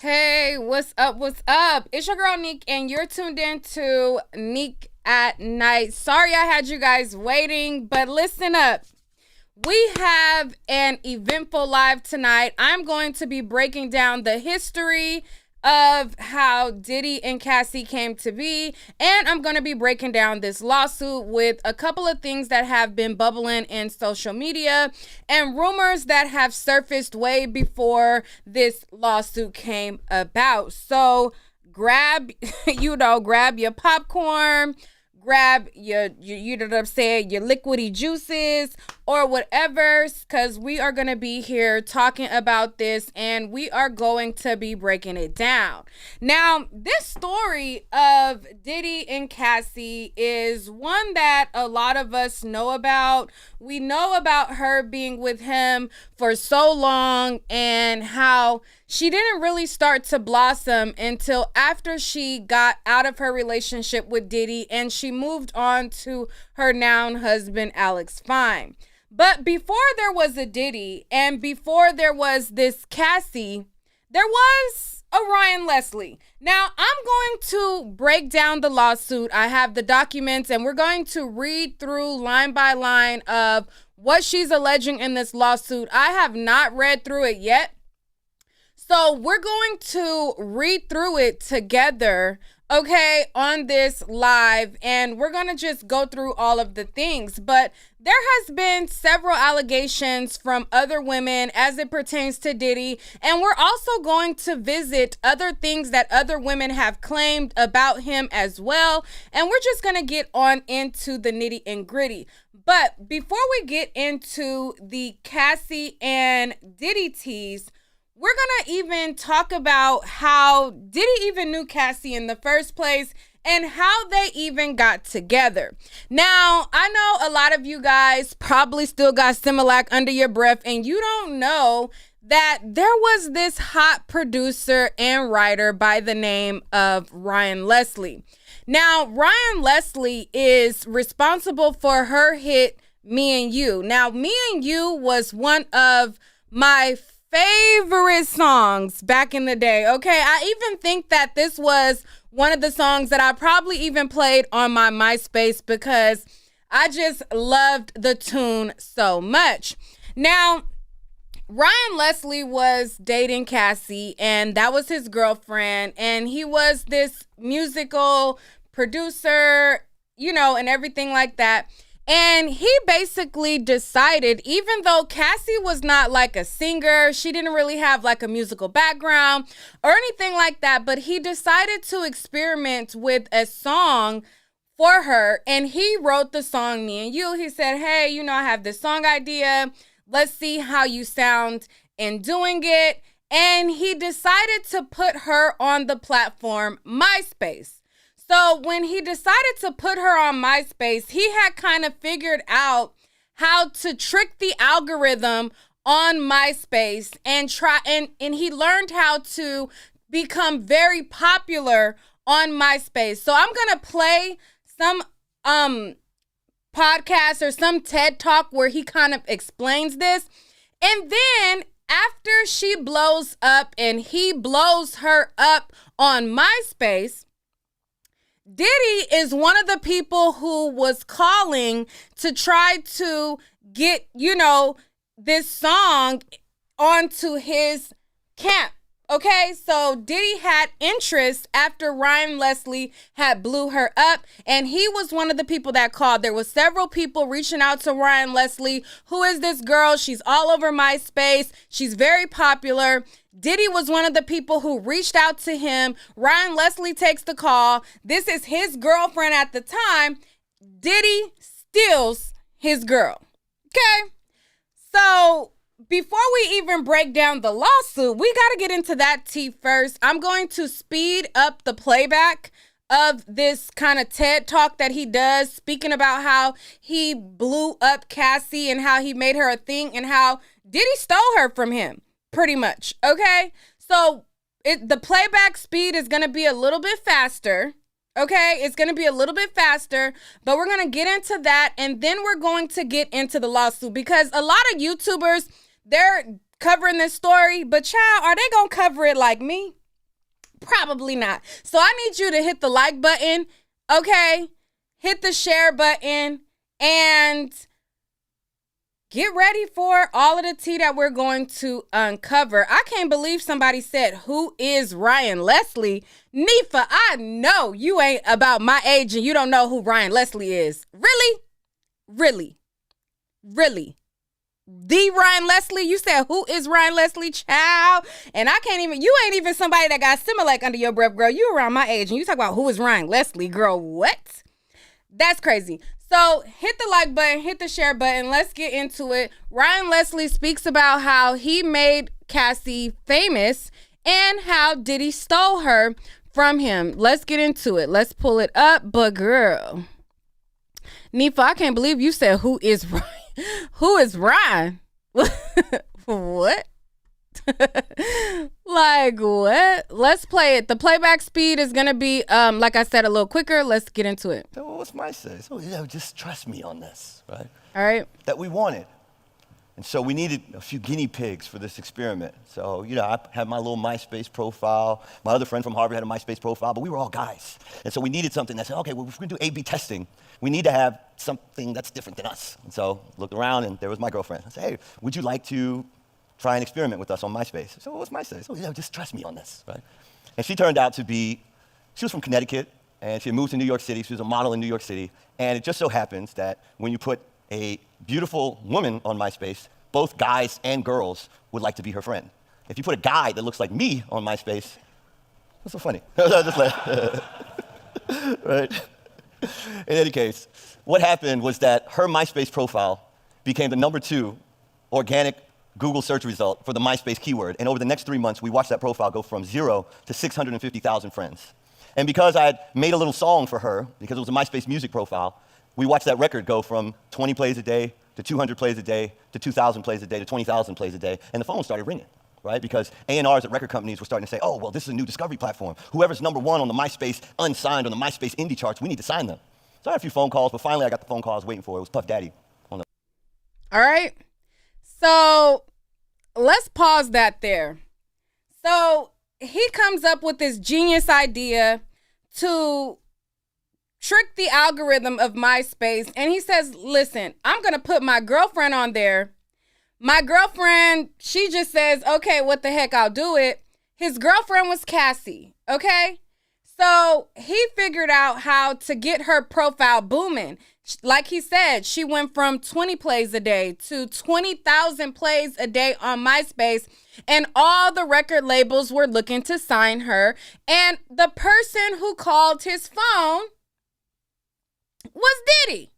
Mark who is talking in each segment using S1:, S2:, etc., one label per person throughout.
S1: Hey, what's up? What's up? It's your girl Neek, and you're tuned in to Neek at Night. Sorry I had you guys waiting, but listen up. We have an eventful live tonight. I'm going to be breaking down the history of how Diddy and Cassie came to be, and I'm going to be breaking down this lawsuit with a couple of things that have been bubbling in social media and rumors that have surfaced way before this lawsuit came about. So grab, grab your popcorn, grab you know what I'm saying, your liquidy juices or whatever, because we are going to be here talking about this and we are going to be breaking it down. Now, this story of Diddy and Cassie is one that a lot of us know about. We know about her being with him for so long and how she didn't really start to blossom until after she got out of her relationship with Diddy and she moved on to her now husband, Alex Fine. But before there was a Diddy and before there was this Cassie, there was a Ryan Leslie. Now, I'm going to break down the lawsuit. I have the documents and we're going to read through line by line of what she's alleging in this lawsuit. I have not read through it yet. So we're going to read through it together, okay, on this live, and we're going to just go through all of the things. But there has been several allegations from other women as it pertains to Diddy, and we're also going to visit other things that other women have claimed about him as well, and we're just going to get on into the nitty and gritty. But before we get into the Cassie and Diddy tease, we're going to even talk about how Diddy even knew Cassie in the first place and how they even got together. Now, I know a lot of you guys probably still got Similac under your breath and you don't know that there was this hot producer and writer by the name of Ryan Leslie. Now, Ryan Leslie is responsible for her hit Me and You. Now, Me and You was one of my favorite songs back in the day. Okay, I even think that this was one of the songs that I probably even played on my MySpace because I just loved the tune so much. Now, Ryan Leslie was dating Cassie and that was his girlfriend, and he was this musical producer, and everything like that. And he basically decided, even though Cassie was not like a singer, she didn't really have like a musical background or anything like that, but he decided to experiment with a song for her. And he wrote the song Me and You. He said, hey, I have this song idea. Let's see how you sound in doing it. And he decided to put her on the platform MySpace. So when he decided to put her on MySpace, he had kind of figured out how to trick the algorithm on MySpace and he learned how to become very popular on MySpace. So I'm going to play some podcast or some TED Talk where he kind of explains this. And then after she blows up and he blows her up on MySpace, Diddy is one of the people who was calling to try to get, this song onto his camp. Okay, so Diddy had interest after Ryan Leslie had blew her up, and he was one of the people that called. There was several people reaching out to Ryan Leslie. Who is this girl? She's all over MySpace. She's very popular. Diddy was one of the people who reached out to him. Ryan Leslie takes the call. This is his girlfriend at the time. Diddy steals his girl. Okay, so before we even break down the lawsuit, we got to get into that tea first. I'm going to speed up the playback of this kind of TED Talk that he does, speaking about how he blew up Cassie and how he made her a thing and how Diddy stole her from him, pretty much. Okay, so the playback speed is going to be a little bit faster. Okay, it's going to be a little bit faster, but we're going to get into that, and then we're going to get into the lawsuit because a lot of YouTubers, they're covering this story, but child, are they going to cover it like me? Probably not. So I need you to hit the like button, okay? Hit the share button and get ready for all of the tea that we're going to uncover. I can't believe somebody said, who is Ryan Leslie? Nifa, I know you ain't about my age and you don't know who Ryan Leslie is. Really? Really? Really? The Ryan Leslie? You said, who is Ryan Leslie, child? And I can't even, you ain't even somebody that got Similac under your breath, girl. You around my age and you talk about who is Ryan Leslie, girl. What? That's crazy. So hit the like button, hit the share button. Let's get into it. Ryan Leslie speaks about how he made Cassie famous and how Diddy stole her from him. Let's get into it. Let's pull it up. But girl, Nifa, I can't believe you said, who is Ryan? Who is Ryan? What? Like what? Let's play it. The playback speed is gonna be like I said, a little quicker. Let's get into it.
S2: So what's my say? So just trust me on this, right?
S1: All right.
S2: That we wanted. And so we needed a few guinea pigs for this experiment. So, I had my little MySpace profile. My other friend from Harvard had a MySpace profile, but we were all guys. And so we needed something that said, okay, well, if we're gonna do A/B testing, we need to have something that's different than us. And so looked around and there was my girlfriend. I said, hey, would you like to try an experiment with us on MySpace? So what's MySpace? So, just trust me on this, right? And she turned out to be, she was from Connecticut and she had moved to New York City. She was a model in New York City. And it just so happens that when you put a beautiful woman on MySpace, both guys and girls would like to be her friend. If you put a guy that looks like me on MySpace, what's so funny? Just like, right? In any case, what happened was that her MySpace profile became the #2 organic Google search result for the MySpace keyword. And over the next 3 months, we watched that profile go from 0 to 650,000 friends. And because I had made a little song for her, because it was a MySpace music profile, we watched that record go from 20 plays a day to 200 plays a day to 2,000 plays a day to 20,000 plays a day. And the phone started ringing, right? Because A&Rs at record companies were starting to say, oh, well, this is a new discovery platform. Whoever's #1 on the MySpace unsigned, on the MySpace indie charts, we need to sign them. So I had a few phone calls, but finally I got the phone call I was waiting for. It was Puff Daddy. On the
S1: All right. So let's pause that there. So he comes up with this genius idea to trick the algorithm of MySpace. And he says, listen, I'm going to put my girlfriend on there. My girlfriend, she just says, okay, what the heck, I'll do it. His girlfriend was Cassie, okay? So he figured out how to get her profile booming. Like he said, she went from 20 plays a day to 20,000 plays a day on MySpace, and all the record labels were looking to sign her. And the person who called his phone was Diddy.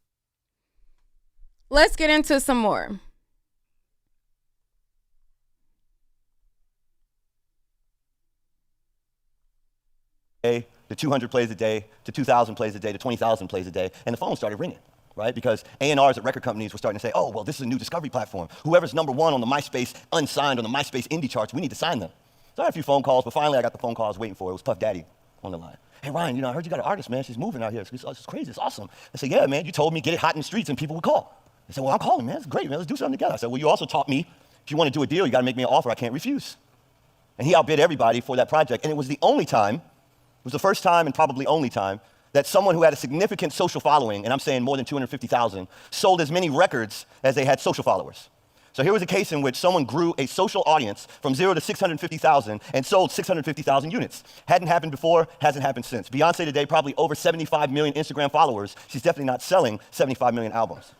S1: Let's get into some more.
S2: to 200 plays a day, to 2,000 plays a day, to 20,000 plays a day, and the phone started ringing, right? Because A&Rs at record companies were starting to say, oh, well, this is a new discovery platform. Whoever's #1 on the MySpace unsigned, on the MySpace indie charts, we need to sign them. So I had a few phone calls, but finally I got the phone call I was waiting for. It was Puff Daddy on the line. Hey, Ryan, I heard you got an artist, man. She's moving out here. It's crazy. It's awesome. I said, yeah, man, you told me get it hot in the streets and people would call. I said, well, I'm calling, man. It's great, man. Let's do something together. I said, well, you also taught me if you want to do a deal, you got to make me an offer I can't refuse. And he outbid everybody for that project. And it was the only time, it was the first time and probably only time, that someone who had a significant social following, and I'm saying more than 250,000, sold as many records as they had social followers. So here was a case in which someone grew a social audience from 0 to 650,000 and sold 650,000 units. Hadn't happened before, hasn't happened since. Beyonce today, probably over 75 million Instagram followers. She's definitely not selling 75 million albums.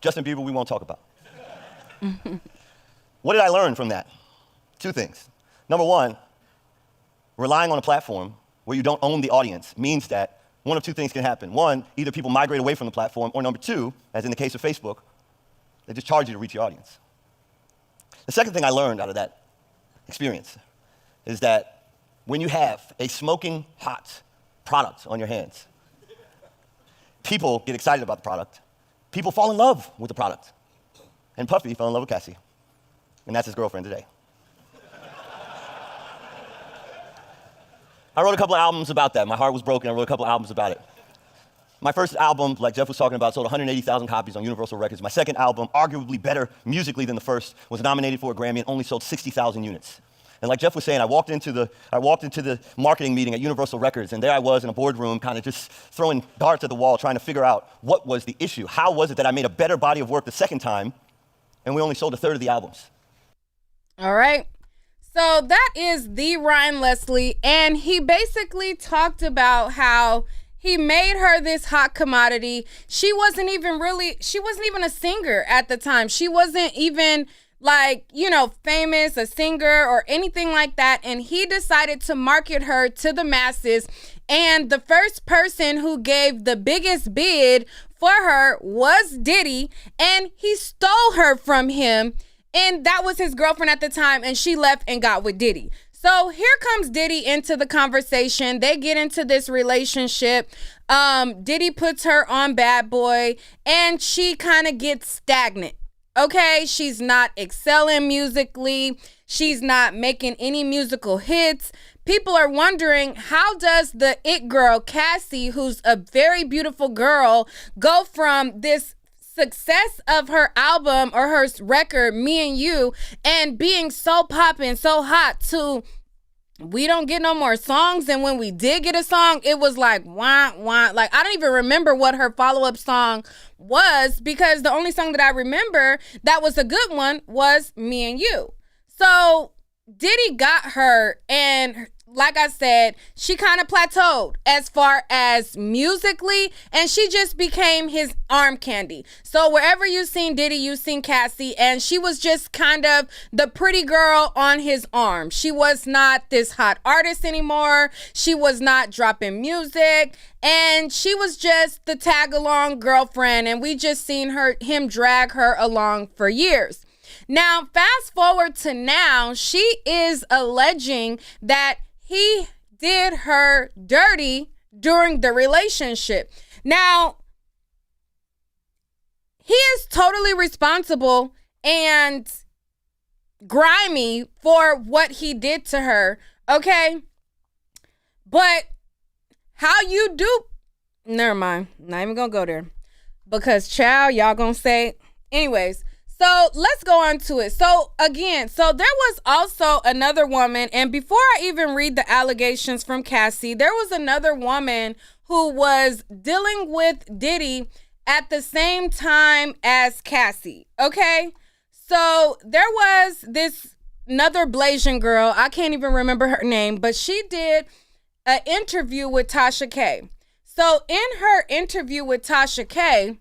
S2: Justin Bieber, we won't talk about. What did I learn from that? Two things. Number one, relying on a platform where you don't own the audience means that one of two things can happen. One, either people migrate away from the platform, or number two, as in the case of Facebook, they just charge you to reach your audience. The second thing I learned out of that experience is that when you have a smoking hot product on your hands, people get excited about the product. People fall in love with the product. And Puffy fell in love with Cassie. And that's his girlfriend today. I wrote a couple of albums about that. My heart was broken. I wrote a couple of albums about it. My first album, like Jeff was talking about, sold 180,000 copies on Universal Records. My second album, arguably better musically than the first, was nominated for a Grammy and only sold 60,000 units. And like Jeff was saying, I walked into the marketing meeting at Universal Records, and there I was in a boardroom kind of just throwing darts at the wall, trying to figure out what was the issue. How was it that I made a better body of work the second time, and we only sold a third of the albums?
S1: All right. So that is the Ryan Leslie, and he basically talked about how he made her this hot commodity. She wasn't even a singer at the time. She wasn't even like, famous, a singer or anything like that. And he decided to market her to the masses. And the first person who gave the biggest bid for her was Diddy, and he stole her from him. And that was his girlfriend at the time, and she left and got with Diddy. So here comes Diddy into the conversation. They get into this relationship. Diddy puts her on Bad Boy, and she kind of gets stagnant. Okay, she's not excelling musically. She's not making any musical hits. People are wondering, how does the it girl, Cassie, who's a very beautiful girl, go from this success of her album or her record, Me and You, and being so popping, so hot, to we don't get no more songs, and when we did get a song, it was like wah wah. Like, I don't even remember what her follow-up song was, because the only song that I remember that was a good one was Me and You. So Diddy got her, and like I said, she kind of plateaued as far as musically, and she just became his arm candy. So wherever you've seen Diddy, you've seen Cassie, and she was just kind of the pretty girl on his arm. She was not this hot artist anymore. She was not dropping music, and she was just the tag-along girlfriend, and we just seen him drag her along for years. Now, fast forward to now, she is alleging that he did her dirty during the relationship. Now, he is totally responsible and grimy for what he did to her, okay? But how you do, never mind, not even gonna go there. Because, child, y'all gonna say, anyways. So let's go on to it. So again, there was also another woman, and before I even read the allegations from Cassie, there was another woman who was dealing with Diddy at the same time as Cassie, okay? So there was this another Blasian girl, I can't even remember her name, but she did an interview with Tasha K. So in her interview with Tasha K,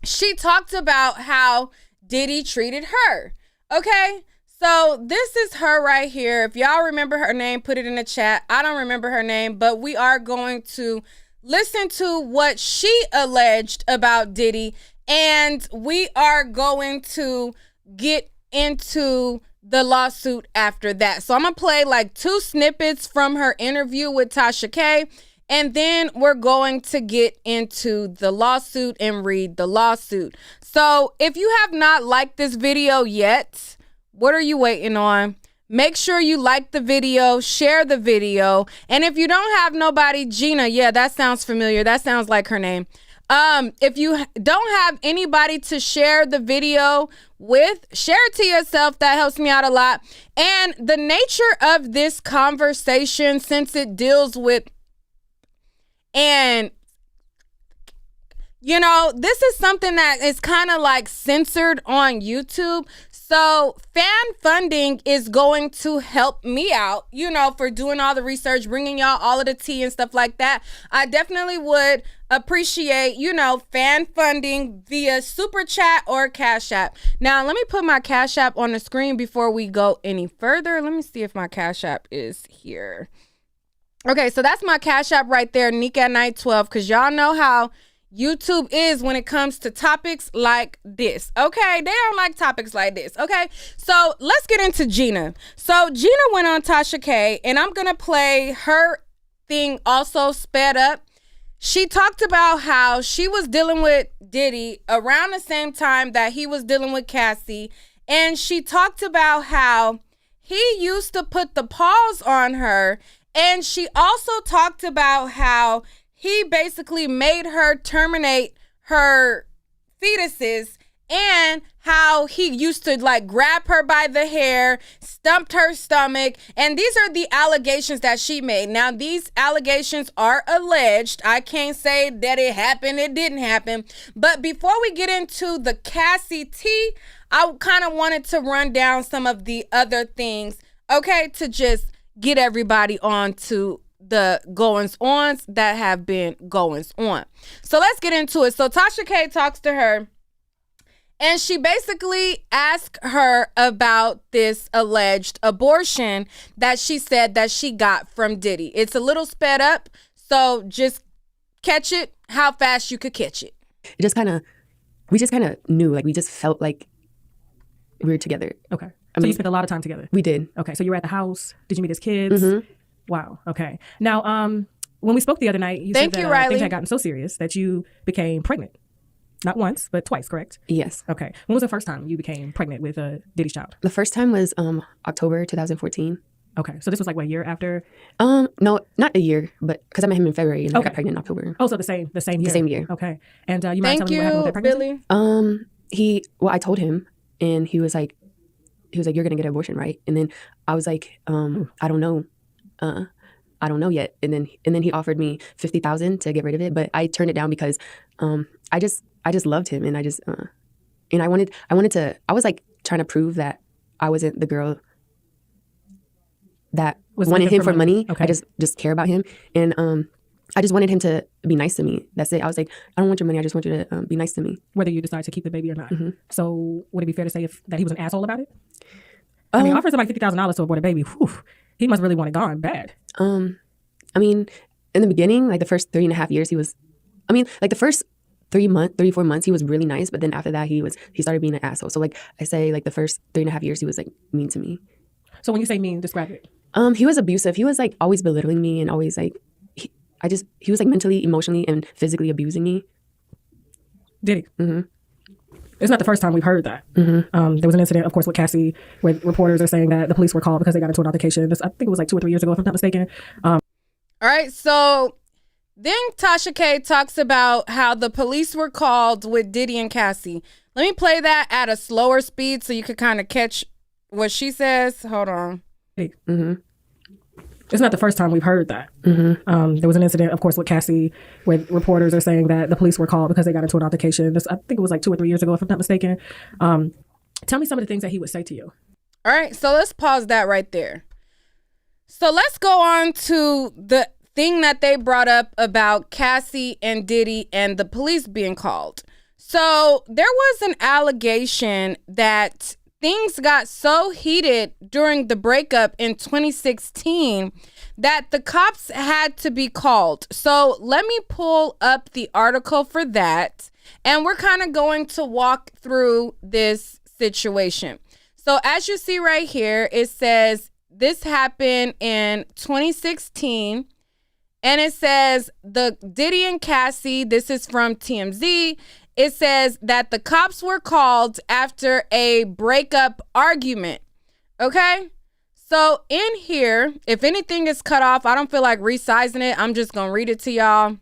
S1: she talked about how Diddy treated her. Okay, so this is her right here. If y'all remember her name, put it in the chat. I don't remember her name, but we are going to listen to what she alleged about Diddy, and we are going to get into the lawsuit after that. So I'm gonna play like 2 snippets from her interview with Tasha K, and then we're going to get into the lawsuit and read the lawsuit. So if you have not liked this video yet, what are you waiting on? Make sure you like the video, share the video. And if you don't have nobody, Gina, yeah, that sounds familiar. That sounds like her name. If you don't have anybody to share the video with, share it to yourself. That helps me out a lot. And the nature of this conversation, since it deals with, and this is something that is kind of like censored on YouTube. So fan funding is going to help me out, for doing all the research, bringing y'all all of the tea and stuff like that. I definitely would appreciate, fan funding via Super Chat or Cash App. Now, let me put my Cash App on the screen before we go any further. Let me see if my Cash App is here. Okay, so that's my Cash App right there, Nick at Night 12, because y'all know how YouTube is when it comes to topics like this, okay? They don't like topics like this, okay? So let's get into Gina. So Gina went on Tasha K, and I'm going to play her thing also sped up. She talked about how she was dealing with Diddy around the same time that he was dealing with Cassie, and she talked about how he used to put the pause on her, and she also talked about how he basically made her terminate her fetuses and how he used to like grab her by the hair, stumped her stomach. And these are the allegations that she made. Now, these allegations are alleged. I can't say that it happened, it didn't happen. But before we get into the Cassie tea, I kind of wanted to run down some of the other things, okay, to just get everybody on to the goings-ons that have been goings-on. So let's get into it. So Tasha K talks to her, and she basically asked her about this alleged abortion that she said that she got from Diddy. It's a little sped up, so just catch it how fast you could catch it.
S3: We just kind of knew, like we just felt like we were together.
S4: Okay. So you spent a lot of time together?
S3: We did.
S4: Okay. So you were at the house. Did you meet his kids?
S3: Mm-hmm.
S4: Wow. Okay. Now, when we spoke the other night, you said that
S1: Riley.
S4: things had gotten so serious that you became pregnant. Not once, but twice, correct?
S3: Yes.
S4: Okay. When was the first time you became pregnant with Diddy's child?
S3: The first time was October 2014.
S4: Okay. So this was like what, a year after?
S3: No, not a year, but because I met him in February and I got pregnant in October.
S4: Oh, so the same year.
S3: The same year.
S4: Okay. And you mind telling me what happened with that pregnancy?
S1: Billy.
S3: I told him, and he was like, you're gonna get an abortion, right? And then I was like, I don't know. I don't know yet. And then he offered me $50,000 to get rid of it, but I turned it down because I just loved him, and I was like trying to prove that I wasn't the girl that wanted him for money.
S4: Okay.
S3: I just care about him, and I just wanted him to be nice to me. That's it. I was like, I don't want your money. I just want you to be nice to me.
S4: Whether you decide to keep the baby or not.
S3: Mm-hmm.
S4: So would it be fair to say that he was an asshole about it? I mean, offering somebody $50,000 to abort a baby, whew, he must really want it gone bad.
S3: I mean, in the beginning, like the first 3.5 years, the first 4 months, he was really nice. But then after that, he started being an asshole. So like I say, like the first 3.5 years, he was like mean to me.
S4: So when you say mean, describe it.
S3: He was abusive. He was like always belittling me and always like, he was like mentally, emotionally, and physically abusing me.
S4: Did he?
S3: Mm-hmm.
S4: It's not the first time we've heard that.
S3: Mm-hmm.
S4: There was an incident, of course, with Cassie, where reporters are saying that the police were called because they got into an altercation. I think it was like 2 or 3 years ago, if I'm not mistaken.
S1: All right, so then Tasha K talks about how the police were called with Diddy and Cassie. Let me play that at a slower speed so you could kind of catch what she says. Hold on.
S3: Mm-hmm.
S4: It's not the first time we've heard that.
S3: Mm-hmm.
S4: There was an incident, of course, with Cassie, where reporters are saying that the police were called because they got into an altercation. I think it was like 2 or 3 years ago, if I'm not mistaken. Tell me some of the things that he would say to you.
S1: All right, so let's pause that right there. So let's go on to the thing that they brought up about Cassie and Diddy and the police being called. So there was an allegation that things got so heated during the breakup in 2016 that the cops had to be called. So let me pull up the article for that, and we're kind of going to walk through this situation. So as you see right here, it says this happened in 2016, and it says the Diddy and Cassie, this is from TMZ, it says that the cops were called after a breakup argument. Okay? So in here, if anything is cut off, I don't feel like resizing it. I'm just going to read it to y'all.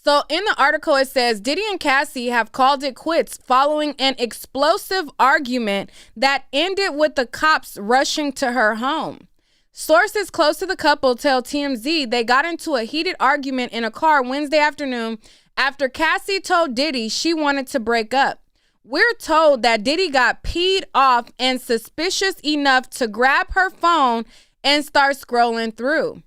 S1: So in the article, it says Diddy and Cassie have called it quits following an explosive argument that ended with the cops rushing to her home. Sources close to the couple tell TMZ they got into a heated argument in a car Wednesday afternoon after Cassie told Diddy she wanted to break up. We're told that Diddy got peed off and suspicious enough to grab her phone and start scrolling through.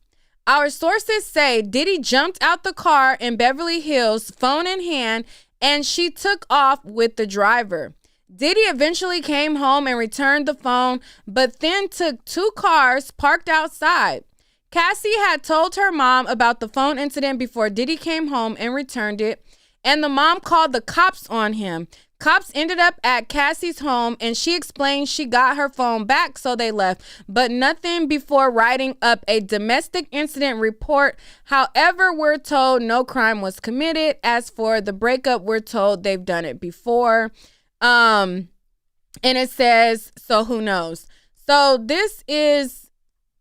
S1: Our sources say Diddy jumped out the car in Beverly Hills, phone in hand, and she took off with the driver. Diddy eventually came home and returned the phone, but then took 2 cars parked outside. Cassie had told her mom about the phone incident before Diddy came home and returned it, and the mom called the cops on him. Cops ended up at Cassie's home, and she explained she got her phone back, so they left, but nothing before writing up a domestic incident report. However, we're told no crime was committed. As for the breakup, we're told they've done it before. And it says, so who knows? So this is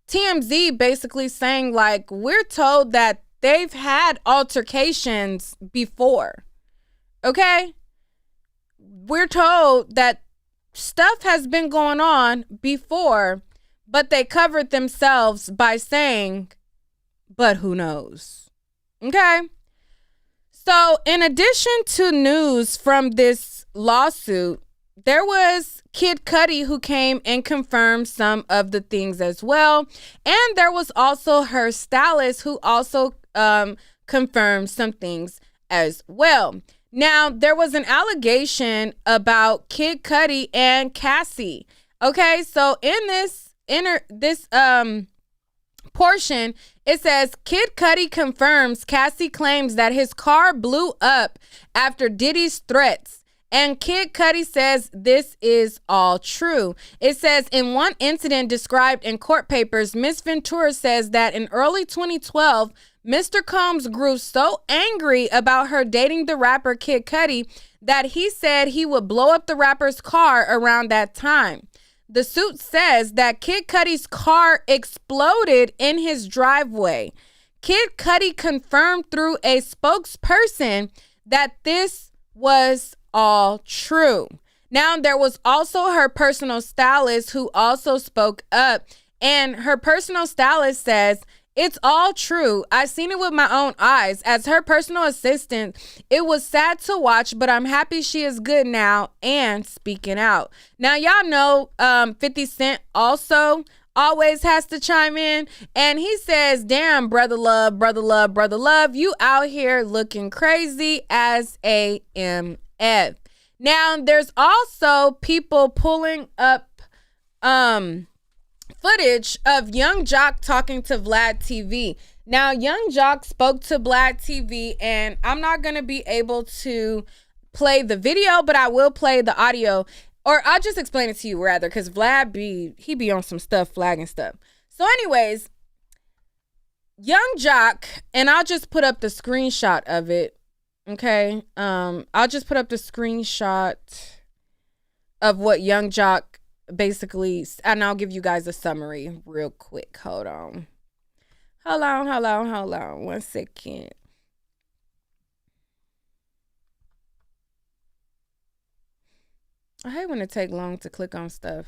S1: TMZ basically saying, like, we're told that they've had altercations before. Okay? we're told that stuff has been going on before, but they covered themselves by saying, but who knows? Okay. So in addition to news from this lawsuit, there was Kid Cudi who came and confirmed some of the things as well. And there was also her stylist who also confirmed some things as well. Now, there was an allegation about Kid Cudi and Cassie. Okay, so in this portion, it says Kid Cudi confirms Cassie claims that his car blew up after Diddy's threats. And Kid Cudi says this is all true. It says in one incident described in court papers, Miss Ventura says that in early 2012, Mr. Combs grew so angry about her dating the rapper Kid Cudi that he said he would blow up the rapper's car around that time. The suit says that Kid Cudi's car exploded in his driveway. Kid Cudi confirmed through a spokesperson that this was all true. Now, there was also her personal stylist who also spoke up, and her personal stylist says, it's all true. I seen it with my own eyes. As her personal assistant, it was sad to watch, but I'm happy she is good now and speaking out. Now, y'all know 50 Cent also always has to chime in, and he says, damn, brother love, brother love, brother love, you out here looking crazy as AMF. Now, there's also people pulling up footage of Young Jock talking to Vlad TV. Now, Young Jock spoke to Vlad TV, and I'm not going to be able to play the video, but I will play the audio, or I'll just explain it to you rather, because Vlad he be on some stuff, flagging stuff. So anyways, Young Jock, and I'll just put up the screenshot of it. Okay, I'll just put up the screenshot of what Young Jock basically, and I'll give you guys a summary real quick. Hold on 1 second. I hate when it take long to click on stuff.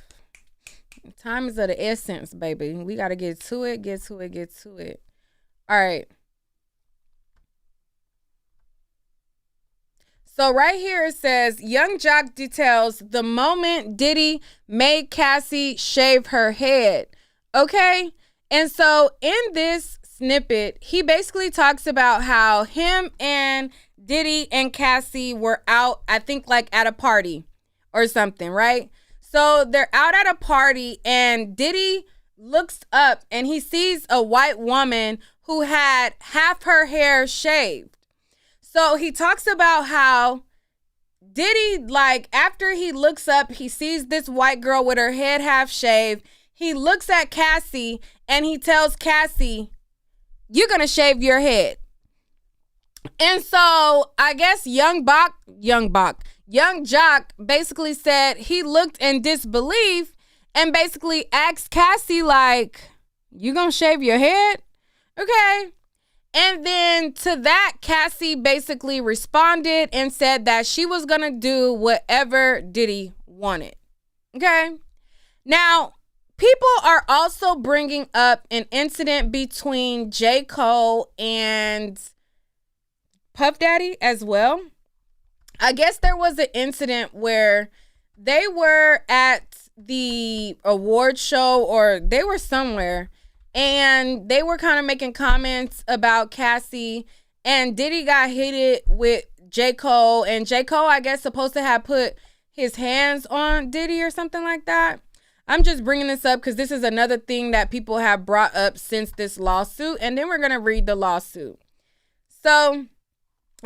S1: Time is of the essence, baby. We got to get to it. All right. So right here it says, Young Jock details the moment Diddy made Cassie shave her head. Okay? And so in this snippet, he basically talks about how him and Diddy and Cassie were out, I think like at a party or something, right? So they're out at a party and Diddy looks up and he sees a white woman who had half her hair shaved. So he talks about how Diddy, like, after he looks up, he sees this white girl with her head half shaved. He looks at Cassie and he tells Cassie, you're going to shave your head. And so I guess Young Jock basically said he looked in disbelief and basically asked Cassie, like, you going to shave your head? Okay. And then to that, Cassie basically responded and said that she was going to do whatever Diddy wanted. Okay. Now, people are also bringing up an incident between J. Cole and Puff Daddy as well. I guess there was an incident where they were at the award show or they were somewhere. And they were kind of making comments about Cassie, and Diddy got heated with J. Cole, and J. Cole, I guess, supposed to have put his hands on Diddy or something like that. I'm just bringing this up because this is another thing that people have brought up since this lawsuit, and then we're going to read the lawsuit. So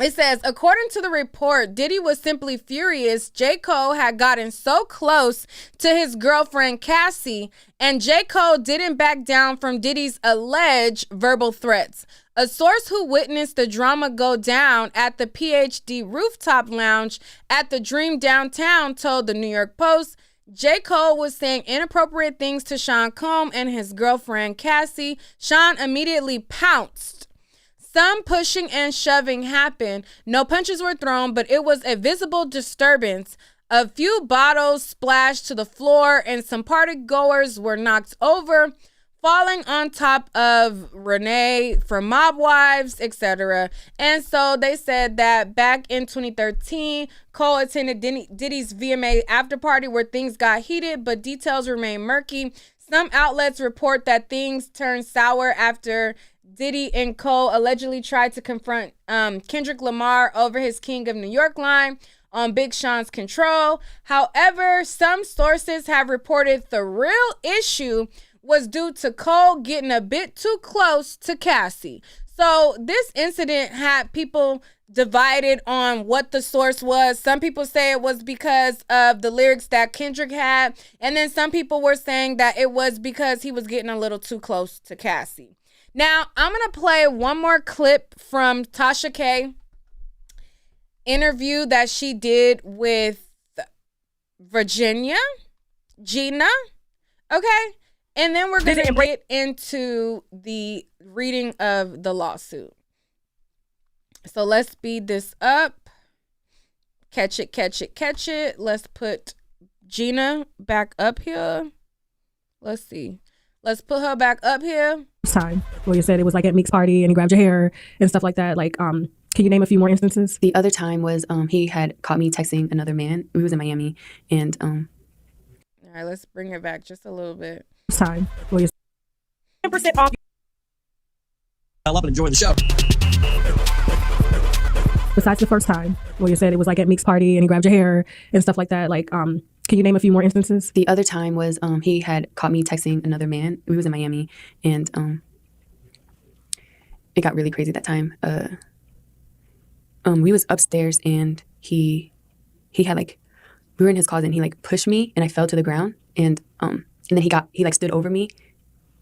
S1: it says, according to the report, Diddy was simply furious. J. Cole had gotten so close to his girlfriend, Cassie, and J. Cole didn't back down from Diddy's alleged verbal threats. A source who witnessed the drama go down at the PhD rooftop lounge at the Dream downtown told the New York Post, J. Cole was saying inappropriate things to Sean Combs and his girlfriend, Cassie. Sean immediately pounced. Some pushing and shoving happened. No punches were thrown, but it was a visible disturbance. A few bottles splashed to the floor and some party goers were knocked over, falling on top of Renee from Mob Wives, etc. And so they said that back in 2013, Cole attended Diddy's VMA after party where things got heated, but details remain murky. Some outlets report that things turned sour after Diddy and Cole allegedly tried to confront Kendrick Lamar over his King of New York line on Big Sean's Control. However, some sources have reported the real issue was due to Cole getting a bit too close to Cassie. So this incident had people divided on what the source was. Some people say it was because of the lyrics that Kendrick had, and then some people were saying that it was because he was getting a little too close to Cassie. Now, I'm going to play one more clip from Tasha K interview that she did with Gina. Okay? And then we're going to get into the reading of the lawsuit. So let's speed this up. Catch it. Let's put Gina back up here. Let's see. Let's put her back up here.
S4: Time where you said it was like at Meek's party and he grabbed your hair and stuff like that. Like, can you name a few more instances?
S3: The other time was he had caught me texting another man. We was in Miami, and
S1: all right, let's bring it back just a little bit.
S4: Time where you 10% off.
S5: I love and enjoy the show.
S4: Besides the first time where you said it was like at Meek's party and he grabbed your hair and stuff like that. Like, can you name a few more instances?
S3: The other time was he had caught me texting another man. We was in Miami, and it got really crazy that time. We was upstairs, and he had like, we were in his closet, and he like pushed me, and I fell to the ground, and then he like stood over me.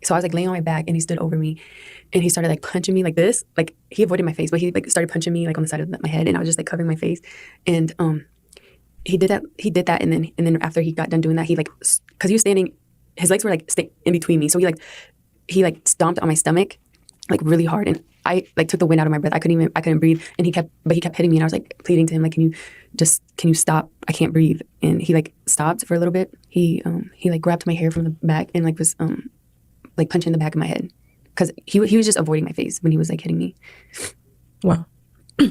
S3: So I was like laying on my back, and he stood over me, and he started like punching me like this. Like he avoided my face, but he like started punching me like on the side of my head, and I was just like covering my face, and he did that, and then after he got done doing that, he like, because he was standing, his legs were like in between me, so he stomped on my stomach like really hard, and I like took the wind out of my breath. I couldn't breathe, and he kept hitting me, and I was like pleading to him like, can you stop? I can't breathe. And he like stopped for a little bit. He like grabbed my hair from the back and like was like punching the back of my head, because he was just avoiding my face when he was like hitting me.
S4: Wow.
S1: All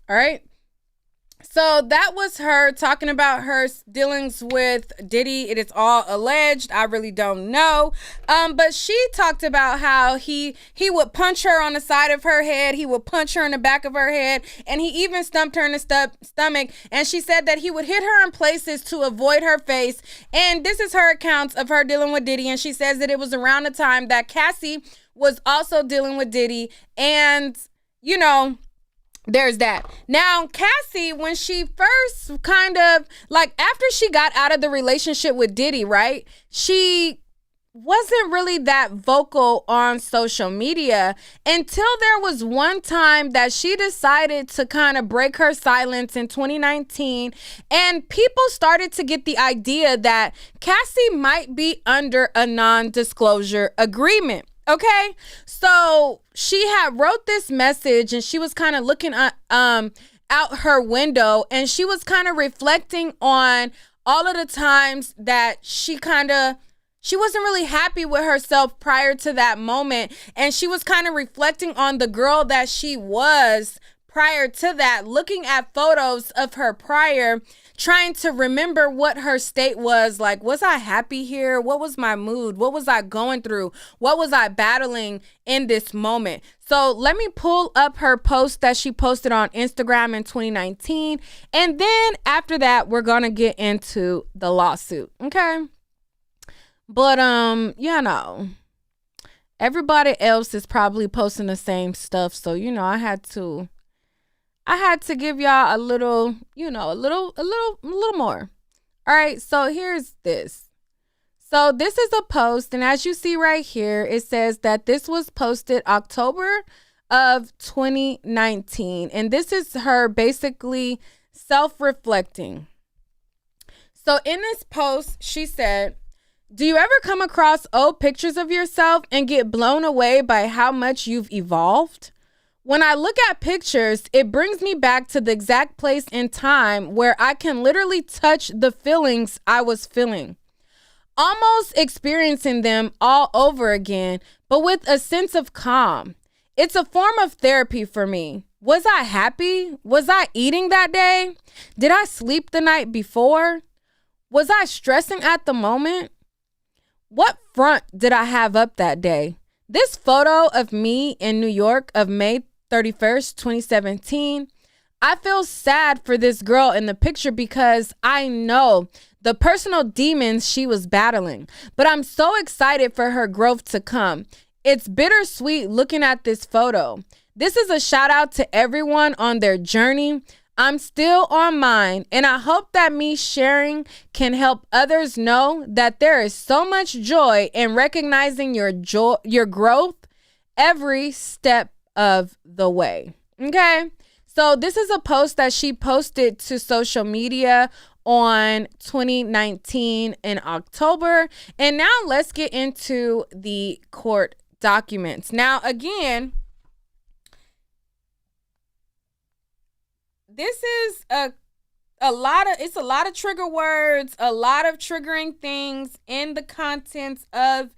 S1: right. So that was her talking about her dealings with Diddy. It is all alleged. I really don't know. But she talked about how he would punch her on the side of her head. He would punch her in the back of her head. And he even stumped her in the stomach. And she said that he would hit her in places to avoid her face. And this is her accounts of her dealing with Diddy. And she says that it was around the time that Cassie was also dealing with Diddy. And, you know, there's that. Now, Cassie, when she first kind of, like, after she got out of the relationship with Diddy, right, she wasn't really that vocal on social media until there was one time that she decided to kind of break her silence in 2019, and people started to get the idea that Cassie might be under a non-disclosure agreement. Okay, so she had wrote this message, and she was kind of looking at, out her window, and she was kind of reflecting on all of the times that she wasn't really happy with herself prior to that moment, and she was kind of reflecting on the girl that she was prior to that, looking at photos of her prior, trying to remember what her state was like. Was I happy here? What was my mood? What was I going through? What was I battling in this moment? So let me pull up her post that she posted on Instagram in 2019. And then after that, we're going to get into the lawsuit. Okay. But, you know, everybody else is probably posting the same stuff. So, you know, I had to give y'all a little, you know, a little more. All right, so here's this. So this is a post, and as you see right here, it says that this was posted October of 2019, and this is her basically self-reflecting. So in this post, she said, "Do you ever come across old pictures of yourself and get blown away by how much you've evolved? When I look at pictures, it brings me back to the exact place in time where I can literally touch the feelings I was feeling, almost experiencing them all over again, but with a sense of calm. It's a form of therapy for me. Was I happy? Was I eating that day? Did I sleep the night before? Was I stressing at the moment? What front did I have up that day? This photo of me in New York of May 31st, 2017, I feel sad for this girl in the picture because I know the personal demons she was battling, but I'm so excited for her growth to come. It's bittersweet looking at this photo. This is a shout out to everyone on their journey. I'm still on mine, and I hope that me sharing can help others know that there is so much joy in recognizing your growth every step of the way. Okay? So this is a post that she posted to social media on 2019 in October. And now let's get into the court documents. Now, again, this is a lot of trigger words, a lot of triggering things in the contents of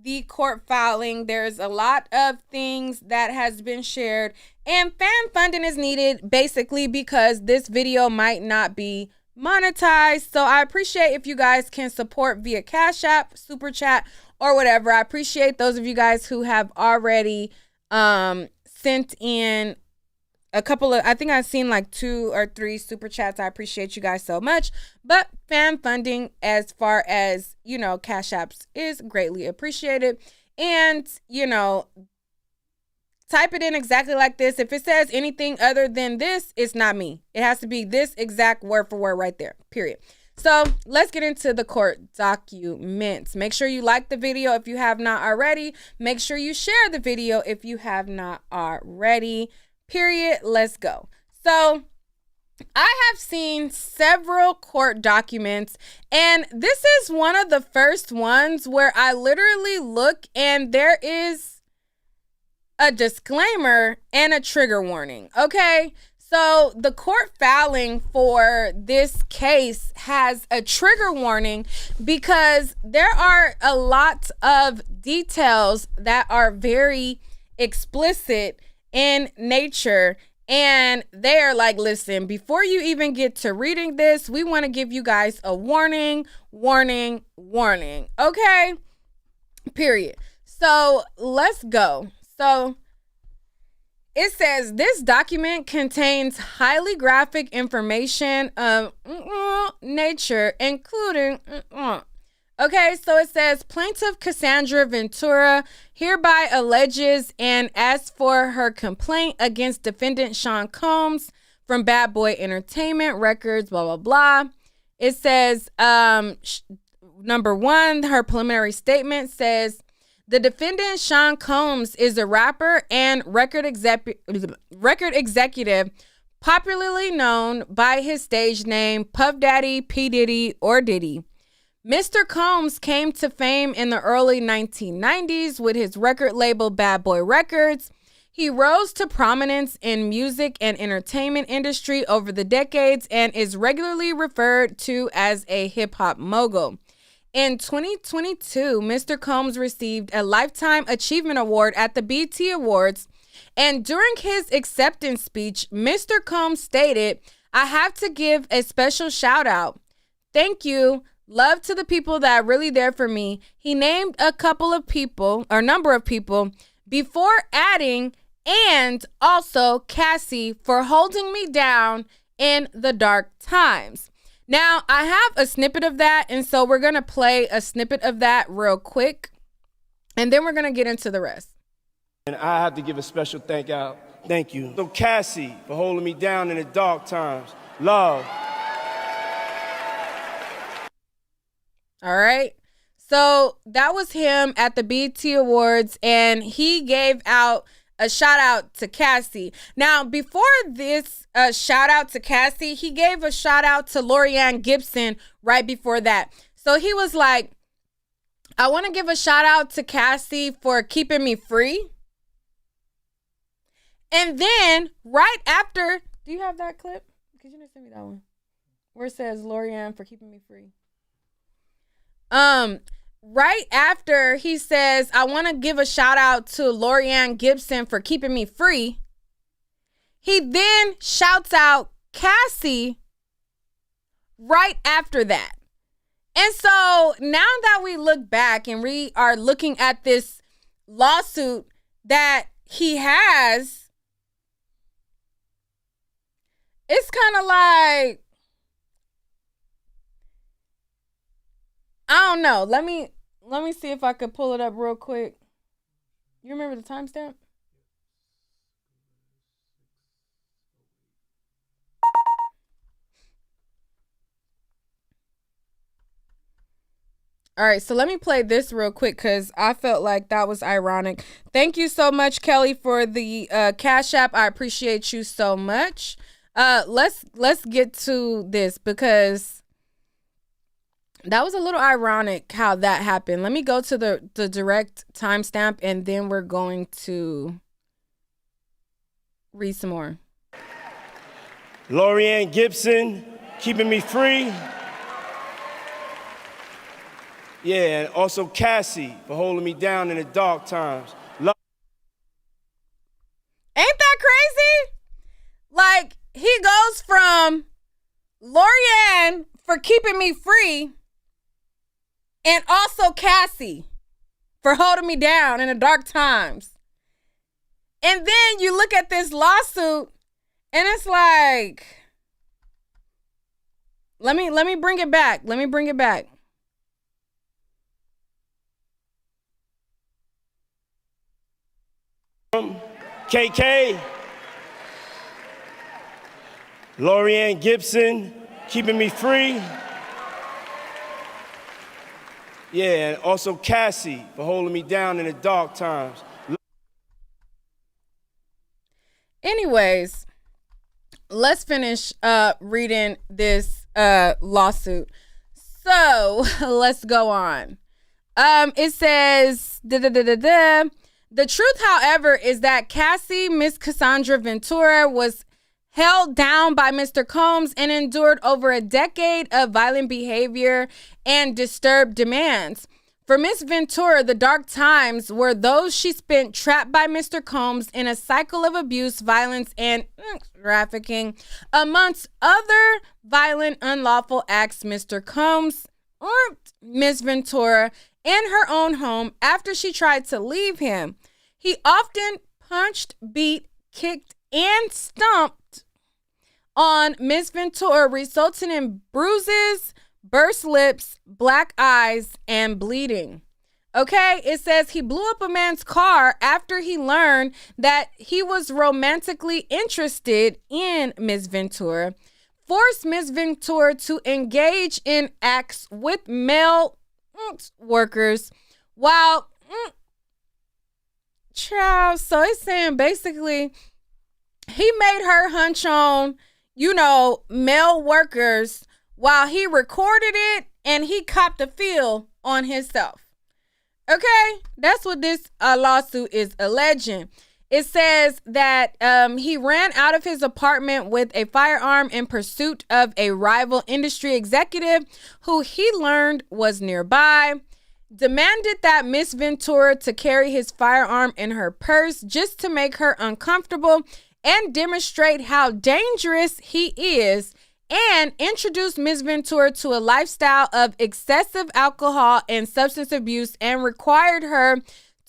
S1: the court filing. There's a lot of things that has been shared, and fan funding is needed basically because this video might not be monetized. So I appreciate if you guys can support via Cash App, Super Chat, or whatever. I appreciate those of you guys who have already sent in a couple of, I think I've seen like 2 or 3 super chats. I appreciate you guys so much. But fan funding, as far as, you know, Cash Apps, is greatly appreciated. And, you know, type it in exactly like this. If it says anything other than this, it's not me. It has to be this exact word for word right there, period. So let's get into the court documents. Make sure you like the video if you have not already. Make sure you share the video if you have not already. Period. Let's go. So I have seen several court documents, and this is one of the first ones where I literally look and there is a disclaimer and a trigger warning. Okay. So the court filing for this case has a trigger warning because there are a lot of details that are very explicit in nature, and they're like, listen, before you even get to reading this, we want to give you guys a warning. Okay, period. So let's go. So it says this document contains highly graphic information of nature, including okay, so it says plaintiff Cassandra Ventura hereby alleges and asks for her complaint against defendant Sean Combs from Bad Boy Entertainment Records, blah, blah, blah. It says, number 1, her preliminary statement says, the defendant Sean Combs is a rapper and record executive popularly known by his stage name Puff Daddy, P. Diddy, or Diddy. Mr. Combs came to fame in the early 1990s with his record label Bad Boy Records. He rose to prominence in music and entertainment industry over the decades and is regularly referred to as a hip-hop mogul. In 2022, Mr. Combs received a Lifetime Achievement Award at the BET Awards, and during his acceptance speech, Mr. Combs stated, "I have to give a special shout out. Thank you. Love to the people that are really there for me." He named a number of people, before adding, and also Cassie for holding me down in the dark times. Now, I have a snippet of that, and so we're going to play a snippet of that real quick, and then we're going to get into the rest.
S6: And I have to give a special thank you to Cassie for holding me down in the dark times. Love.
S1: All right. So that was him at the BET Awards, and he gave out a shout out to Cassie. Now, before this shout out to Cassie, he gave a shout out to Lorianne Gibson right before that. So he was like, I want to give a shout out to Cassie for keeping me free. And then right after, do you have that clip? Because you didn't send me that one. Where it says Lorianne for keeping me free. Right after he says, I want to give a shout out to Lorianne Gibson for keeping me free. He then shouts out Cassie right after that. And so now that we look back and we are looking at this lawsuit that he has, it's kind of like, I don't know. Let me see if I could pull it up real quick. You remember the timestamp? All right, so let me play this real quick because I felt like that was ironic. Thank you so much, Kelly, for the Cash App. I appreciate you so much. Let's get to this because that was a little ironic how that happened. Let me go to the direct timestamp and then we're going to read some more.
S6: Lorianne Gibson, keeping me free. Yeah, and also Cassie for holding me down in the dark times.
S1: Ain't that crazy? Like, he goes from Lorianne for keeping me free and also Cassie for holding me down in the dark times. And then you look at this lawsuit and it's like, let me bring it back. Let me bring it back.
S6: KK, Lorianne Gibson, keeping me free. Yeah, and also Cassie for holding me down in the dark times.
S1: Anyways, let's finish reading this lawsuit. So let's go on. It says, The truth, however, is that Cassie, Miss Cassandra Ventura, was held down by Mr. Combs and endured over a decade of violent behavior and disturbed demands. For Miss Ventura, the dark times were those she spent trapped by Mr. Combs in a cycle of abuse, violence, and trafficking. Amongst other violent, unlawful acts, Mr. Combs Miss Ventura in her own home after she tried to leave him. He often punched, beat, kicked, and stomped on Miss Ventura, resulting in bruises, burst lips, black eyes, and bleeding. Okay, it says he blew up a man's car after he learned that he was romantically interested in Miss Ventura, forced Miss Ventura to engage in acts with male workers while child. So it's saying basically he made her hunch on, male workers while he recorded it and he copped a feel on himself. Okay, that's what this lawsuit is alleging. It says that he ran out of his apartment with a firearm in pursuit of a rival industry executive who he learned was nearby, demanded that Miss Ventura to carry his firearm in her purse just to make her uncomfortable and demonstrate how dangerous he is, and introduced Miss Ventura to a lifestyle of excessive alcohol and substance abuse and required her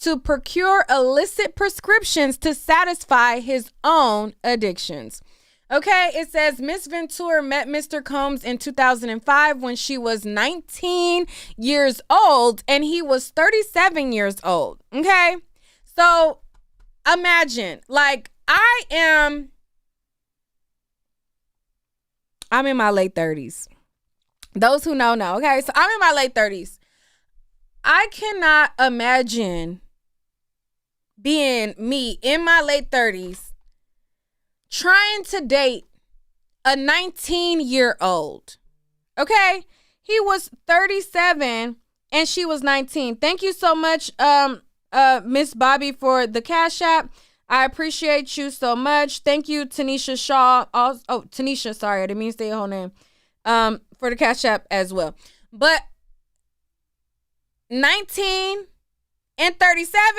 S1: to procure illicit prescriptions to satisfy his own addictions. Okay, it says Miss Ventura met Mr. Combs in 2005 when she was 19 years old and he was 37 years old. Okay, so imagine, like, I'm in my late 30s. Those who know. Okay, so I'm in my late 30s. I cannot imagine being me in my late 30s trying to date a 19-year-old. Okay? He was 37 and she was 19. Thank you so much, Miss Bobby, for the Cash App. I appreciate you so much. Thank you, Tanisha Shaw. Tanisha, sorry, I didn't mean to say your whole name. For the Cash App as well. But 19 and 37,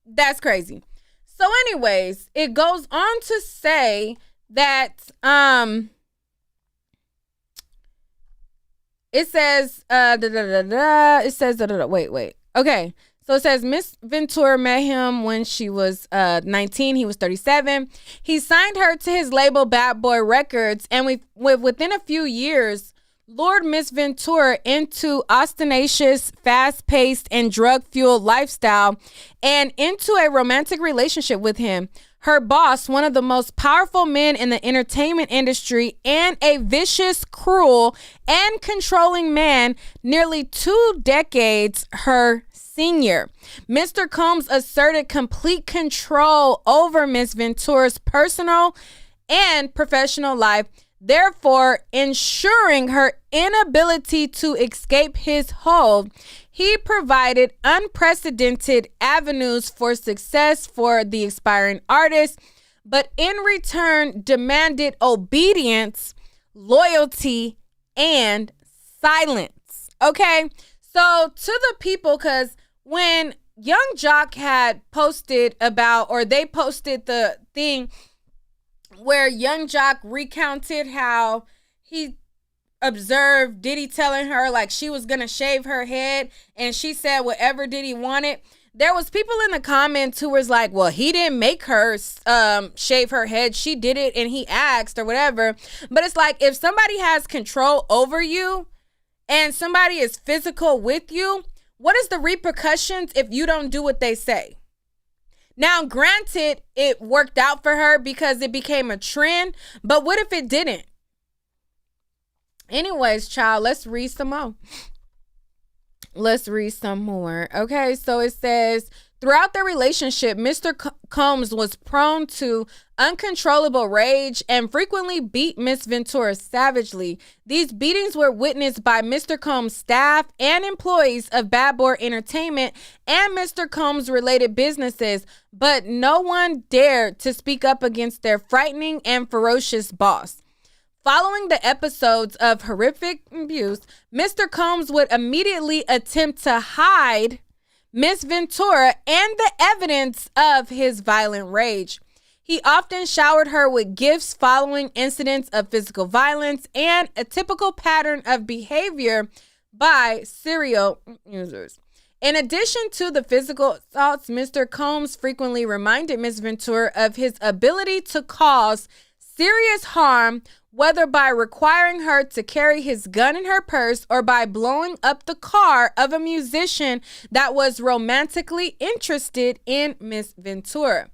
S1: that's crazy. So anyways, it goes on to say that it says wait. Okay. So it says Miss Ventura met him when she was 19. He was 37. He signed her to his label Bad Boy Records, and within a few years lured Miss Ventura into ostentatious, fast-paced, and drug-fueled lifestyle and into a romantic relationship with him. Her boss, one of the most powerful men in the entertainment industry and a vicious, cruel, and controlling man, nearly 2 decades her senior. Mr. Combs asserted complete control over Miss Ventura's personal and professional life, therefore ensuring her inability to escape his hold. He provided unprecedented avenues for success for the aspiring artist, but in return demanded obedience, loyalty, and silence. Okay, so to the people, because when Young Jock had posted about, or they posted the thing where Young Jock recounted how he observed Diddy telling her like she was gonna shave her head, and she said whatever Diddy wanted. There was people in the comments who was like, well, he didn't make her shave her head, she did it and he asked or whatever. But it's like, if somebody has control over you and somebody is physical with you, what is the repercussions if you don't do what they say? Now, granted, it worked out for her because it became a trend, but what if it didn't? Anyways, child, let's read some more. Okay, so it says, throughout their relationship, Mr. Combs was prone to uncontrollable rage and frequently beat Miss Ventura savagely. These beatings were witnessed by Mr. Combs' staff and employees of Bad Boy Entertainment and Mr. Combs' related businesses, but no one dared to speak up against their frightening and ferocious boss. Following the episodes of horrific abuse, Mr. Combs would immediately attempt to hide Miss Ventura and the evidence of his violent rage. He often showered her with gifts following incidents of physical violence, and a typical pattern of behavior by serial users. In addition to the physical assaults, Mr. Combs frequently reminded Miss Ventura of his ability to cause serious harm, whether by requiring her to carry his gun in her purse or by blowing up the car of a musician that was romantically interested in Miss Ventura.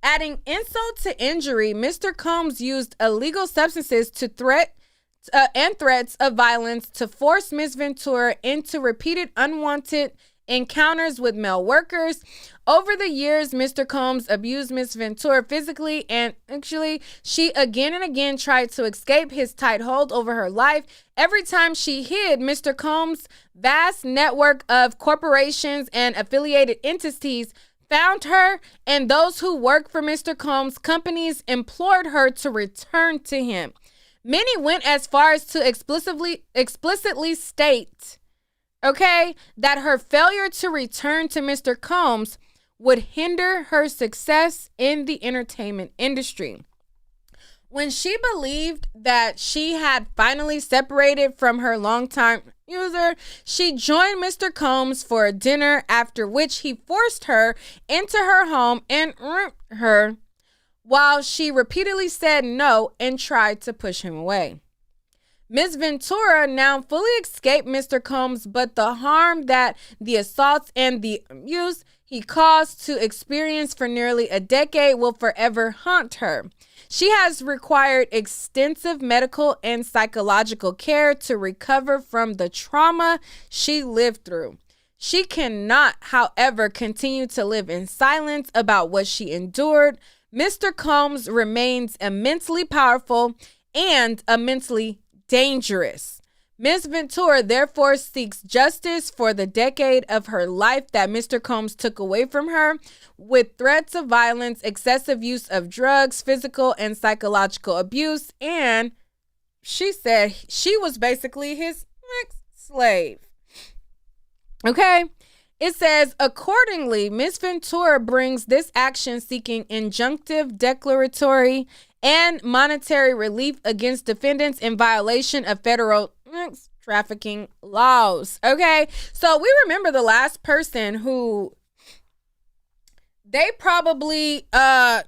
S1: Adding insult to injury, Mr. Combs used illegal substances to and threats of violence to force Miss Ventura into repeated unwanted encounters with male workers. Over the years, Mr. Combs abused Miss Ventura physically, and actually, she again and again tried to escape his tight hold over her life. Every time she hid, Mr. Combs' vast network of corporations and affiliated entities found her, and those who worked for Mr. Combs' companies implored her to return to him. Many went as far as to explicitly state, that her failure to return to Mr. Combs would hinder her success in the entertainment industry. When she believed that she had finally separated from her longtime user, she joined Mr. Combs for a dinner, after which he forced her into her home and raped her while she repeatedly said no and tried to push him away. Miss Ventura now fully escaped Mr. Combs, but the harm that the assaults and the abuse he caused to experience for nearly a decade will forever haunt her. She has required extensive medical and psychological care to recover from the trauma she lived through. She cannot, however, continue to live in silence about what she endured. Mr. Combs remains immensely powerful and immensely dangerous. Ms. Ventura therefore seeks justice for the decade of her life that Mr. Combs took away from her with threats of violence, excessive use of drugs, physical and psychological abuse, and she said she was basically his slave. Okay? It says, accordingly, Ms. Ventura brings this action seeking injunctive, declaratory, and monetary relief against defendants in violation of federal trafficking laws. Okay? So we remember the last person who they probably who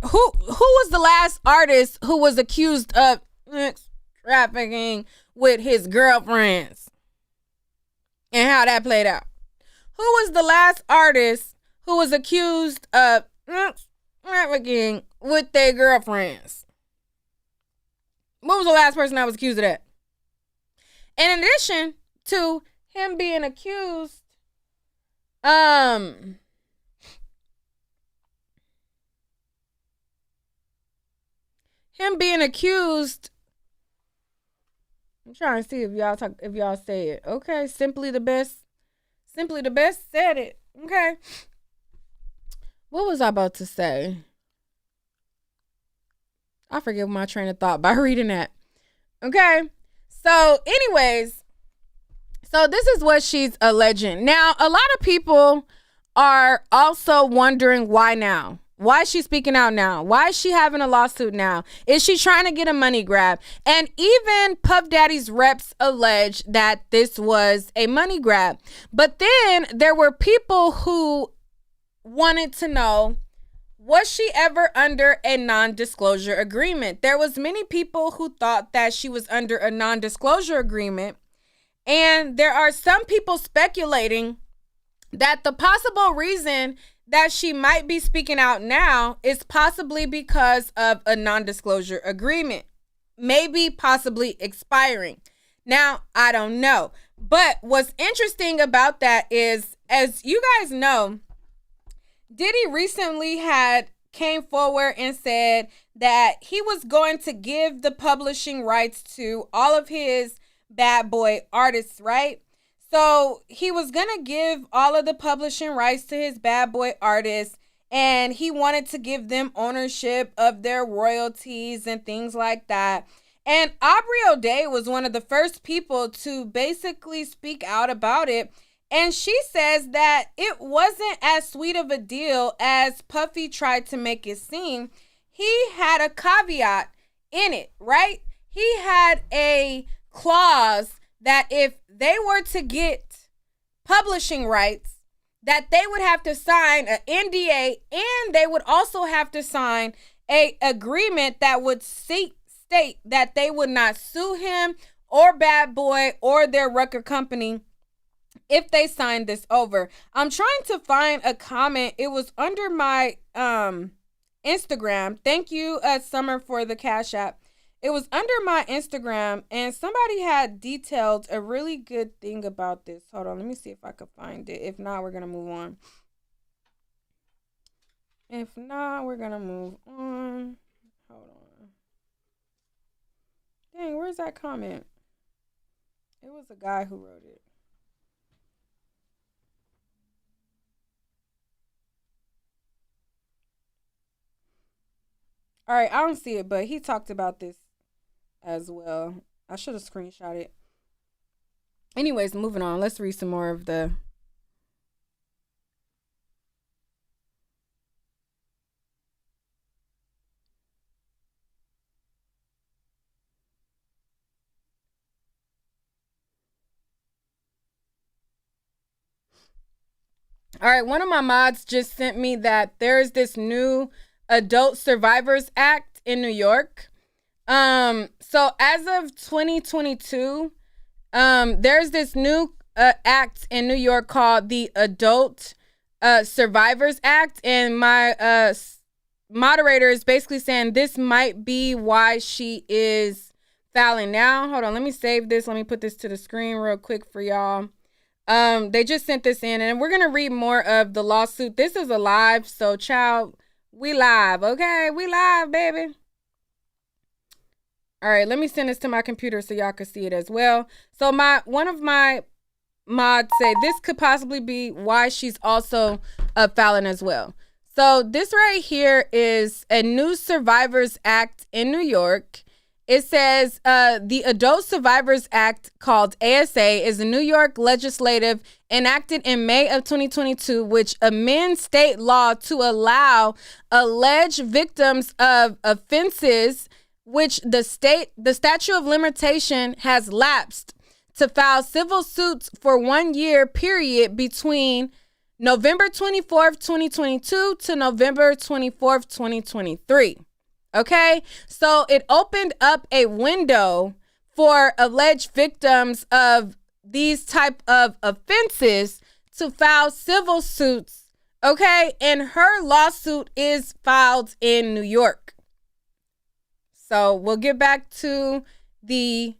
S1: was the last artist who was accused of trafficking with his girlfriends and how that played out. Who was the last artist who was accused of trafficking with their girlfriends? What was the last person that was accused of that? And in addition to him being accused, I'm trying to see if y'all say it. Okay, Simply the Best said it. Okay. What was I about to say? I forget my train of thought by reading that. Okay. So anyways, so this is what she's alleging. Now, a lot of people are also wondering why now? Why is she speaking out now? Why is she having a lawsuit now? Is she trying to get a money grab? And even Puff Daddy's reps allege that this was a money grab. But then there were people who wanted to know, was she ever under a non-disclosure agreement? There was many people who thought that she was under a non-disclosure agreement. And there are some people speculating that the possible reason that she might be speaking out now is possibly because of a non-disclosure agreement, maybe possibly expiring. Now, I don't know. But what's interesting about that is, as you guys know, Diddy recently came forward and said that he was going to give the publishing rights to all of his bad boy artists, right? So he was going to give all of the publishing rights to his bad boy artists, and he wanted to give them ownership of their royalties and things like that. And Aubrey O'Day was one of the first people to basically speak out about it. And she says that it wasn't as sweet of a deal as Puffy tried to make it seem. He had a caveat in it, right? He had a clause that if they were to get publishing rights, that they would have to sign an NDA, and they would also have to sign a agreement that would state that they would not sue him or Bad Boy or their record company if they signed this over. I'm trying to find a comment. It was under my Instagram. Thank you, Summer, for the Cash App. It was under my Instagram, and somebody had detailed a really good thing about this. Hold on, let me see if I can find it. If not, we're going to move on. Hold on. Dang, where's that comment? It was a guy who wrote it. All right, I don't see it, but he talked about this as well. I should have screenshot it. Anyways, moving on. Let's read some more of the... All right, one of my mods just sent me that there's this new Adult Survivors Act in New York. So as of 2022, there's this new act in New York called the Adult Survivors Act, and my moderator is basically saying this might be why she is filing now. Hold on, let me save this. Let me put this to the screen real quick for y'all. They just sent this in, and we're gonna read more of the lawsuit. This is a live, so child, we live, okay? We live, baby. All right, let me send this to my computer so y'all can see it as well. So one of my mods say this could possibly be why she's also a felon as well. So this right here is a new Survivors Act in New York. It says the Adult Survivors Act, called ASA, is a New York legislative enacted in May of 2022, which amends state law to allow alleged victims of offenses which the statute of limitation has lapsed to file civil suits for 1 year period between November 24th, 2022 to November 24th, 2023. Okay, so it opened up a window for alleged victims of these type of offenses to file civil suits. Okay, and her lawsuit is filed in New York. So we'll get back to the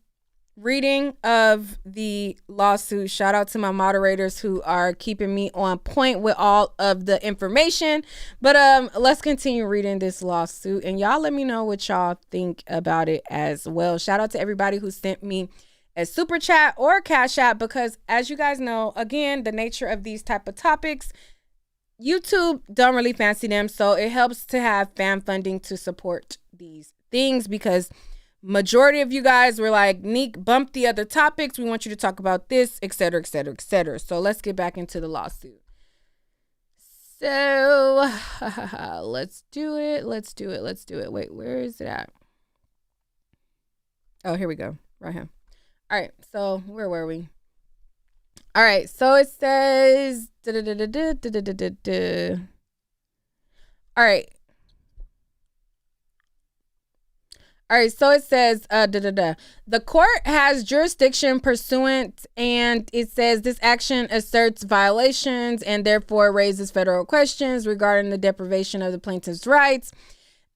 S1: reading of the lawsuit. Shout out to my moderators who are keeping me on point with all of the information. But let's continue reading this lawsuit, and y'all let me know what y'all think about it as well. Shout out to everybody who sent me a super chat or a cash app, because as you guys know, again, the nature of these type of topics, YouTube don't really fancy them, so it helps to have fan funding to support these things, because majority of you guys were like, Neek, bump the other topics, we want you to talk about this, etc., etc., etc. So let's get back into the lawsuit. So let's do it. Wait, where is it at? Oh, here we go, right here. All right, so where were we? All right, so it says all right, so it says, the court has jurisdiction pursuant, and it says this action asserts violations and therefore raises federal questions regarding the deprivation of the plaintiff's rights.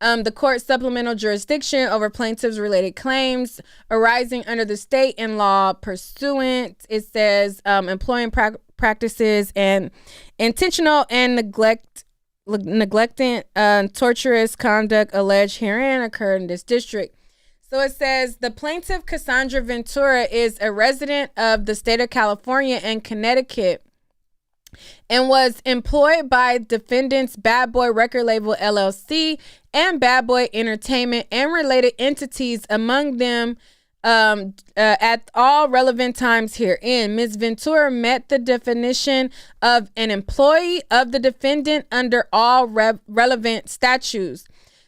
S1: The court's supplemental jurisdiction over plaintiffs' related claims arising under the state and law pursuant. It says employing practices and intentional and neglecting torturous conduct alleged herein occurred in this district. So it says the plaintiff, Cassandra Ventura, is a resident of the state of California and Connecticut and was employed by defendants Bad Boy Record Label LLC and Bad Boy Entertainment and related entities, among them at all relevant times herein. Ms. Ventura met the definition of an employee of the defendant under all relevant statutes.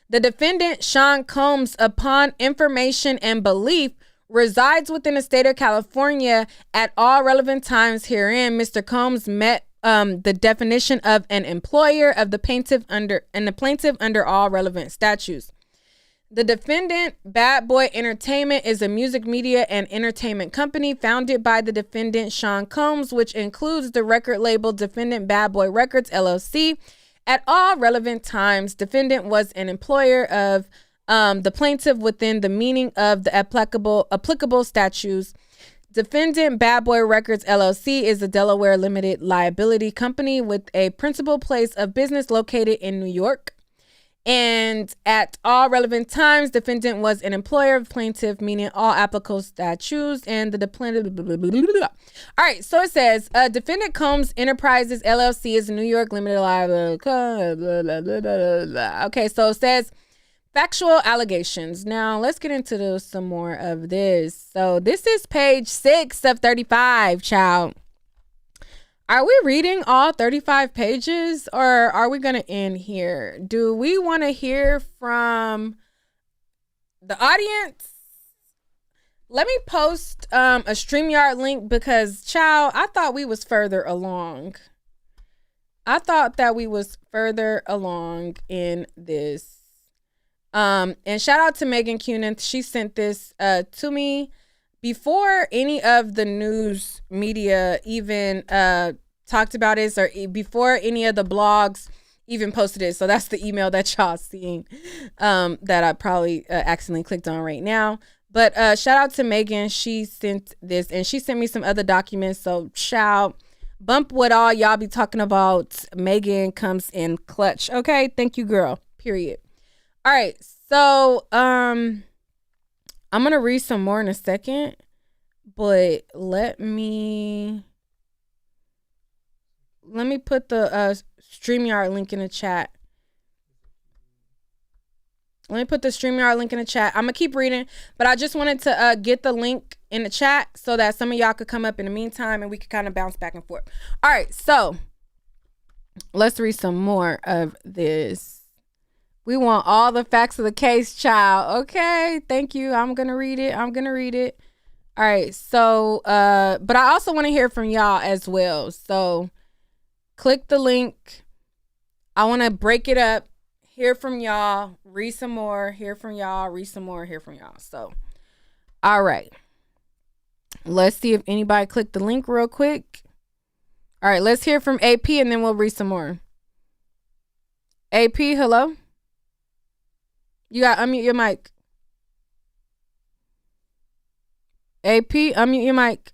S1: The defendant, Sean Combs, upon information and belief, resides within the state of California at all relevant times herein. Mr. Combs met the definition of an employer of the plaintiff under all relevant statutes. The defendant, Bad Boy Entertainment, is a music media and entertainment company founded by the defendant, Sean Combs, which includes the record label Defendant Bad Boy Records, LLC. At all relevant times, defendant was an employer of the plaintiff within the meaning of the applicable statutes. Defendant Bad Boy Records, LLC is a Delaware limited liability company with a principal place of business located in New York. And at all relevant times, defendant was an employer of plaintiff, meaning all applicable statutes and the plaintiff. All right, so it says, defendant Combs Enterprises LLC is a New York limited liability. Okay, so it says factual allegations. Now let's get into some more of this. So this is page 6 of 35, child. Are we reading all 35 pages, or are we going to end here? Do we want to hear from the audience? Let me post a StreamYard link, because, child, I thought we was further along. I thought that we was further along in this. And shout out to Megan Cunith. She sent this to me before any of the news media even talked about it, or before any of the blogs even posted it. So that's the email that y'all seeing that I probably accidentally clicked on right now. But shout out to Megan. She sent this, and she sent me some other documents. So shout, bump what all y'all be talking about. Megan comes in clutch. Okay, thank you, girl. Period. All right. So I'm gonna read some more in a second, but let me put the StreamYard link in the chat. Let me put the StreamYard link in the chat. I'm gonna keep reading, but I just wanted to get the link in the chat so that some of y'all could come up in the meantime and we could kind of bounce back and forth. All right, so let's read some more of this. We want all the facts of the case, child. Okay, thank you. I'm gonna read it. All right, so but I also want to hear from y'all as well. So click the link. I want to break it up. Hear from y'all, read some more, hear from y'all, read some more, hear from y'all. So, all right. Let's see if anybody clicked the link real quick. All right, let's hear from AP and then we'll read some more. AP, hello? You got to unmute your mic. AP, unmute your mic.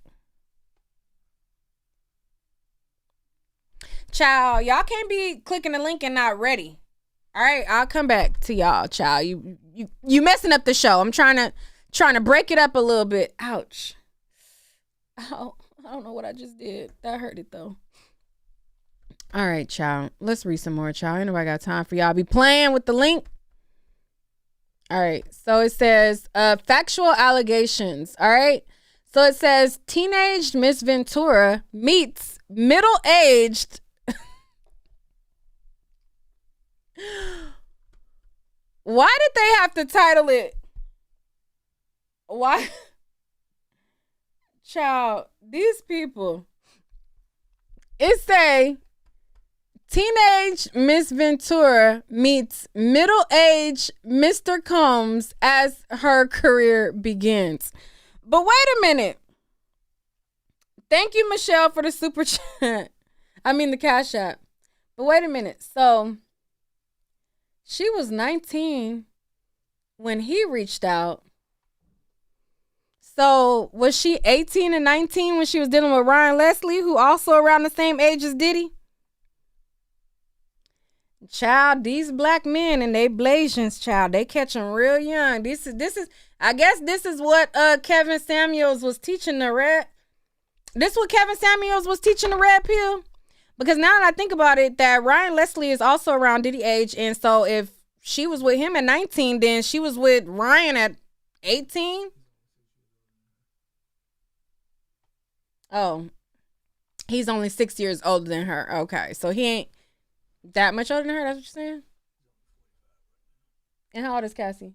S1: Child, y'all can't be clicking the link and not ready. All right, I'll come back to y'all, child. You messing up the show. I'm trying to break it up a little bit. Ouch. Ow, I don't know what I just did. That hurt it though. All right, child. Let's read some more, child. Ain't nobody got time for y'all be playing with the link. All right, so it says factual allegations. All right, so it says teenage Miss Ventura meets middle-aged. Why did they have to title it? Why? Child, these people. It say teenage Miss Ventura meets middle-aged Mr. Combs as her career begins. But wait a minute. Thank you, Michelle, for the super chat. I mean the Cash App. But wait a minute. So she was 19 when he reached out. So was she 18 and 19 when she was dealing with Ryan Leslie, who also around the same age as Diddy? Child, these black men and they Blasians, child, they catch them real young. This is I guess this is what Kevin Samuels was teaching the red. This what Kevin Samuels was teaching the red pill. Because now that I think about it, that Ryan Leslie is also around Diddy age. And so if she was with him at 19, then she was with Ryan at 18. Oh, he's only 6 years older than her. Okay, so he ain't that much older than her. That's what you're saying? And how old is Cassie?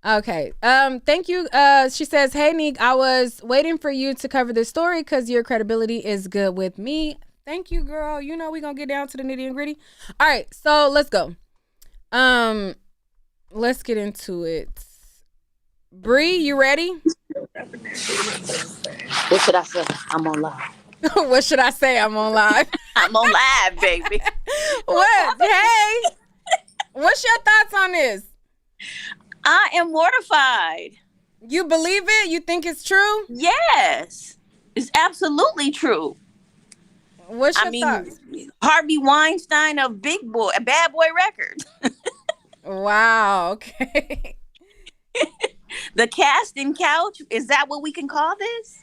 S1: Okay. Thank you. She says, "Hey, Neek, I was waiting for you to cover this story because your credibility is good with me." Thank you, girl. You know we're gonna get down to the nitty and gritty. All right, so let's go. Let's get into it. Bree, you ready?
S7: What should I say? I'm on live.
S1: What should I say? I'm on live.
S7: I'm on live, baby.
S1: What? Hey, what's your thoughts on this?
S7: I am mortified.
S1: You believe it? You think it's true?
S7: Yes. It's absolutely true.
S1: What's your thoughts?
S7: Harvey Weinstein of Bad Boy Records.
S1: Wow, okay.
S7: The casting couch, is that what we can call this?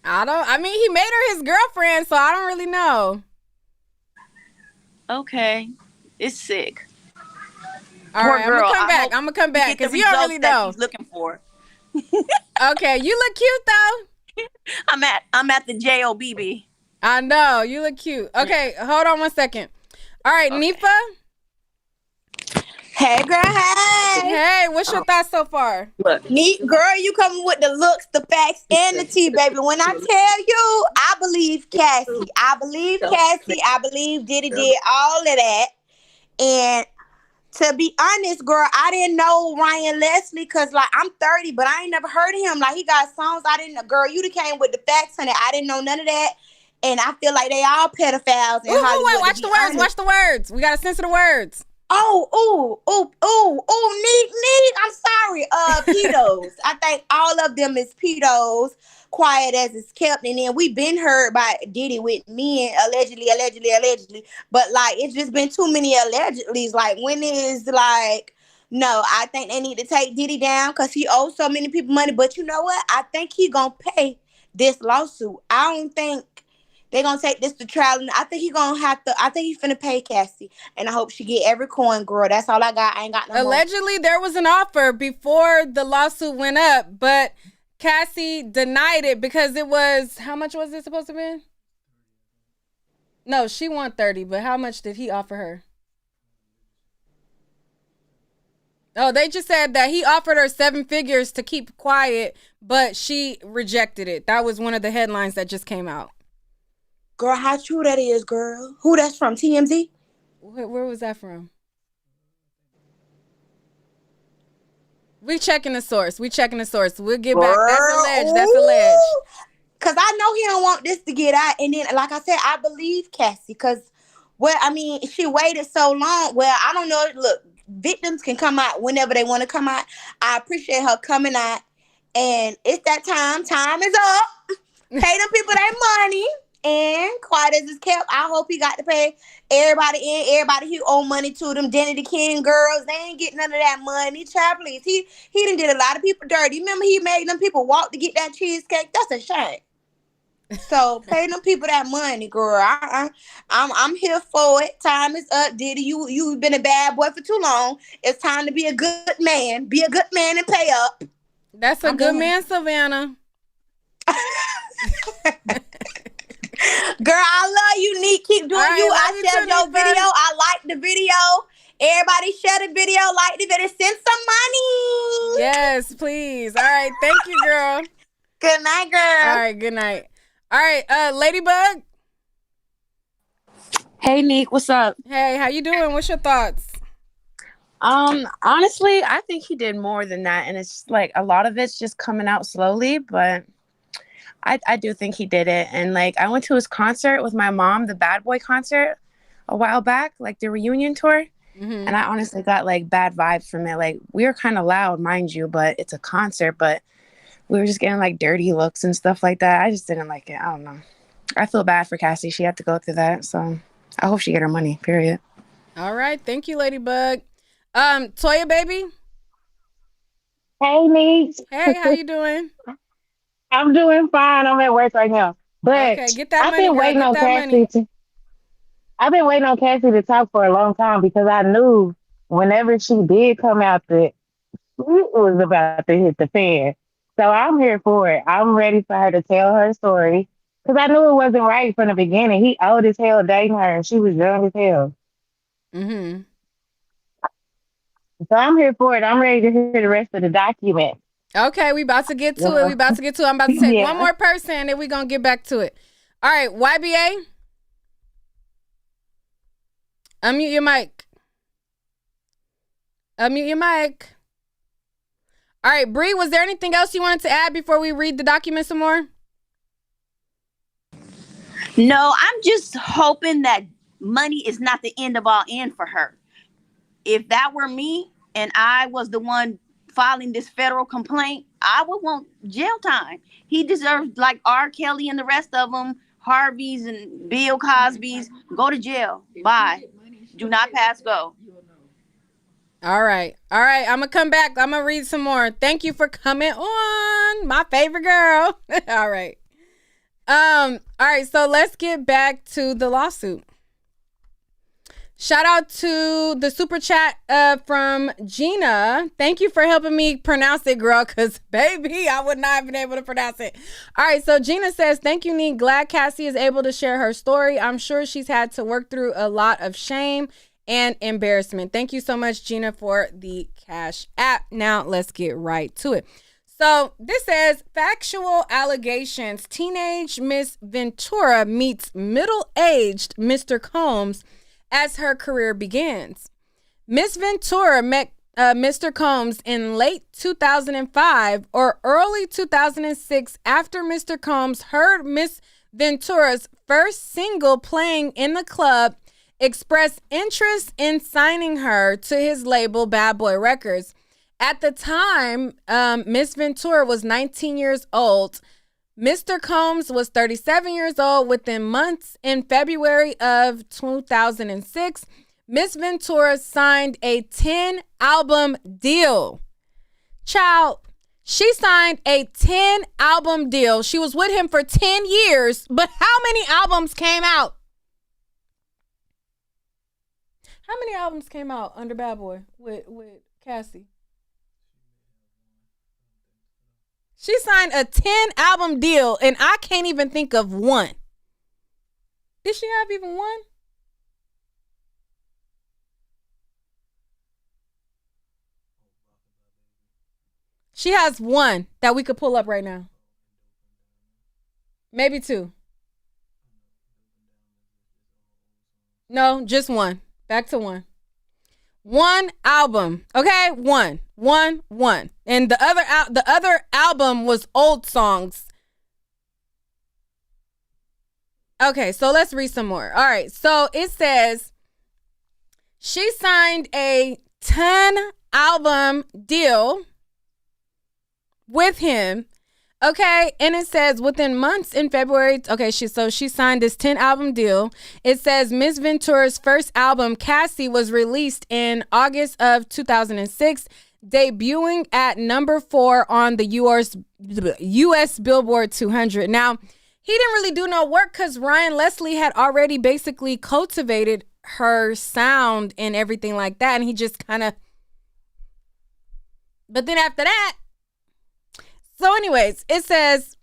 S1: I mean, he made her his girlfriend, so I don't really know.
S7: Okay. It's sick.
S1: All right, I'm gonna come back because you don't really know.
S7: He's looking for.
S1: Okay, you look cute though.
S7: I'm at the JOBB.
S1: I know you look cute. Okay, hold on 1 second. All right, okay. Nifa.
S8: Hey, girl. Hey.
S1: Hey, what's your thoughts so far?
S8: Look, neat girl, you coming with the looks, the facts, and the tea, baby. When I tell you, I believe Cassie. I believe Cassie. I believe Diddy did all of that. And to be honest, girl, I didn't know Ryan Leslie because, like, I'm 30, but I ain't never heard of him. Like, he got songs I didn't know. Girl, you came with the facts, honey. I didn't know none of that. And I feel like they all pedophiles in Hollywood.
S1: Wait, watch the words. Watch the words. We got to censor the words.
S8: Neat. I'm sorry. Pedos. I think all of them is pedos. Quiet as it's kept, and then we been heard by Diddy with men allegedly. But like, it's just been too many allegedlys. Like, when is like, no, I think they need to take Diddy down because he owes so many people money. But you know what? I think he gonna pay this lawsuit. I don't think they gonna take this to trial. And I think he gonna have to. I think he finna pay Cassie, and I hope she get every coin, girl. That's all I got. I ain't got no more.
S1: Allegedly, there was an offer before the lawsuit went up, but Cassie denied it because it was, how much was it supposed to be? No, she won 30, but how much did he offer her? Oh, they just said that he offered her 7 figures to keep quiet, but she rejected it. That was one of the headlines that just came out.
S8: Girl, how true that is, girl. Who that's from, TMZ?
S1: Where was that from? We checking the source. We'll get back. That's alleged.
S8: Because I know he don't want this to get out. And then, like I said, I believe Cassie. Because, she waited so long. Well, I don't know. Look, victims can come out whenever they want to come out. I appreciate her coming out. And it's that time. Time is up. Pay them people their money. And quiet as it's kept, I hope he got to pay everybody he owe money to. Them Denny the King girls, they ain't getting none of that money. Child, please. He done did a lot of people dirty. Remember he made them people walk to get that cheesecake? That's a shame. So pay them people that money, girl. I'm here for it. Time is up, Diddy. You've been a bad boy for too long. It's time to be a good man. Be a good man and pay up.
S1: That's a good man, Savannah.
S8: Girl, I love you, Neat. Keep doing you. I shared your video. I liked the video. Everybody share the video, like the video, send some money.
S1: Yes, please. All right, thank you, girl.
S8: Good night, girl.
S1: All right, good night. All right, Ladybug.
S9: Hey, Neek, what's up?
S1: Hey, how you doing? What's your thoughts?
S9: Honestly, I think he did more than that, and it's like a lot of it's just coming out slowly, but I do think he did it. And like, I went to his concert with my mom, the Bad Boy concert a while back, like the reunion tour. Mm-hmm. And I honestly got like bad vibes from it. Like, we were kind of loud, mind you, but it's a concert, but we were just getting like dirty looks and stuff like that. I just didn't like it. I don't know. I feel bad for Cassie. She had to go through that. So I hope she get her money, period.
S1: All right. Thank you, Ladybug. Toya, baby.
S10: Hey, Neek.
S1: Hey, how you doing?
S10: I'm doing fine. I'm at work right now. But
S1: okay, get that
S10: I've
S1: money,
S10: been
S1: girl.
S10: waiting
S1: Get
S10: on
S1: that
S10: Cassie
S1: money.
S10: I've been waiting on Cassie to talk for a long time because I knew whenever she did come out that it was about to hit the fan. So I'm here for it. I'm ready for her to tell her story because I knew it wasn't right from the beginning. He old as hell dating her and she was young as hell.
S1: Mm-hmm.
S10: So I'm here for it. I'm ready to hear the rest of the document.
S1: Okay, we about to get to it. I'm about to take one more person and we're going to get back to it. All right, YBA. Unmute your mic. All right, Bree, was there anything else you wanted to add before we read the document some more?
S7: No, I'm just hoping that money is not the end of all end for her. If that were me and I was the one filing this federal complaint, I would want jail time. He deserves, like R. Kelly and the rest of them, Harvey's and Bill Cosby's, go to jail. Bye. Do not pass go.
S1: All right. I'm going to come back. I'm going to read some more. Thank you for coming on, my favorite girl. All right. All right. So let's get back to the lawsuit. Shout out to the super chat from Gina. Thank you for helping me pronounce it, girl, because, baby, I would not have been able to pronounce it. All right, so Gina says, thank you, Neek. Glad Cassie is able to share her story. I'm sure she's had to work through a lot of shame and embarrassment. Thank you so much, Gina, for the Cash App. Now, let's get right to it. So this says, factual allegations. Teenage Miss Ventura meets middle-aged Mr. Combs as her career begins. Miss Ventura met Mr. Combs in late 2005 or early 2006 after Mr. Combs heard Miss Ventura's first single playing in the club expressed interest in signing her to his label, Bad Boy Records. At the time, Miss Ventura was 19 years old. Mr. Combs was 37 years old. Within months, in February of 2006, Miss Ventura signed a 10-album deal. Child, she signed a 10-album deal. She was with him for 10 years, but how many albums came out? How many albums came out under Bad Boy with Cassie? She signed a 10-album deal, and I can't even think of one. Did she have even one? She has one that we could pull up right now. Maybe two. No, just one. Back to one. One album. Okay? One. And the other album was old songs. Okay, so let's read some more. All right, so it says she signed a 10-album deal with him. Okay, and it says within months in February. Okay, she signed this 10-album deal. It says Miss Ventura's first album, Cassie, was released in August of 2006, debuting at number 4 on the US Billboard 200. Now, he didn't really do no work because Ryan Leslie had already basically cultivated her sound and everything like that, and he just kind of. But then after that. So anyways, it says,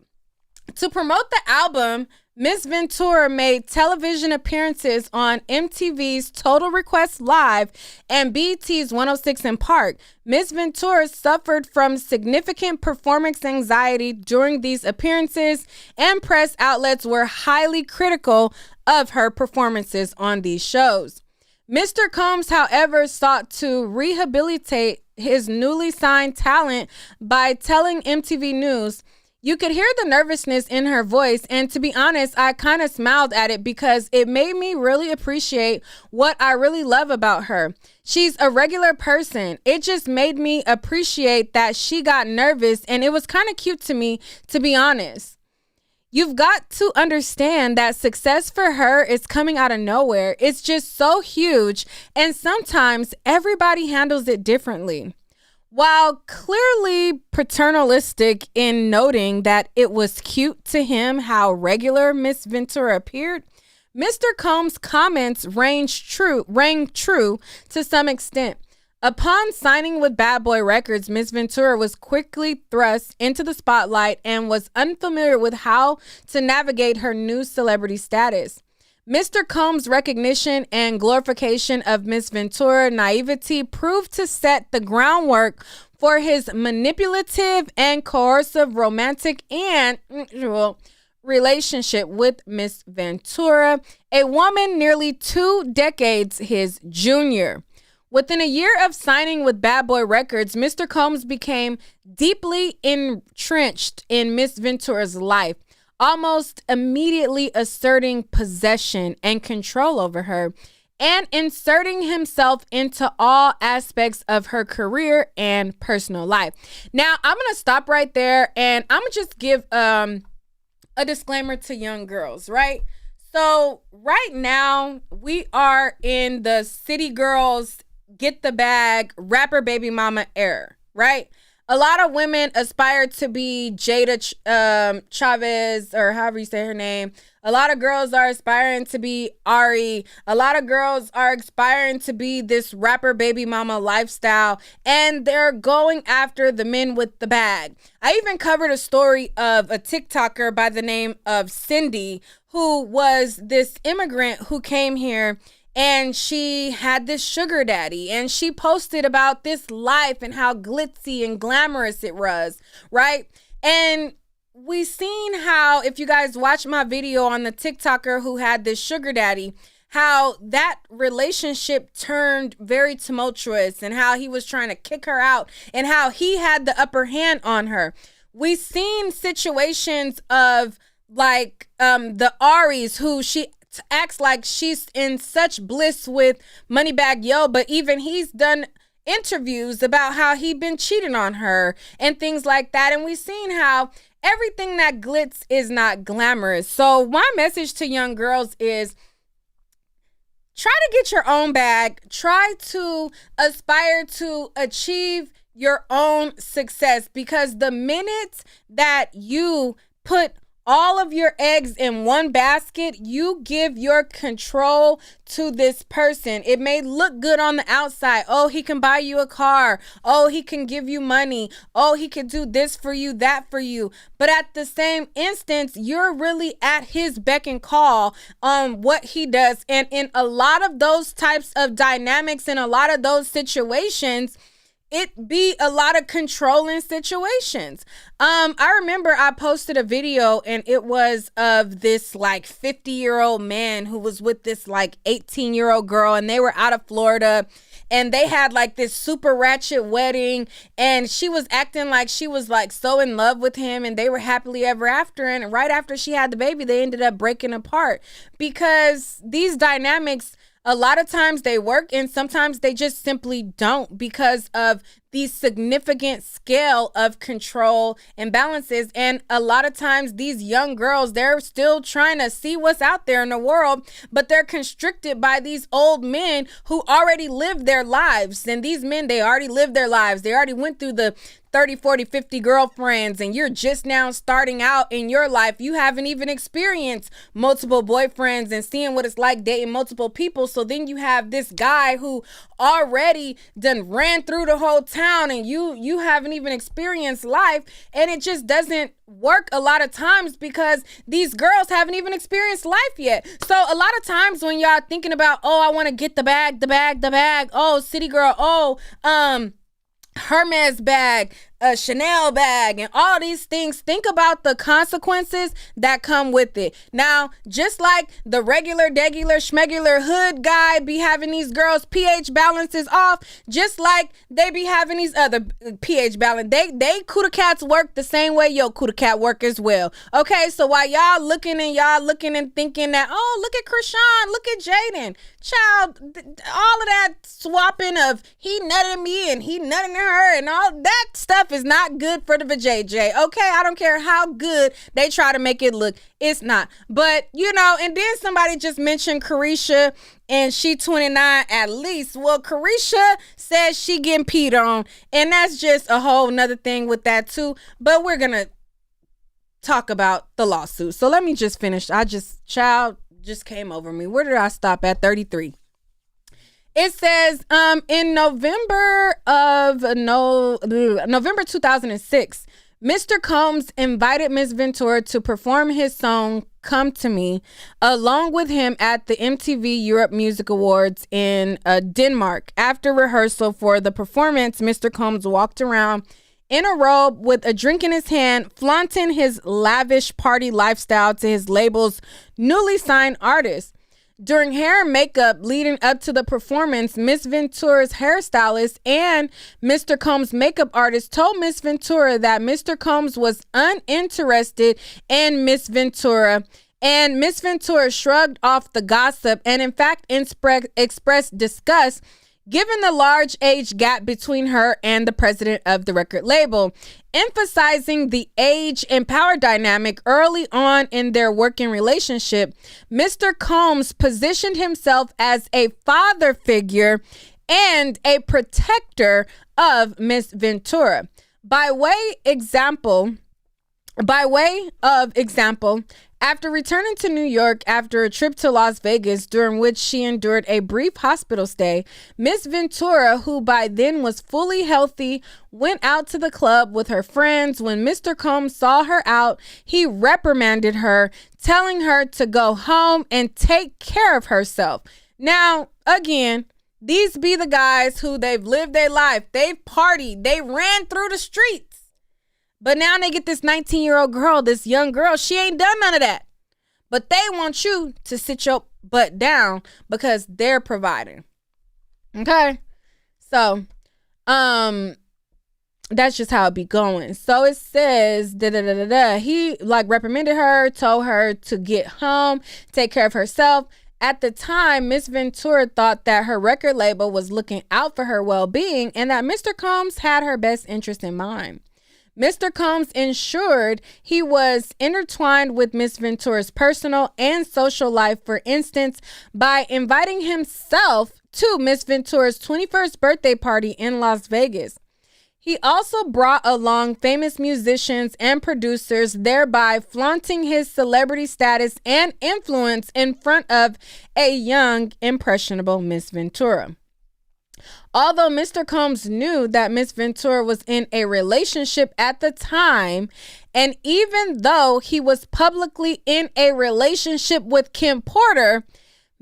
S1: to promote the album, Miss Ventura made television appearances on MTV's Total Request Live and BET's 106 in Park. Miss Ventura suffered from significant performance anxiety during these appearances, and press outlets were highly critical of her performances on these shows. Mr. Combs, however, sought to rehabilitate his newly signed talent by telling MTV News, "You could hear the nervousness in her voice, and to be honest, I kind of smiled at it because it made me really appreciate what I really love about her. She's a regular person. It just made me appreciate that she got nervous, and it was kind of cute to me, to be honest. You've got to understand that success for her is coming out of nowhere. It's just so huge, and sometimes everybody handles it differently." While clearly paternalistic in noting that it was cute to him how regular Miss Ventura appeared, Mr. Combs' comments rang true to some extent. Upon signing with Bad Boy Records, Miss Ventura was quickly thrust into the spotlight and was unfamiliar with how to navigate her new celebrity status. Mr. Combs' recognition and glorification of Miss Ventura naivety proved to set the groundwork for his manipulative and coercive romantic and relationship with Miss Ventura, a woman nearly 2 decades his junior. Within a year of signing with Bad Boy Records, Mr. Combs became deeply entrenched in Miss Ventura's life, almost immediately asserting possession and control over her and inserting himself into all aspects of her career and personal life. Now, I'm going to stop right there, and I'm going to just give a disclaimer to young girls, right? So right now, we are in the city girls get the bag, rapper baby mama era, right? A lot of women aspire to be Jada Chavez, or however you say her name. A lot of girls are aspiring to be Ari. A lot of girls are aspiring to be this rapper baby mama lifestyle, and they're going after the men with the bag. I even covered a story of a TikToker by the name of Cindy, who was this immigrant who came here, and she had this sugar daddy, and she posted about this life and how glitzy and glamorous it was, right? And we seen how, if you guys watch my video on the TikToker who had this sugar daddy, how that relationship turned very tumultuous and how he was trying to kick her out and how he had the upper hand on her. We seen situations of like the Aries who she acts like she's in such bliss with Moneybagg Yo, but even he's done interviews about how he been cheating on her and things like that. And we've seen how everything that glitz is not glamorous. So my message to young girls is try to get your own bag. Try to aspire to achieve your own success, because the minute that you put all of your eggs in one basket, you give your control to this person. It may look good on the outside. Oh, he can buy you a car. Oh, he can give you money. Oh, he can do this for you, that for you. But at the same instance, you're really at his beck and call on what he does. And in a lot of those types of dynamics, in a lot of those situations, it be a lot of controlling situations. I remember I posted a video and it was of this like 50-year-old man who was with this like 18-year-old girl, and they were out of Florida and they had like this super ratchet wedding, and she was acting like she was like so in love with him and they were happily ever after. And right after she had the baby, they ended up breaking apart, because these dynamics, a lot of times they work and sometimes they just simply don't, because of the significant scale of control and balances. And a lot of times these young girls, they're still trying to see what's out there in the world, but they're constricted by these old men who already lived their lives. And these men, they already lived their lives. They already went through the 30, 40, 50 girlfriends, and you're just now starting out in your life. You haven't even experienced multiple boyfriends and seeing what it's like dating multiple people. So then you have this guy who already done ran through the whole town, and you haven't even experienced life. And it just doesn't work a lot of times because these girls haven't even experienced life yet. So a lot of times when y'all thinking about, oh, I want to get the bag, oh, city girl, oh, Hermes bag, a Chanel bag, and all these things, think about the consequences that come with it. Now, just like the regular, degular, schmegular hood guy be having these girls pH balances off, just like they be having these other pH balance, they Kuda cats work the same way your Kuda cat work as well. Okay, so while y'all looking and thinking that, oh, look at Krishan, look at Jaden, child, all of that swapping of he nutted me and he nutting her and all that stuff is not good for the vajayjay. Okay, I don't care how good they try to make it look, it's not. But you know, and then somebody just mentioned Carisha and she 29 at least. Well, Carisha says she getting peed on, and that's just a whole nother thing with that too. But we're gonna talk about the lawsuit. So let me just finish. Child just came over me. Where did I stop at? 33. It says in November 2006, Mr. Combs invited Miss Ventura to perform his song Come to Me along with him at the MTV Europe Music Awards in Denmark. After rehearsal for the performance, Mr. Combs walked around in a robe with a drink in his hand, flaunting his lavish party lifestyle to his label's newly signed artists. During hair and makeup leading up to the performance, Miss Ventura's hairstylist and Mr. Combs' makeup artist told Miss Ventura that Mr. Combs was uninterested in Miss Ventura, and Miss Ventura shrugged off the gossip and in fact expressed disgust given the large age gap between her and the president of the record label, emphasizing the age and power dynamic early on in their working relationship. Mr. Combs positioned himself as a father figure and a protector of Miss Ventura. By way of example, after returning to New York after a trip to Las Vegas, during which she endured a brief hospital stay, Miss Ventura, who by then was fully healthy, went out to the club with her friends. When Mr. Combs saw her out, he reprimanded her, telling her to go home and take care of herself. Now, again, these be the guys who they've lived their life. They've partied. They ran through the streets. But now they get this 19-year-old girl, this young girl. She ain't done none of that. But they want you to sit your butt down because they're providing. Okay? So, that's just how it be going. So it says, he like reprimanded her, told her to get home, take care of herself. At the time, Miss Ventura thought that her record label was looking out for her well-being and that Mr. Combs had her best interest in mind. Mr. Combs ensured he was intertwined with Miss Ventura's personal and social life, for instance, by inviting himself to Miss Ventura's 21st birthday party in Las Vegas. He also brought along famous musicians and producers, thereby flaunting his celebrity status and influence in front of a young, impressionable Miss Ventura. Although Mr. Combs knew that Miss Ventura was in a relationship at the time, and even though he was publicly in a relationship with Kim Porter,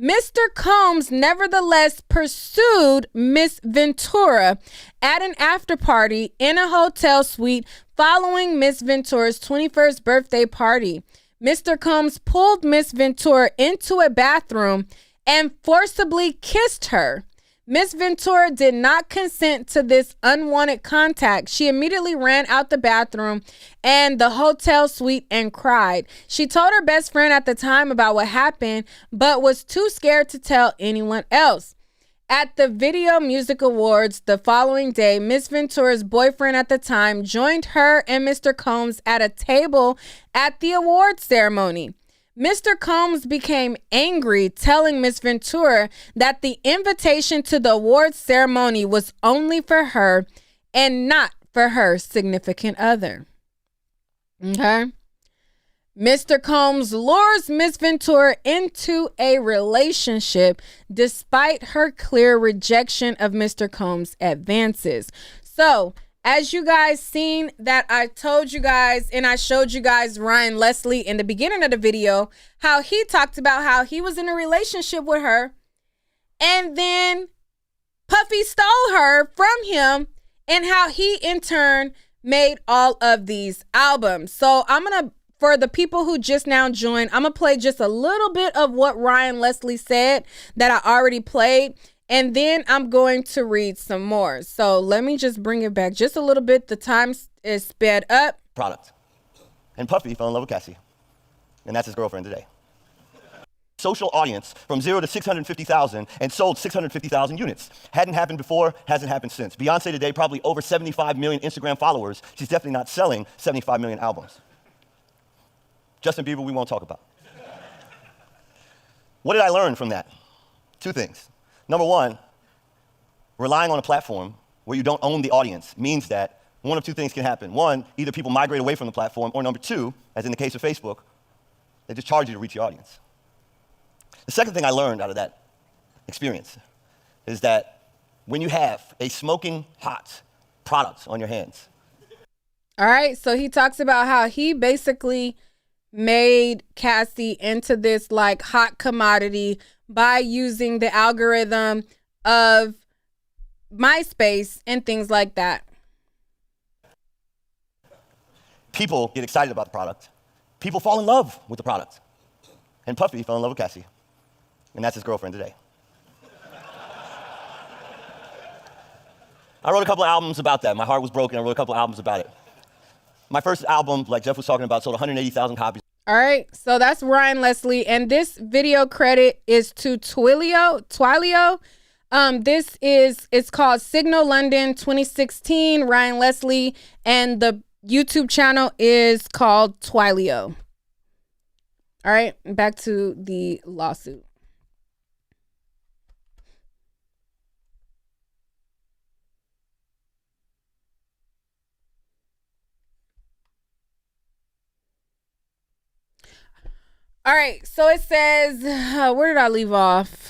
S1: Mr. Combs nevertheless pursued Miss Ventura at an after party in a hotel suite following Miss Ventura's 21st birthday party. Mr. Combs pulled Miss Ventura into a bathroom and forcibly kissed her. Miss Ventura did not consent to this unwanted contact. She immediately ran out the bathroom and the hotel suite and cried. She told her best friend at the time about what happened, but was too scared to tell anyone else. At the Video Music Awards the following day, Miss Ventura's boyfriend at the time joined her and Mr. Combs at a table at the awards ceremony. Mr. Combs became angry, telling Miss Ventura that the invitation to the awards ceremony was only for her and not for her significant other. Okay. Mr. Combs lures Miss Ventura into a relationship despite her clear rejection of Mr. Combs' advances. So, as you guys seen that I told you guys and I showed you guys Ryan Leslie in the beginning of the video, how he talked about how he was in a relationship with her and then Puffy stole her from him and how he in turn made all of these albums. So I'm going to, for the people who just now joined, I'm going to play just a little bit of what Ryan Leslie said that I already played. And then I'm going to read some more. So let me just bring it back just a little bit. The time is sped up.
S2: Product. And Puffy fell in love with Cassie. And that's his girlfriend today. Social audience from 0 to 650,000 and sold 650,000 units. Hadn't happened before, hasn't happened since. Beyonce today, probably over 75 million Instagram followers. She's definitely not selling 75 million albums. Justin Bieber, we won't talk about. What did I learn from that? Two things. Number one, relying on a platform where you don't own the audience means that one of two things can happen. One, either people migrate away from the platform, or number two, as in the case of Facebook, they just charge you to reach your audience. The second thing I learned out of that experience is that when you have a smoking hot product on your hands.
S1: All right, so he talks about how he basically made Cassie into this like hot commodity by using the algorithm of MySpace and things like that.
S2: People get excited about the product. People fall in love with the product. And Puffy fell in love with Cassie. And that's his girlfriend today. I wrote a couple of albums about that. My heart was broken. I wrote a couple of albums about it. My first album, like Jeff was talking about, sold 180,000 copies.
S1: All right, so that's Ryan Leslie, and this video credit is to Twilio. It's called Signal London 2016, Ryan Leslie, and the YouTube channel is called Twilio. All right, back to the lawsuit. All right, so it says, where did I leave off?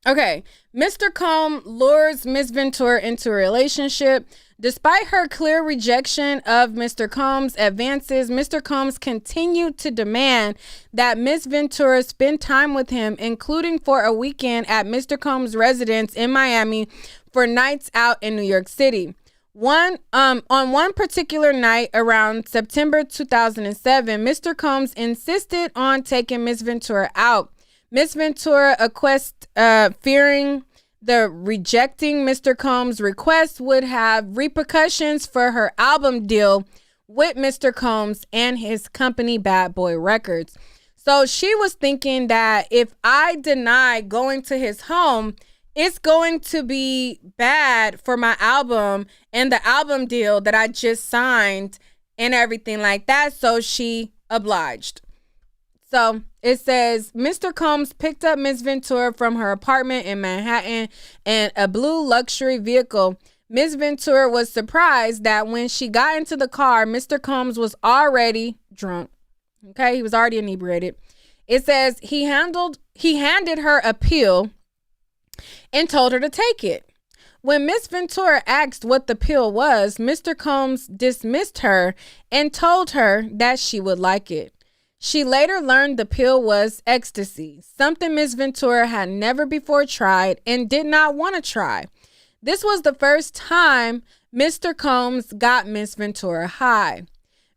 S1: Okay, Mr. Combs lures Miss Ventura into a relationship. Despite her clear rejection of Mr. Combs' advances, Mr. Combs continued to demand that Miss Ventura spend time with him, including for a weekend at Mr. Combs' residence in Miami for nights out in New York City. On one particular night around September 2007, Mr. Combs insisted on taking Miss Ventura out. Miss Ventura acquiesced, fearing the rejecting Mr. Combs' request would have repercussions for her album deal with Mr. Combs and his company Bad Boy Records. So she was thinking that if I deny going to his home, it's going to be bad for my album and the album deal that I just signed and everything like that. So she obliged. So it says Mr. Combs picked up Miss Ventura from her apartment in Manhattan in a blue luxury vehicle. Miss Ventura was surprised that when she got into the car, Mr. Combs was already drunk. Okay, he was already inebriated. It says he handed her a pill and told her to take it. When Miss Ventura asked what the pill was, Mr. Combs dismissed her and told her that she would like it. She later learned the pill was ecstasy, something Miss Ventura had never before tried and did not want to try. This was the first time Mr. Combs got Miss Ventura high.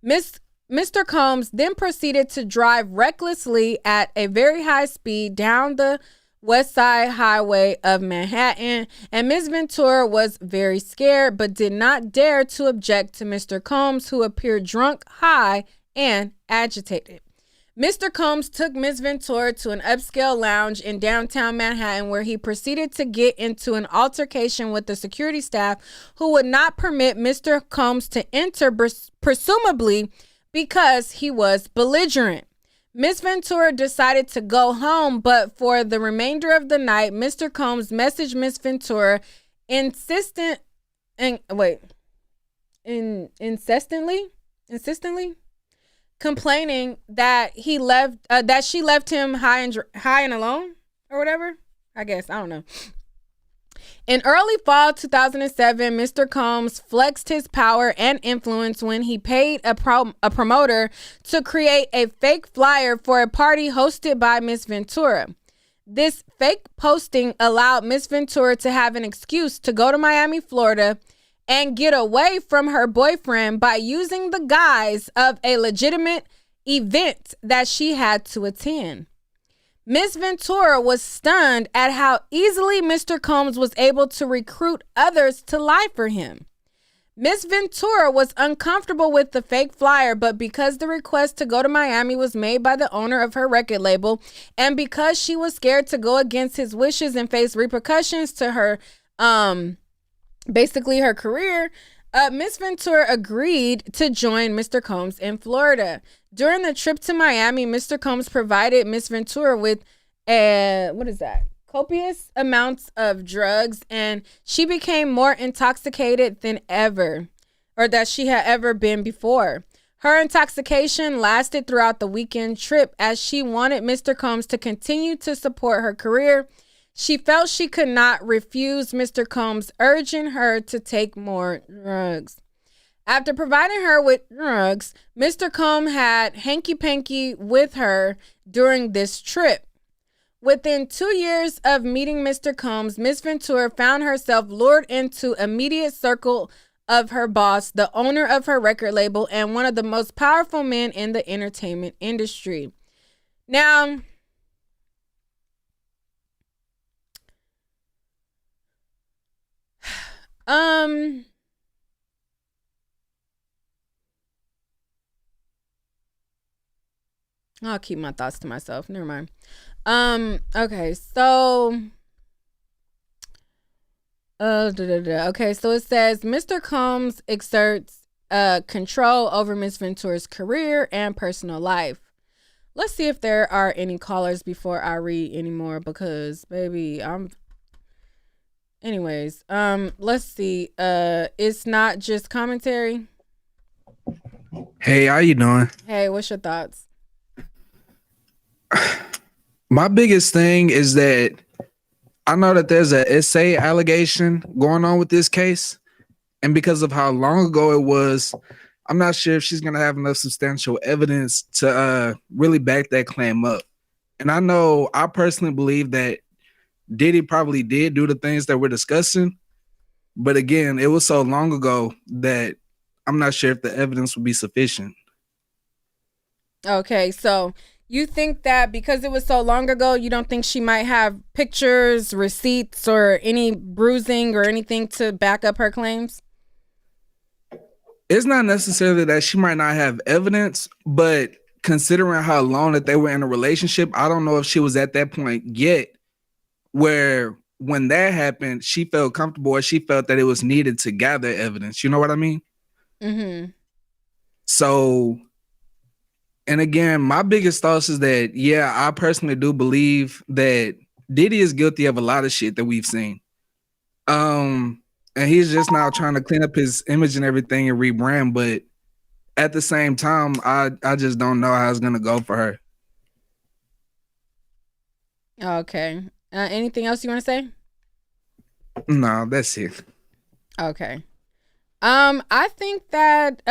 S1: Mr. Combs then proceeded to drive recklessly at a very high speed down the West Side Highway of Manhattan, and Miss Ventura was very scared but did not dare to object to Mr. Combs, who appeared drunk, high, and agitated. Mr. Combs took Miss Ventura to an upscale lounge in downtown Manhattan where he proceeded to get into an altercation with the security staff who would not permit Mr. Combs to enter, presumably because he was belligerent. Miss Ventura decided to go home, but for the remainder of the night, Mr. Combs messaged Miss Ventura insistently, complaining that she left him high and alone or whatever. I guess, I don't know. In early fall 2007, Mr. Combs flexed his power and influence when he paid a promoter to create a fake flyer for a party hosted by Miss Ventura. This fake posting allowed Miss Ventura to have an excuse to go to Miami, Florida, and get away from her boyfriend by using the guise of a legitimate event that she had to attend. Miss Ventura was stunned at how easily Mr. Combs was able to recruit others to lie for him. Miss Ventura was uncomfortable with the fake flyer, but because the request to go to Miami was made by the owner of her record label, and because she was scared to go against his wishes and face repercussions to her, basically her career, Miss Ventura agreed to join Mr. Combs in Florida. During the trip to Miami, Mr. Combs provided Miss Ventura with copious amounts of drugs, and she became more intoxicated than ever, or that she had ever been before. Her intoxication lasted throughout the weekend trip as she wanted Mr. Combs to continue to support her career. She felt she could not refuse Mr. Combs urging her to take more drugs. After providing her with drugs, Mr. Combs had hanky-panky with her during this trip. Within 2 years of meeting Mr. Combs, Miss Ventura found herself lured into immediate circle of her boss, the owner of her record label, and one of the most powerful men in the entertainment industry. Now, I'll keep my thoughts to myself. Never mind. Okay, so okay, so it says Mr. Combs exerts control over Miss Ventura's career and personal life. Let's see if there are any callers before I read anymore, because baby, anyways, let's see. It's not just commentary.
S11: Hey, how you doing?
S1: Hey, what's your thoughts?
S11: My biggest thing is that I know that there's a essay allegation going on with this case, and because of how long ago it was, I'm not sure if she's gonna have enough substantial evidence to really back that claim up. And I know I personally believe that Diddy probably did do the things that we're discussing, but again, it was so long ago that I'm not sure if the evidence would be sufficient.
S1: Okay, so You think that because it was so long ago, you don't think she might have pictures, receipts, or any bruising or anything to back up her claims?
S11: It's not necessarily that she might not have evidence, but considering how long that they were in a relationship, I don't know if she was at that point yet where when that happened, she felt comfortable or she felt that it was needed to gather evidence. You know what I mean?
S1: Mm-hmm.
S11: So, and again, my biggest thoughts is that, yeah, I personally do believe that Diddy is guilty of a lot of shit that we've seen. And he's just now trying to clean up his image and everything and rebrand. But at the same time, I just don't know how it's going to go for her.
S1: Okay. Anything else you want to say?
S11: No, that's it.
S1: Okay. I think that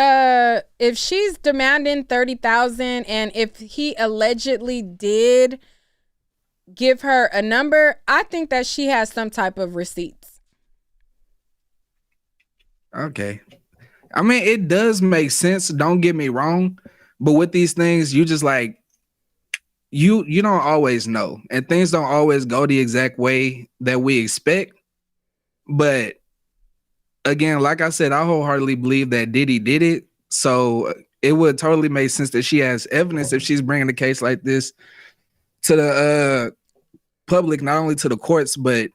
S1: if she's demanding 30,000 and if he allegedly did give her a number, I think that she has some type of receipts.
S11: Okay. I mean, it does make sense. Don't get me wrong. But with these things, you just like, you don't always know. And things don't always go the exact way that we expect. But again, like I said, I wholeheartedly believe that Diddy did it. So it would totally make sense that she has evidence if she's bringing a case like this to the public, not only to the courts, but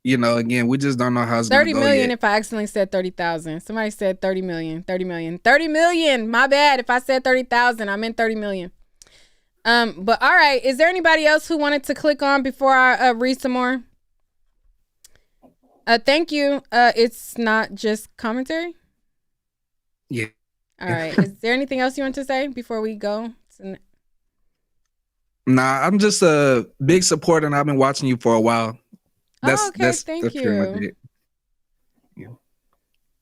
S11: again, we just don't know how it's going to go
S1: 30 million
S11: yet.
S1: if I accidentally said 30,000. Somebody said 30 million. 30 million. 30 million. My bad. If I said 30,000, I meant 30 million. But all right. Is there anybody else who wanted to click on before I read some more? Thank you. It's not just commentary.
S11: Yeah.
S1: All right. Is there anything else you want to say before we go?
S11: Nah, I'm just a big supporter and I've been watching you for a while. That's
S1: Thank
S11: pretty much
S1: you.
S11: it. Yeah.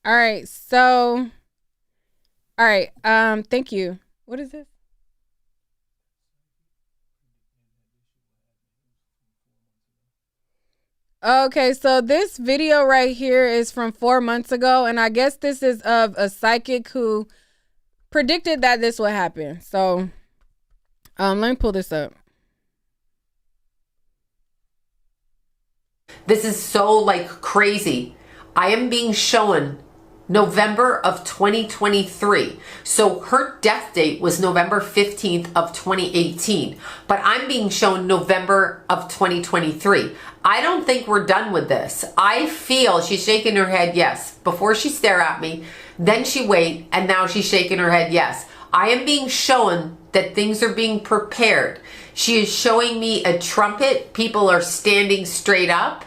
S1: All right. So, all right. Thank you. What is this? Okay, so this video right here is from 4 months ago, and I guess this is of a psychic who predicted that this would happen. So, let me pull this up.
S12: This is so like crazy. I am being shown November of 2023. So her death date was November 15th of 2018, but I'm being shown November of 2023. I don't think we're done with this. I feel she's shaking her head yes. Before she stare at me, then she wait, and now she's shaking her head yes. I am being shown that things are being prepared. She is showing me a trumpet. People are standing straight up.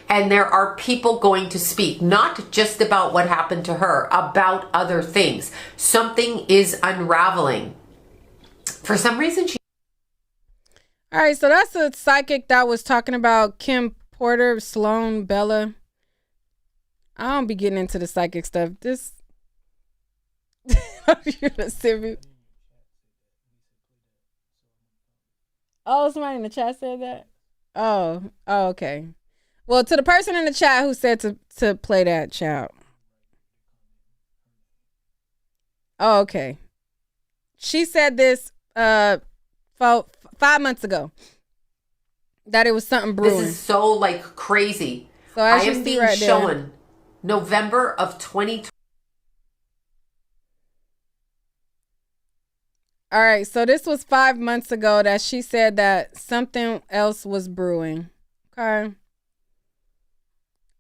S12: And there are people going to speak, not just about what happened to her, about other things. Something is unraveling. For some reason, she...
S1: All right, so that's a psychic that was talking about Kim Porter, Sloan, Bella. I don't be getting into the psychic stuff. This... Oh, somebody in the chat said that? Oh, okay. Well, to the person in the chat who said to play that, child. Oh, okay. She said this 5 months ago that it was something brewing.
S12: This is so like crazy.
S1: So as you see right
S12: shown
S1: there,
S12: November of 2020.
S1: All right, so this was 5 months ago that she said that something else was brewing. Okay.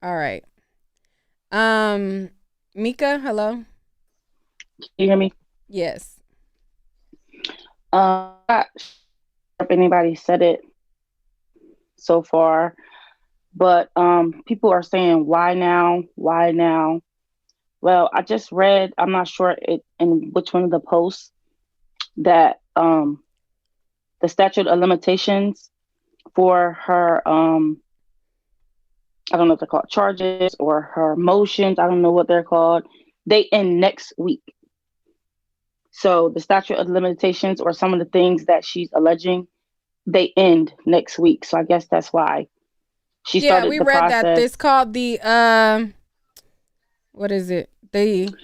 S1: All right. Mika, hello.
S10: Can you hear me?
S1: Yes.
S10: Not sure if anybody said it so far, but people are saying, why now? Why now? Well, I just read, I'm not sure in which one of the posts, that the statute of limitations for her, I don't know if they're called charges or her motions, I don't know what they're called, they end next week. So the statute of limitations or some of the things that she's alleging, they end next week. So I guess that's why she started
S1: we
S10: the
S1: read
S10: process.
S1: that. It's called the what is it? The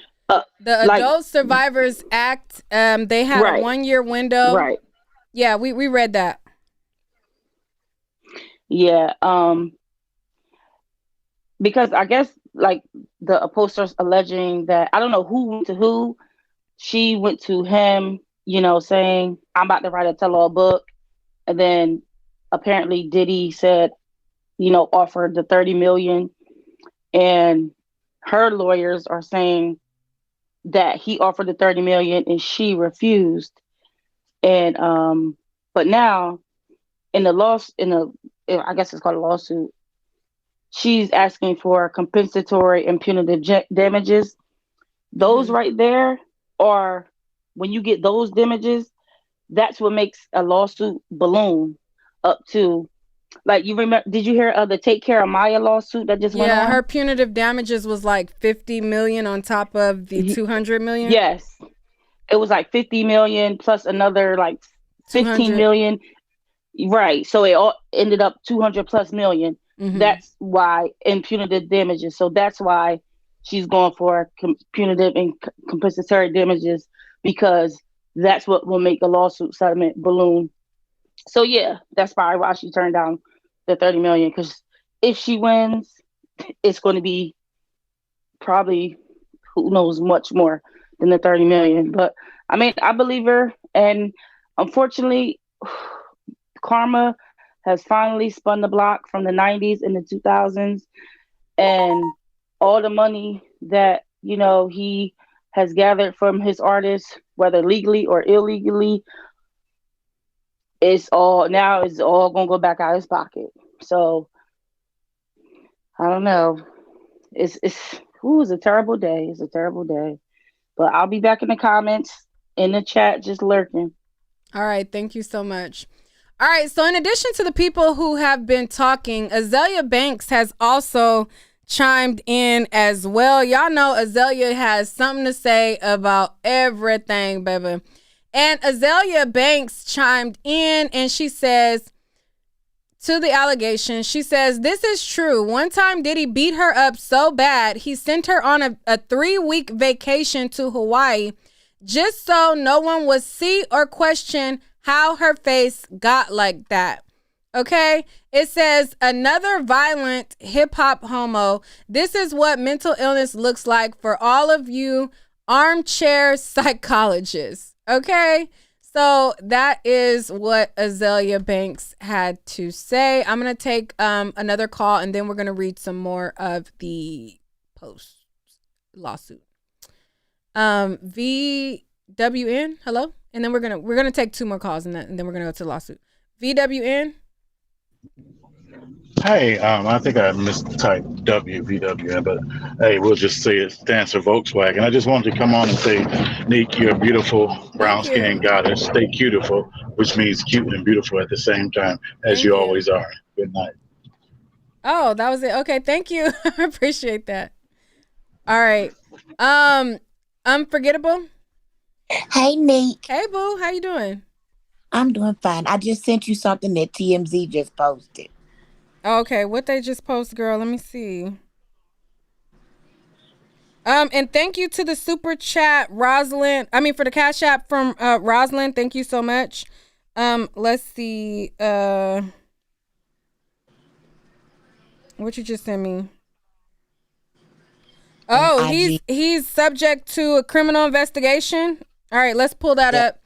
S1: Adult Survivors Act. They had a 1 year window.
S10: Right.
S1: Yeah, we read that.
S10: Yeah. Because I guess like the posters alleging that I don't know who went to who. She went to him, saying, I'm about to write a tell-all book. And then apparently Diddy said, offered the 30 million. And her lawyers are saying that he offered the 30 million and she refused. And but now in the I guess it's called a lawsuit, she's asking for compensatory and punitive damages. Those right there are, when you get those damages, that's what makes a lawsuit balloon up to, like, you remember, did you hear of the Take Care of Maya lawsuit that just went on?
S1: Yeah, her punitive damages was like 50 million on top of the 200 million.
S10: Yes. It was like 50 million plus another like 15 million. Right. So it all ended up 200 plus million.
S1: Mm-hmm.
S10: That's why, in punitive damages. So that's why she's going for punitive and compensatory damages, because that's what will make a lawsuit settlement balloon. So yeah, that's probably why she turned down the 30 million, because if she wins, it's going to be probably, who knows, much more than the 30 million. But I mean, I believe her. And unfortunately, karma has finally spun the block from the 90s and the 2000s. And all the money that, he has gathered from his artists, whether legally or illegally, it's all going to go back out of his pocket. So I don't know. It's a terrible day. It's a terrible day. But I'll be back in the comments, in the chat, just lurking.
S1: All right. Thank you so much. All right. So in addition to the people who have been talking, Azalea Banks has also chimed in as well. Y'all know Azalea has something to say about everything, baby. And Azalea Banks chimed in and she says, to the allegation, she says, this is true. One time Diddy beat her up so bad, he sent her on a 3-week vacation to Hawaii just so no one would see or question how her face got like that. Okay? It says, another violent hip-hop homo. This is what mental illness looks like for all of you armchair psychologists. Okay? So that is what Azalea Banks had to say. I'm going to take another call and then we're going to read some more of the post lawsuit. VWN, hello? And then we're going to take 2 more calls and then we're going to go to the lawsuit. VWN.
S13: Hey, I think I mistyped WVWN, but hey, we'll just say it stands for Volkswagen. I just wanted to come on and say, Neek, you're a beautiful brown-skinned goddess. Stay cutiful, which means cute and beautiful at the same time, as you always are. Good night.
S1: Oh, that was it. Okay, thank you. I appreciate that. All right. Unforgettable.
S14: Hey, Neek.
S1: Hey, boo. How you doing?
S14: I'm doing fine. I just sent you something that TMZ just posted.
S1: Okay, what they just post, girl? Let me see. And thank you to the super chat, Rosalind. I mean, for the Cash App from Rosalind. Thank you so much. Let's see. What you just sent me? Oh, he's subject to a criminal investigation. All right, let's pull that up.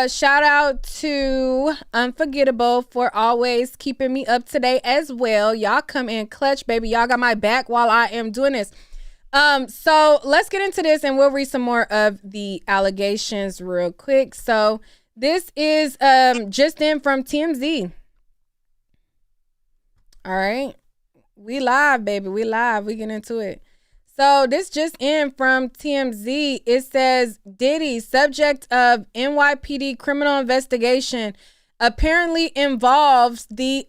S1: Shout out to Unforgettable for always keeping me up to date as well. Y'all come in clutch, baby. Y'all got my back while I am doing this. So let's get into this and we'll read some more of the allegations real quick. So this is just in from TMZ. All right. We live, baby. We live. We get into it. So this just in from TMZ. It says Diddy, subject of NYPD criminal investigation, apparently involves the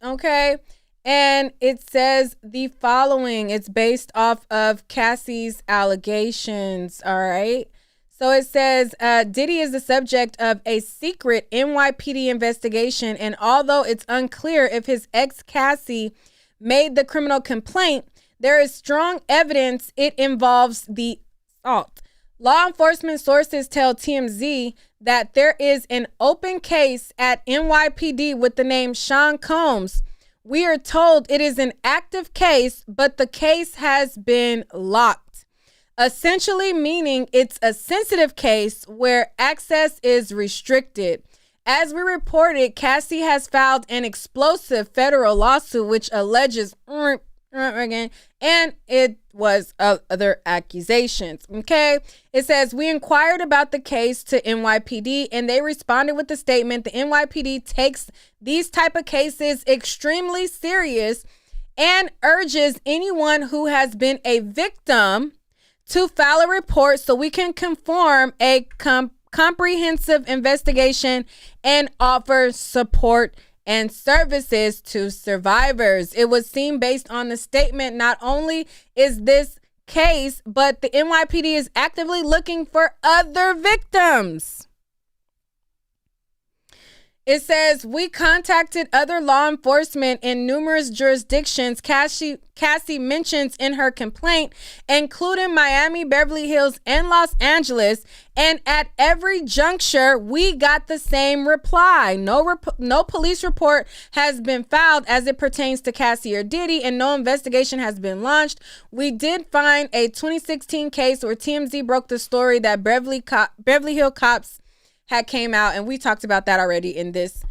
S1: okay. And it says the following. It's based off of Cassie's allegations. All right. So it says Diddy is the subject of a secret NYPD investigation. And although it's unclear if his ex Cassie made the criminal complaint, there is strong evidence it involves the assault. Law enforcement sources tell TMZ that there is an open case at NYPD with the name Sean Combs. We are told it is an active case, but the case has been locked. Essentially meaning it's a sensitive case where access is restricted. As we reported, Cassie has filed an explosive federal lawsuit which alleges again, and it was other accusations. Okay, it says we inquired about the case to NYPD and they responded with the statement the NYPD takes these type of cases extremely serious and urges anyone who has been a victim to file a report so we can conform a comprehensive investigation and offer support and services to survivors. It was seen based on the statement, not only is this case, but the NYPD is actively looking for other victims. It says, we contacted other law enforcement in numerous jurisdictions Cassie mentions in her complaint, including Miami, Beverly Hills, and Los Angeles. And at every juncture, we got the same reply. No police report has been filed as it pertains to Cassie or Diddy, and no investigation has been launched. We did find a 2016 case where TMZ broke the story that Beverly Hill cops had came out, and we talked about that already in this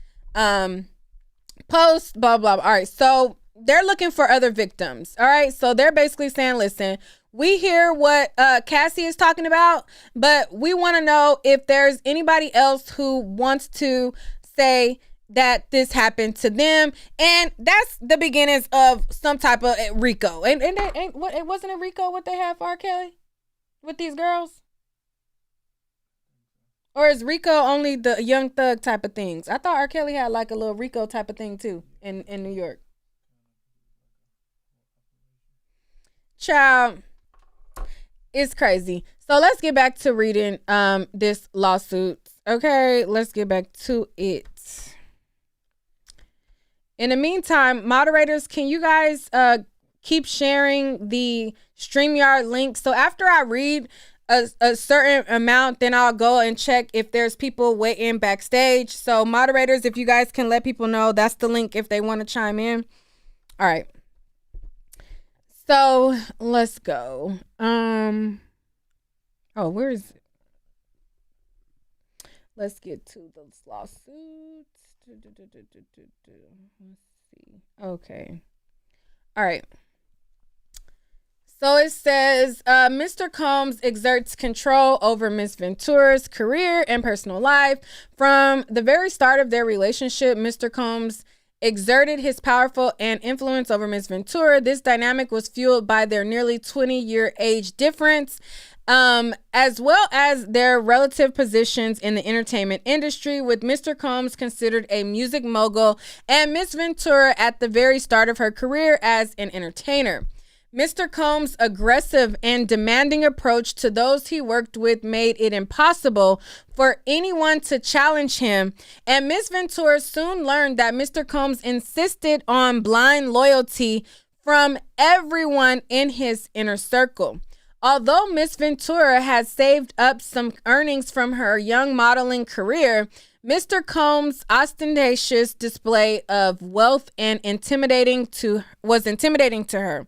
S1: post, blah, blah. All right, so they're looking for other victims. All right, so they're basically saying, listen, we hear what Cassie is talking about, but we want to know if there's anybody else who wants to say that this happened to them. And that's the beginnings of some type of RICO. And what, it wasn't a RICO what they have for R. Kelly with these girls? Or is RICO only the Young Thug type of things? I thought R. Kelly had like a little RICO type of thing too in New York. Child, it's crazy. So let's get back to reading this lawsuit. Okay, let's get back to it. In the meantime, moderators, can you guys keep sharing the StreamYard link? So after I read a certain amount, then I'll go and check if there's people waiting backstage. So moderators, if you guys can let people know, that's the link if they want to chime in. All right. So let's go. Oh, where is it? Let's get to the lawsuit. Let's see. Okay. All right. So it says, Mr. Combs exerts control over Miss Ventura's career and personal life. From the very start of their relationship, Mr. Combs exerted his powerful and influence over Miss Ventura. This dynamic was fueled by their nearly 20-year age difference, as well as their relative positions in the entertainment industry, with Mr. Combs considered a music mogul and Miss Ventura at the very start of her career as an entertainer. Mr. Combs' aggressive and demanding approach to those he worked with made it impossible for anyone to challenge him, and Miss Ventura soon learned that Mr. Combs insisted on blind loyalty from everyone in his inner circle. Although Miss Ventura had saved up some earnings from her young modeling career, Mr. Combs' ostentatious display of wealth was intimidating to her.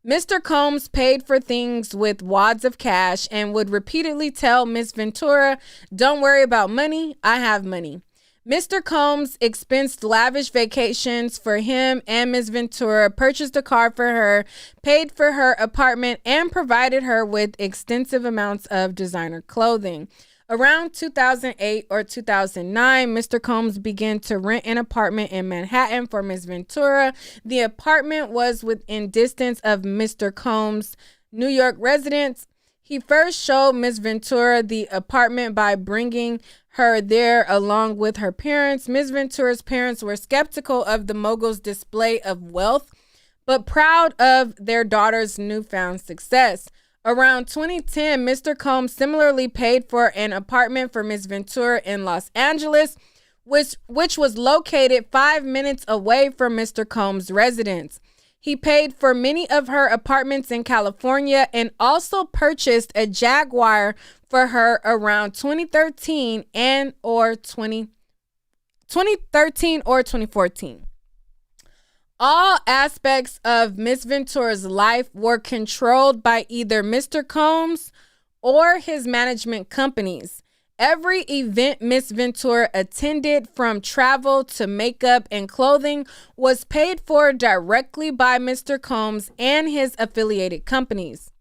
S1: Mr. Combs paid for things with wads of cash and would repeatedly tell Miss Ventura, "Don't worry about money, I have money." Mr. Combs expensed lavish vacations for him and Miss Ventura, purchased a car for her, paid for her apartment, and provided her with extensive amounts of designer clothing. Around 2008 or 2009, Mr. Combs began to rent an apartment in Manhattan for Miss Ventura. The apartment was within distance of Mr. Combs' New York residence. He first showed Miss Ventura the apartment by bringing her there along with her parents. Miss Ventura's parents were skeptical of the mogul's display of wealth, but proud of their daughter's newfound success. Around 2010, Mr. Combs similarly paid for an apartment for Miss Ventura in Los Angeles, which was located 5 minutes away from Mr. Combs' residence. He paid for many of her apartments in California and also purchased a Jaguar for her around 2013 or 2014. All aspects of Miss Ventura's life were controlled by either Mr. Combs or his management companies. Every event Miss Ventura attended, from travel to makeup and clothing, was paid for directly by Mr. Combs and his affiliated companies.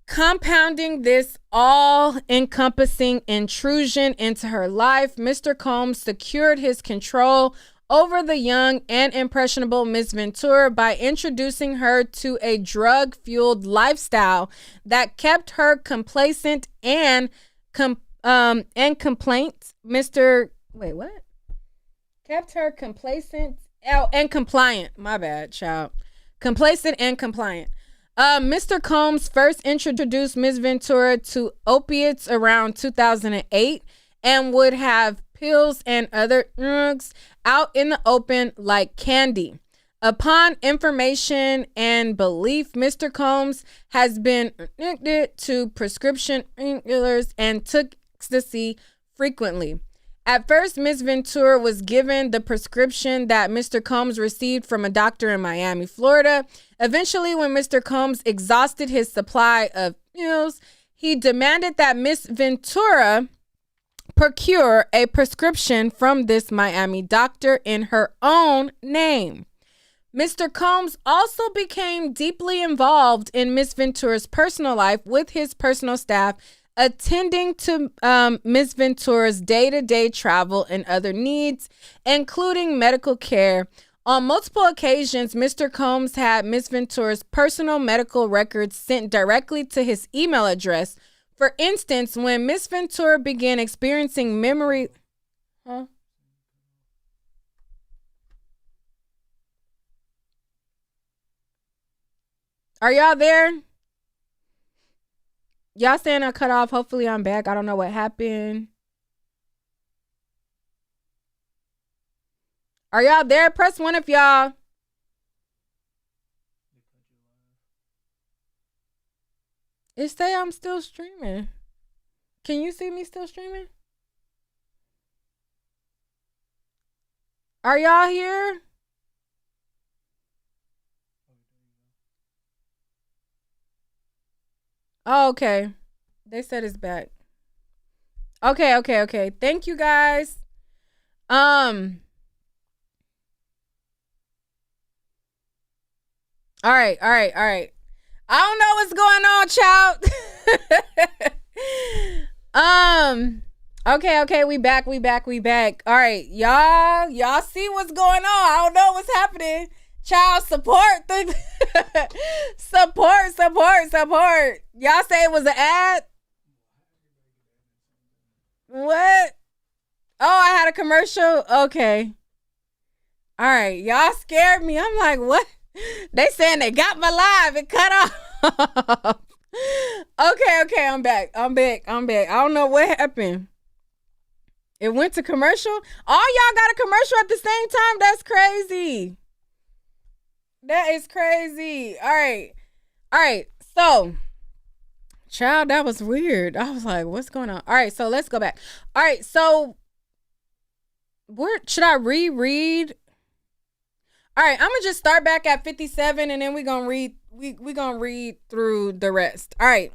S1: Compounding this all-encompassing intrusion into her life, Mr. Combs secured his control over the young and impressionable Miss Ventura by introducing her to a drug-fueled lifestyle that kept her complacent and complaint. Kept her complacent and compliant. My bad, child. Complacent and compliant. Mr. Combs first introduced Miss Ventura to opiates around 2008 and would have pills and other drugs out in the open like candy. Upon information and belief, Mr. Combs has been addicted to prescription painkillers and took ecstasy frequently. At first, Miss Ventura was given the prescription that Mr. Combs received from a doctor in Miami, Florida. Eventually, when Mr. Combs exhausted his supply of pills, he demanded that Miss Ventura procure a prescription from this Miami doctor in her own name. Mr. Combs also became deeply involved in Miss Ventura's personal life, with his personal staff attending to Miss Ventura's day-to-day travel and other needs, including medical care. On multiple occasions, Mr. Combs had Miss Ventura's personal medical records sent directly to his email address. For instance, when Miss Ventura began experiencing memory... Are y'all there? Y'all saying I cut off. Hopefully I'm back. I don't know what happened. Are y'all there? Press 1 if y'all. It say I'm still streaming. Can you see me still streaming? Are y'all here? Oh, okay. They said it's back. Okay. Thank you guys. All right. I don't know what's going on, child. Okay, we back. All right, y'all see what's going on. I don't know what's happening. Child, support. Support. Y'all say it was an ad? What? Oh, I had a commercial? Okay. All right, y'all scared me. I'm like, what? They saying they got my live. It cut off. Okay, I'm back. I don't know what happened. It went to commercial? All y'all got a commercial at the same time? That's crazy. That is crazy. All right. So, child, that was weird. I was like, what's going on? All right, so let's go back. All right, so where should I reread? All right, I'm gonna just start back at 57, and then we're gonna read. We're gonna read through the rest. All right.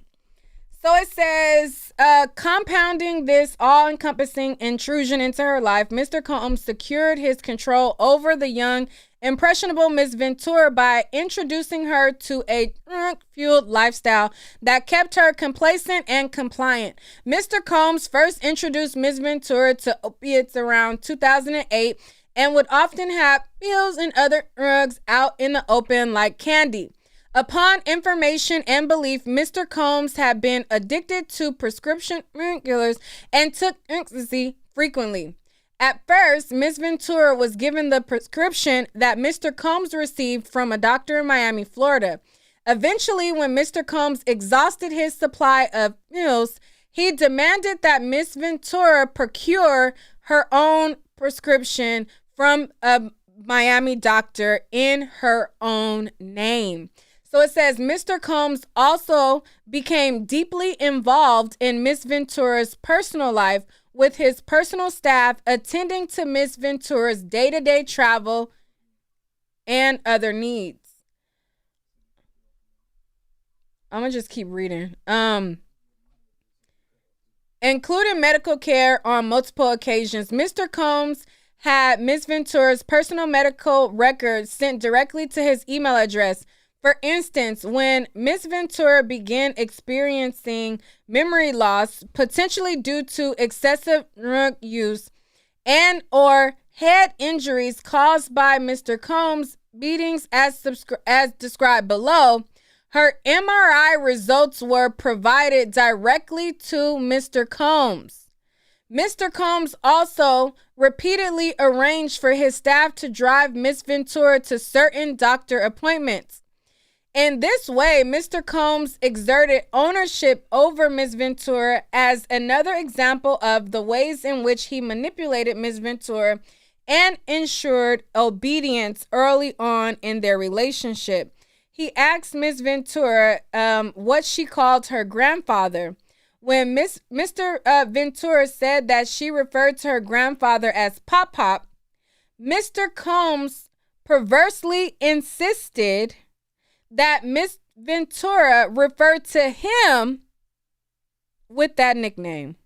S1: So it says, compounding this all-encompassing intrusion into her life, Mr. Combs secured his control over the young, impressionable Miss Ventura by introducing her to a drug-fueled lifestyle that kept her complacent and compliant. Mr. Combs first introduced Miss Ventura to opiates around 2008 and would often have pills and other drugs out in the open like candy. Upon information and belief, Mr. Combs had been addicted to prescription painkillers and took ecstasy frequently. At first, Miss Ventura was given the prescription that Mr. Combs received from a doctor in Miami, Florida. Eventually, when Mr. Combs exhausted his supply of pills, he demanded that Miss Ventura procure her own prescription from Miami doctor in her own name. So it says Mr. Combs also became deeply involved in Miss Ventura's personal life, with his personal staff attending to Miss Ventura's day-to-day travel and other needs. I'm gonna just keep reading. Including medical care on multiple occasions, Mr. Combs had Miss Ventura's personal medical records sent directly to his email address. For instance, when Miss Ventura began experiencing memory loss, potentially due to excessive drug use and or head injuries caused by Mr. Combs' beatings as described below, her MRI results were provided directly to Mr. Combs. Mr. Combs also repeatedly arranged for his staff to drive Miss Ventura to certain doctor appointments. In this way, Mr. Combs exerted ownership over Miss Ventura as another example of the ways in which he manipulated Miss Ventura and ensured obedience early on in their relationship. He asked Miss Ventura what she called her grandfather. When Mr. Ventura said that she referred to her grandfather as Pop Pop, Mr. Combs perversely insisted that Miss Ventura referred to him with that nickname.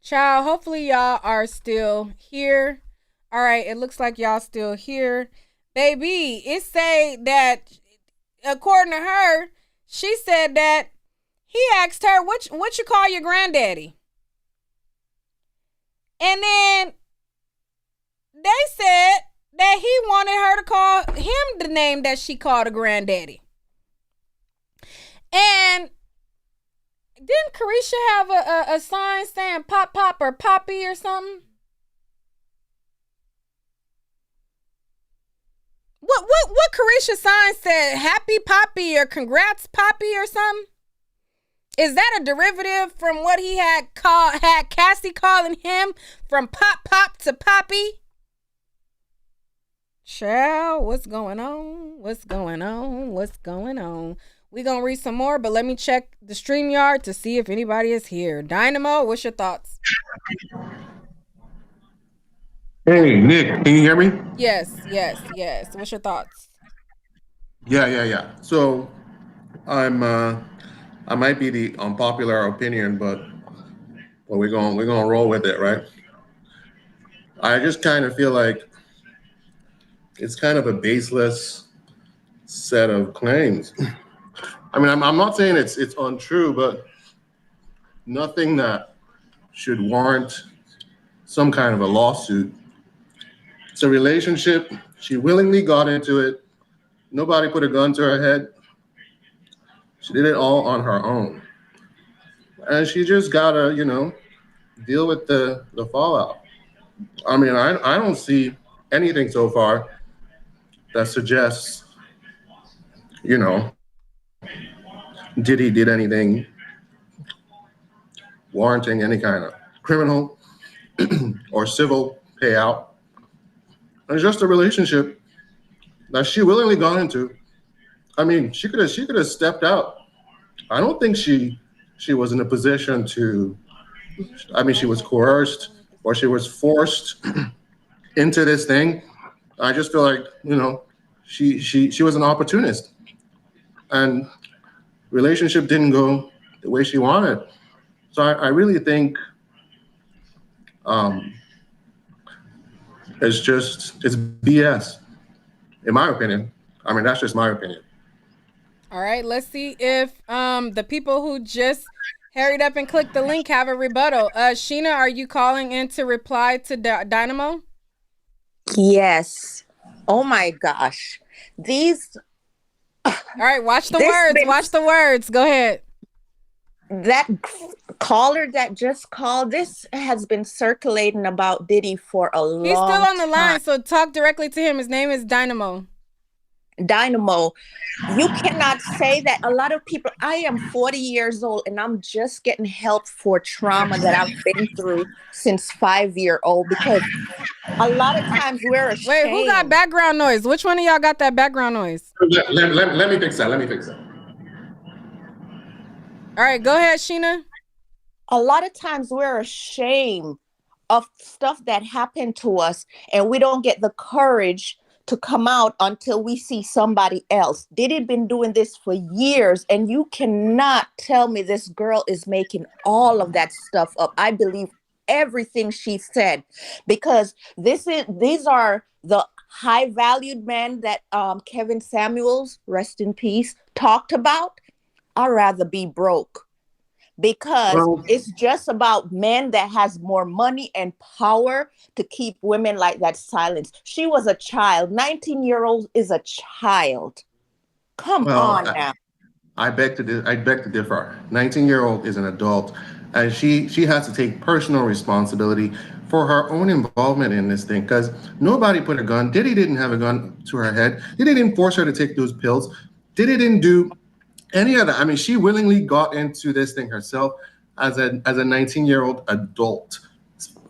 S1: Child, hopefully y'all are still here. All right, it looks like y'all still here. Baby, it say that, according to her, she said that he asked her, what you call your granddaddy? And then they said that he wanted her to call him the name that she called a granddaddy. And didn't Carisha have a sign saying Pop Pop or Poppy or something? What Carisha sign said? Happy Poppy or congrats Poppy or something? Is that a derivative from what he had Cassie calling him, from Pop Pop to Poppy? Child, what's going on? What's going on? What's going on? We're going to read some more, but let me check the StreamYard to see if anybody is here. Dynamo, what's your thoughts?
S15: Hey, Nick, can you hear me?
S1: Yes. What's your thoughts?
S15: Yeah. So I might be the unpopular opinion, but we're gonna roll with it, right? I just kind of feel like it's kind of a baseless set of claims. I mean, I'm not saying it's untrue, but nothing that should warrant some kind of a lawsuit. It's a relationship. She willingly got into it. Nobody put a gun to her head. She did it all on her own. And she just gotta, deal with the fallout. I mean, I don't see anything so far that suggests, Diddy did anything warranting any kind of criminal or civil payout. It's just a relationship that she willingly got into. I mean, she could have stepped out. I don't think she was in a position to. I mean, she was coerced or she was forced into this thing. I just feel like she was an opportunist, and relationship didn't go the way she wanted. So I really think it's BS, in my opinion. I mean, that's just my opinion.
S1: All right, let's see if the people who just hurried up and clicked the link have a rebuttal. Sheena, are you calling in to reply to Dynamo?
S8: Yes. Oh my gosh.
S1: All right, watch the words. Watch the words. Go ahead.
S8: That caller that just called, this has been circulating about Diddy for a long time.
S1: He's still on the line, so talk directly to him. His name is Dynamo.
S8: Dynamo, you cannot say that. A lot of people, I am 40 years old and I'm just getting help for trauma that I've been through since 5-year-old, because a lot of times we're ashamed.
S1: Wait, who got background noise? Which one of y'all got that background noise?
S15: Let me fix that. Let me fix that.
S1: All right, go ahead, Sheena.
S8: A lot of times we're ashamed of stuff that happened to us, and we don't get the courage to come out until we see somebody else. Diddy been doing this for years, and you cannot tell me this girl is making all of that stuff up. I believe everything she said, because these are the high valued men that Kevin Samuels, rest in peace, talked about. I'd rather be broke, because it's just about men that has more money and power to keep women like that silent. She was a child. 19-year-old is a child. Come on now.
S15: I beg to differ. 19-year-old is an adult, and she has to take personal responsibility for her own involvement in this thing, because nobody put a gun. Diddy didn't have a gun to her head. Diddy didn't force her to take those pills. Diddy didn't do any of that. I mean, she willingly got into this thing herself as a 19-year-old adult.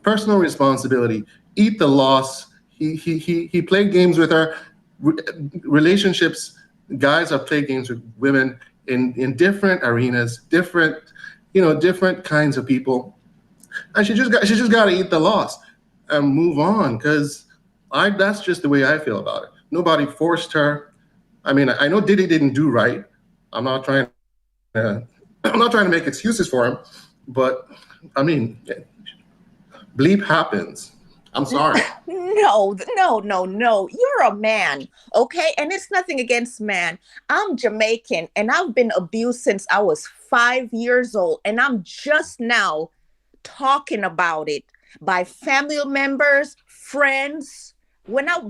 S15: Personal responsibility. Eat the loss. He played games with her. Relationships. Guys have played games with women in different arenas, different kinds of people, and she just got to eat the loss and move on. Because that's just the way I feel about it. Nobody forced her. I mean, I know Diddy didn't do right. I'm not trying to make excuses for him, but I mean, bleep happens. I'm sorry.
S8: No. You're a man, okay? And it's nothing against man. I'm Jamaican, and I've been abused since I was 5 years old, and I'm just now talking about it by family members, friends.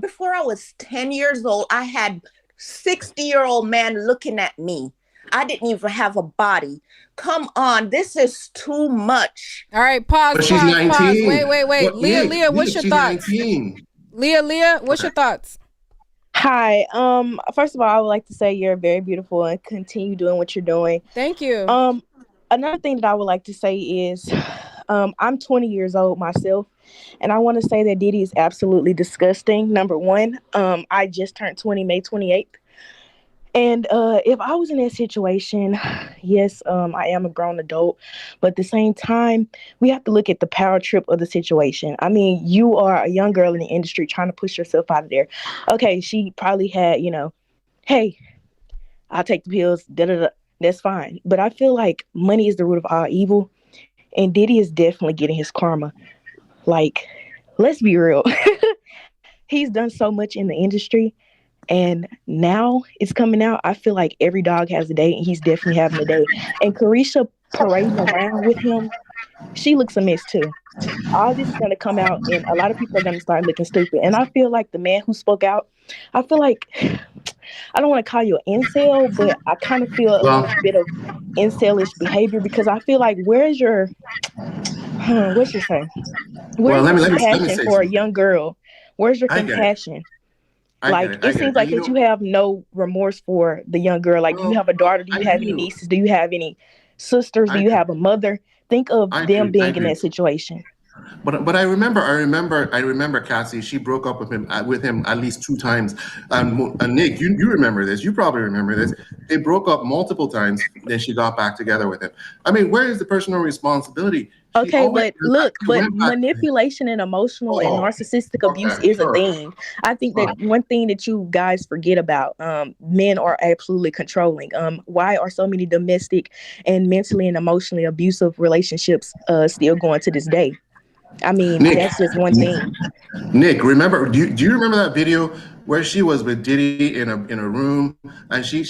S8: Before I was 10 years old, I had 60-year-old man looking at me. I didn't even have a body. Come on, this is too much.
S1: All right, pause.
S15: But she's 19.
S1: Pause. Wait. Leah,
S15: Nick,
S1: what's your
S15: she's
S1: thoughts?
S15: 19.
S1: Leah, what's your thoughts?
S16: Hi. First of all, I would like to say you're very beautiful and continue doing what you're doing.
S1: Thank you.
S16: Another thing that I would like to say is, I'm 20 years old myself, and I want to say that Diddy is absolutely disgusting. Number one, I just turned 20 May 28th. And if I was in that situation, yes, I am a grown adult, but at the same time, we have to look at the power trip of the situation. I mean, you are a young girl in the industry trying to push yourself out of there. Okay, she probably had, hey, I'll take the pills, that's fine. But I feel like money is the root of all evil, and Diddy is definitely getting his karma. Like, let's be real. He's done so much in the industry. And now it's coming out. I feel like every dog has a day, and he's definitely having a day. And Carisha parading around with him, she looks a mess too. All this is going to come out, and a lot of people are going to start looking stupid. And I feel like the man who spoke out, I feel like, I don't want to call you an incel, but I kind of feel a little bit of incelish behavior, because I feel like, where's your, what's your saying? Where's your compassion for a young girl? Where's your compassion? It seems like that you have no remorse for the young girl. Like, do you have a daughter? Do you have any nieces? Do you have any sisters? Do you have a mother? Think of them being in that situation.
S15: But I remember Cassie. She broke up with him at least 2 times. Nick, you remember this? You probably remember this. They broke up multiple times. Then she got back together with him. I mean, where is the personal responsibility?
S16: Okay, but look, manipulation and emotional and narcissistic abuse is a thing. I think that one thing that you guys forget about, men are absolutely controlling. Why are so many domestic and mentally and emotionally abusive relationships still going to this day? I mean, Nick, that's just one thing.
S15: Nick, remember? Do you remember that video where she was with Diddy in a room, and she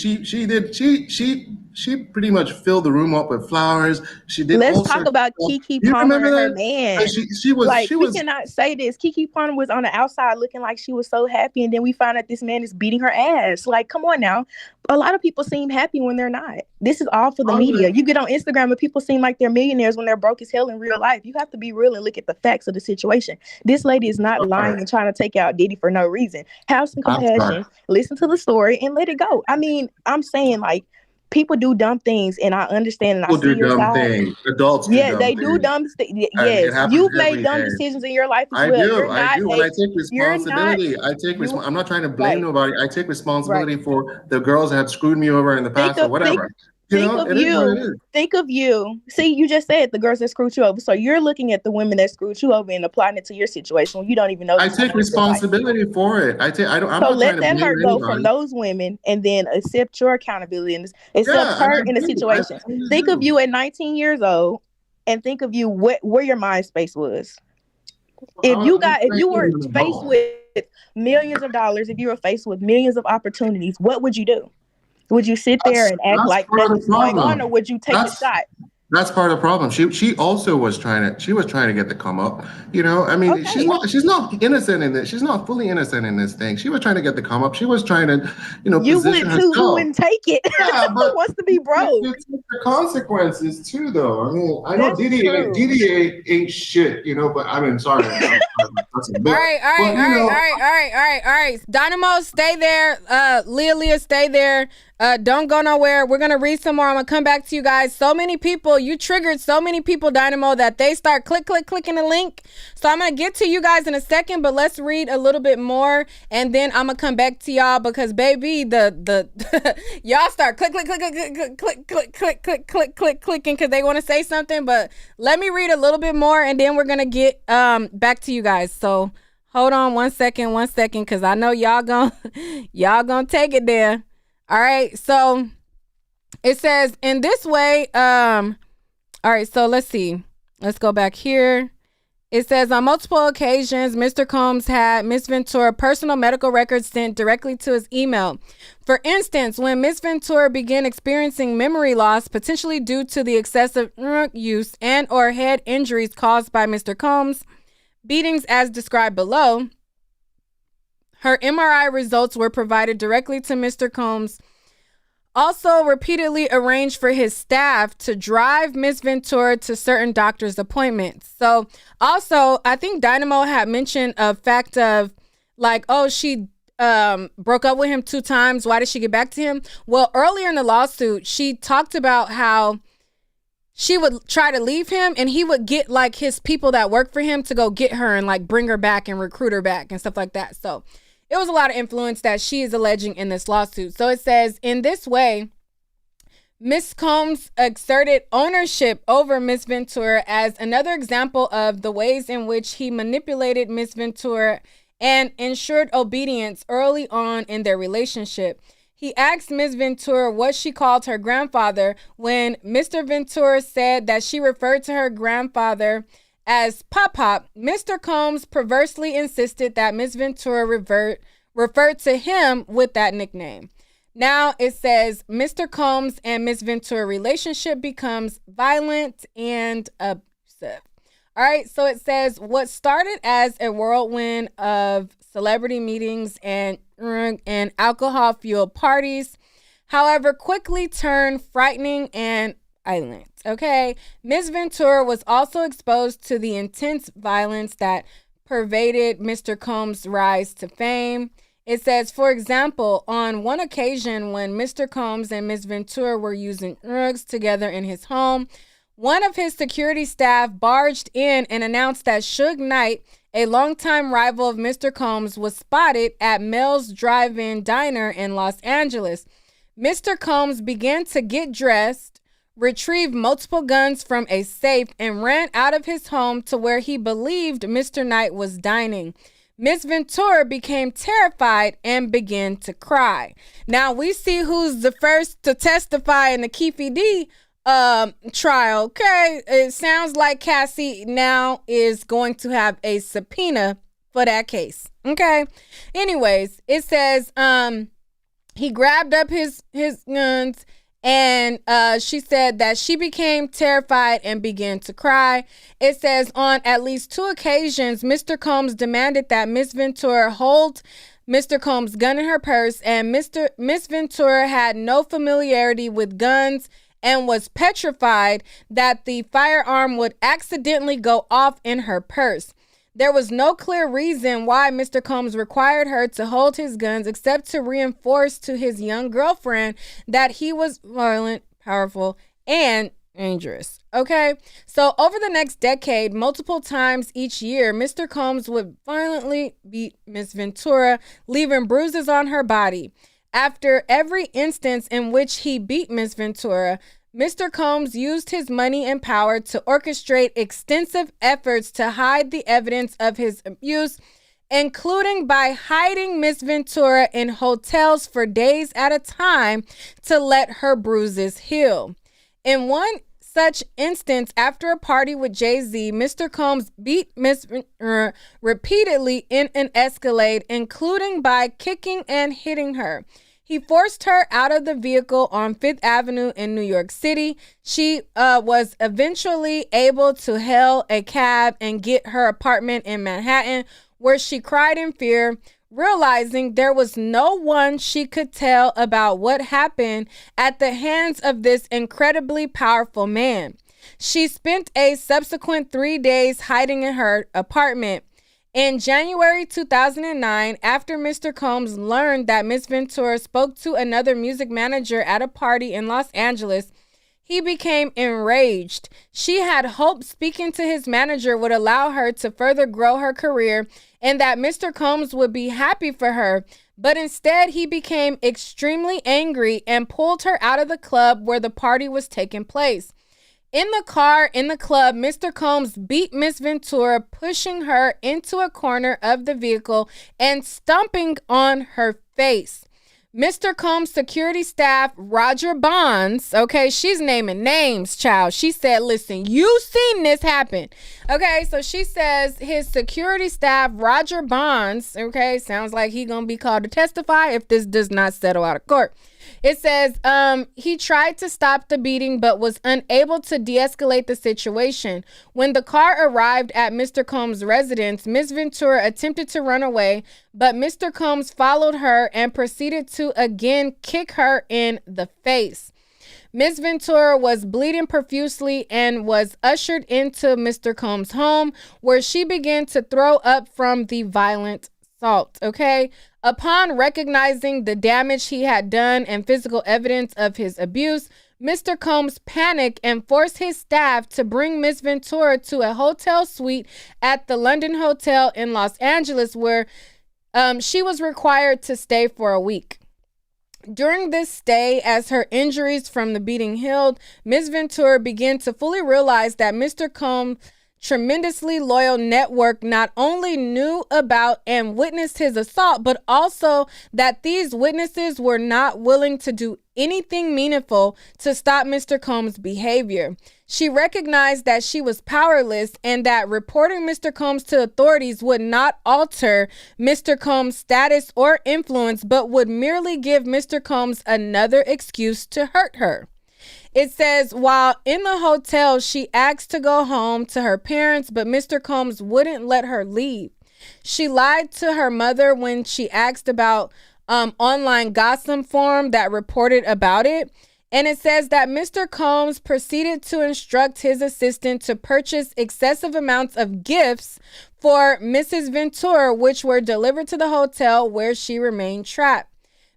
S15: she pretty much filled the room up with flowers. She did
S16: Let's
S15: all
S16: talk
S15: sorts of
S16: about
S15: stuff.
S16: Keke
S15: You
S16: Palmer
S15: remember
S16: and her
S15: that?
S16: man.
S15: And she was
S16: Like, we cannot say this. Keke Palmer was on the outside looking like she was so happy, and then we found out this man is beating her ass. Like, come on now. A lot of people seem happy when they're not. This is all for the media. You get on Instagram and people seem like they're millionaires when they're broke as hell in real life. You have to be real and look at the facts of the situation. This lady is not lying and trying to take out Diddy for no reason. Have some compassion, listen to the story, and let it go. I mean, I'm saying, like, people do dumb things, and I understand and I
S15: People
S16: see
S15: do
S16: your
S15: dumb
S16: side.
S15: things. Adults do
S16: Yeah,
S15: dumb
S16: they do
S15: things.
S16: dumb
S15: And
S16: yes,
S15: it happens
S16: you've made
S15: every
S16: dumb
S15: day.
S16: decisions in your life as
S15: I
S16: well.
S15: do,
S16: You're not
S15: and I take
S16: you're not
S15: responsibility. I'm not trying to blame
S16: right.
S15: nobody. I take responsibility
S16: Right.
S15: for the girls that have screwed me over in the
S16: Think
S15: past or
S16: of
S15: whatever.
S16: think of
S15: It is what it
S16: you.
S15: is.
S16: Think of you. See, you just said the girls that screwed you over. So you're looking at the women that screwed you over and applying it to your situation when you don't even know
S15: I
S16: this
S15: take
S16: woman in real life.
S15: responsibility for it. I'm
S16: So
S15: not trying
S16: let
S15: to
S16: that
S15: blame
S16: hurt go from
S15: anybody.
S16: those women and then accept your accountability and accept
S15: Yeah, and
S16: her
S15: I
S16: in the
S15: do.
S16: situation.
S15: I really
S16: Think of
S15: do.
S16: you at 19 years old and think of you where your mind space was. If you were faced with millions of dollars, if you were faced with millions of opportunities, what would you do? Would you sit there and act
S15: That's
S16: like
S15: part of the
S16: nothing's going on,
S15: problem.
S16: or would you take the
S15: That's
S16: shot?
S15: That's part of the problem. She also was trying to get the come up. I mean,
S16: Okay.
S15: she's not innocent in this. She's not fully innocent in this thing. She was trying to get the come up. She was trying to,
S16: You
S15: position
S16: would too. Who
S15: herself.
S16: wouldn't take it?
S15: Yeah,
S16: Who
S15: but
S16: wants to be broke?
S15: you take the consequences too, though. I mean, I know
S16: That's
S15: Diddy
S16: true.
S15: ain't shit, but I mean, sorry. That's a bit.
S1: All right. Dynamo, stay there. Leah, stay there. Don't go nowhere. We're gonna read some more. I'm gonna come back to you guys. So many people, you triggered so many people, Dynamo, that they start clicking the link. So I'm gonna get to you guys in a second, but let's read a little bit more, and then I'm gonna come back to y'all because baby, the y'all start clicking because they want to say something. But let me read a little bit more, and then we're gonna get back to you guys. So hold on one second, because I know y'all gonna take it there. All right, so it says in this way, all right, so let's see. Let's go back here. It says on multiple occasions, Mr. Combs had Ms. Ventura personal medical records sent directly to his email. For instance, when Ms. Ventura began experiencing memory loss, potentially due to the excessive drug use and or head injuries caused by Mr. Combs' beatings as described below, her MRI results were provided directly to Mr. Combs. Also repeatedly arranged for his staff to drive Ms. Ventura to certain doctor's appointments. So also, I think Dynamo had mentioned a fact of like, oh, she broke up with him 2 times. Why did she get back to him? Well, earlier in the lawsuit, she talked about how she would try to leave him and he would get like his people that work for him to go get her and like bring her back and recruit her back and stuff like that. So it was a lot of influence that she is alleging in this lawsuit. So it says, in this way, Ms. Combs exerted ownership over Ms. Ventura as another example of the ways in which he manipulated Ms. Ventura and ensured obedience early on in their relationship. He asked Ms. Ventura what she called her grandfather when Mr. Ventura said that she referred to her grandfather as Pop. Mr. Combs perversely insisted that Ms. Ventura referred to him with that nickname. Now it says Mr. Combs and Ms. Ventura relationship becomes violent and abusive. All right, so it says what started as a whirlwind of celebrity meetings and alcohol-fueled parties, however, quickly turned frightening and violent. Okay, Ms. Ventura was also exposed to the intense violence that pervaded Mr. Combs' rise to fame. It says, for example, on one occasion when Mr. Combs and Ms. Ventura were using drugs together in his home, one of his security staff barged in and announced that Suge Knight, a longtime rival of Mr. Combs, was spotted at Mel's Drive-In Diner in Los Angeles. Mr. Combs began to get dressed, retrieved multiple guns from a safe, and ran out of his home to where he believed Mr. Knight was dining. Ms. Ventura became terrified and began to cry. Now we see who's the first to testify in the Keefe D trial. Okay, it sounds like Cassie now is going to have a subpoena for that case. Okay. Anyways, it says he grabbed up his guns And she said that she became terrified and began to cry. It says on at least 2 occasions, Mr. Combs demanded that Miss Ventura hold Mr. Combs' gun in her purse, and Miss Ventura had no familiarity with guns and was petrified that the firearm would accidentally go off in her purse. There was no clear reason why Mr. Combs required her to hold his guns except to reinforce to his young girlfriend that he was violent, powerful, and dangerous. Okay? So over the next decade, multiple times each year, Mr. Combs would violently beat Miss Ventura, leaving bruises on her body. After every instance in which he beat Miss Ventura, Mr. Combs used his money and power to orchestrate extensive efforts to hide the evidence of his abuse, including by hiding Miss Ventura in hotels for days at a time to let her bruises heal. In one such instance, after a party with Jay-Z, Mr. Combs beat Miss Ventura repeatedly in an Escalade, including by kicking and hitting her. He forced her out of the vehicle on 5th Avenue in New York City. She was eventually able to hail a cab and get her apartment in Manhattan, where she cried in fear, realizing there was no one she could tell about what happened at the hands of this incredibly powerful man. She spent a subsequent 3 days hiding in her apartment. In January 2009, after Mr. Combs learned that Miss Ventura spoke to another music manager at a party in Los Angeles, he became enraged. She had hoped speaking to his manager would allow her to further grow her career and that Mr. Combs would be happy for her, but instead he became extremely angry and pulled her out of the club where the party was taking place. In the car in the club, Mr. Combs beat Miss Ventura, pushing her into a corner of the vehicle and stomping on her face. Mr. Combs' security staff, Roger Bonds, okay, she's naming names, child. She said, listen, you seen this happen. Okay, so she says his security staff, Roger Bonds, okay, sounds like he gonna be called to testify if this does not settle out of court. It says he tried to stop the beating but was unable to de-escalate the situation. When the car arrived at Mr. Combs' residence, Miss Ventura attempted to run away, but Mr. Combs followed her and proceeded to again kick her in the face. Miss Ventura was bleeding profusely and was ushered into Mr. Combs' home, where she began to throw up from the violent assault, okay? Upon recognizing the damage he had done and physical evidence of his abuse, Mr. Combs panicked and forced his staff to bring Miss Ventura to a hotel suite at the London Hotel in Los Angeles, where she was required to stay for a week. During this stay, as her injuries from the beating healed, Miss Ventura began to fully realize that Mr. Combs' tremendously loyal network not only knew about and witnessed his assault, but also that these witnesses were not willing to do anything meaningful to stop Mr. Combs' behavior. She recognized that she was powerless and that reporting Mr. Combs to authorities would not alter Mr. Combs' status or influence, but would merely give Mr. Combs another excuse to hurt her. It says, while in the hotel, she asked to go home to her parents, but Mr. Combs wouldn't let her leave. She lied to her mother when she asked about online gossip forum that reported about it. And it says that Mr. Combs proceeded to instruct his assistant to purchase excessive amounts of gifts for Mrs. Ventura, which were delivered to the hotel where she remained trapped.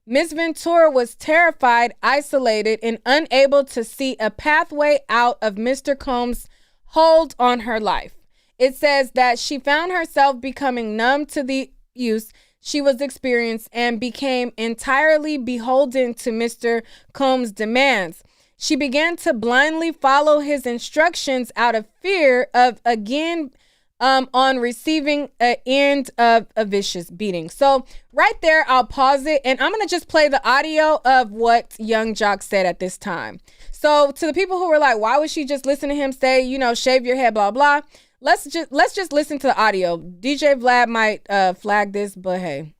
S1: Miss Ventura was terrified, isolated, and unable to see a pathway out of Mr. Combs' hold on her life. It says that she found herself becoming numb to the use she was experiencing and became entirely beholden to Mr. Combs' demands. She began to blindly follow his instructions out of fear of again on receiving an end of a vicious beating. So right there, I'll pause it and I'm going to just play the audio of what Young Jock said at this time. So to the people who were like, why would she just listen to him say, you know, shave your head, blah, blah. Let's just listen to the audio. DJ Vlad might flag this, but hey,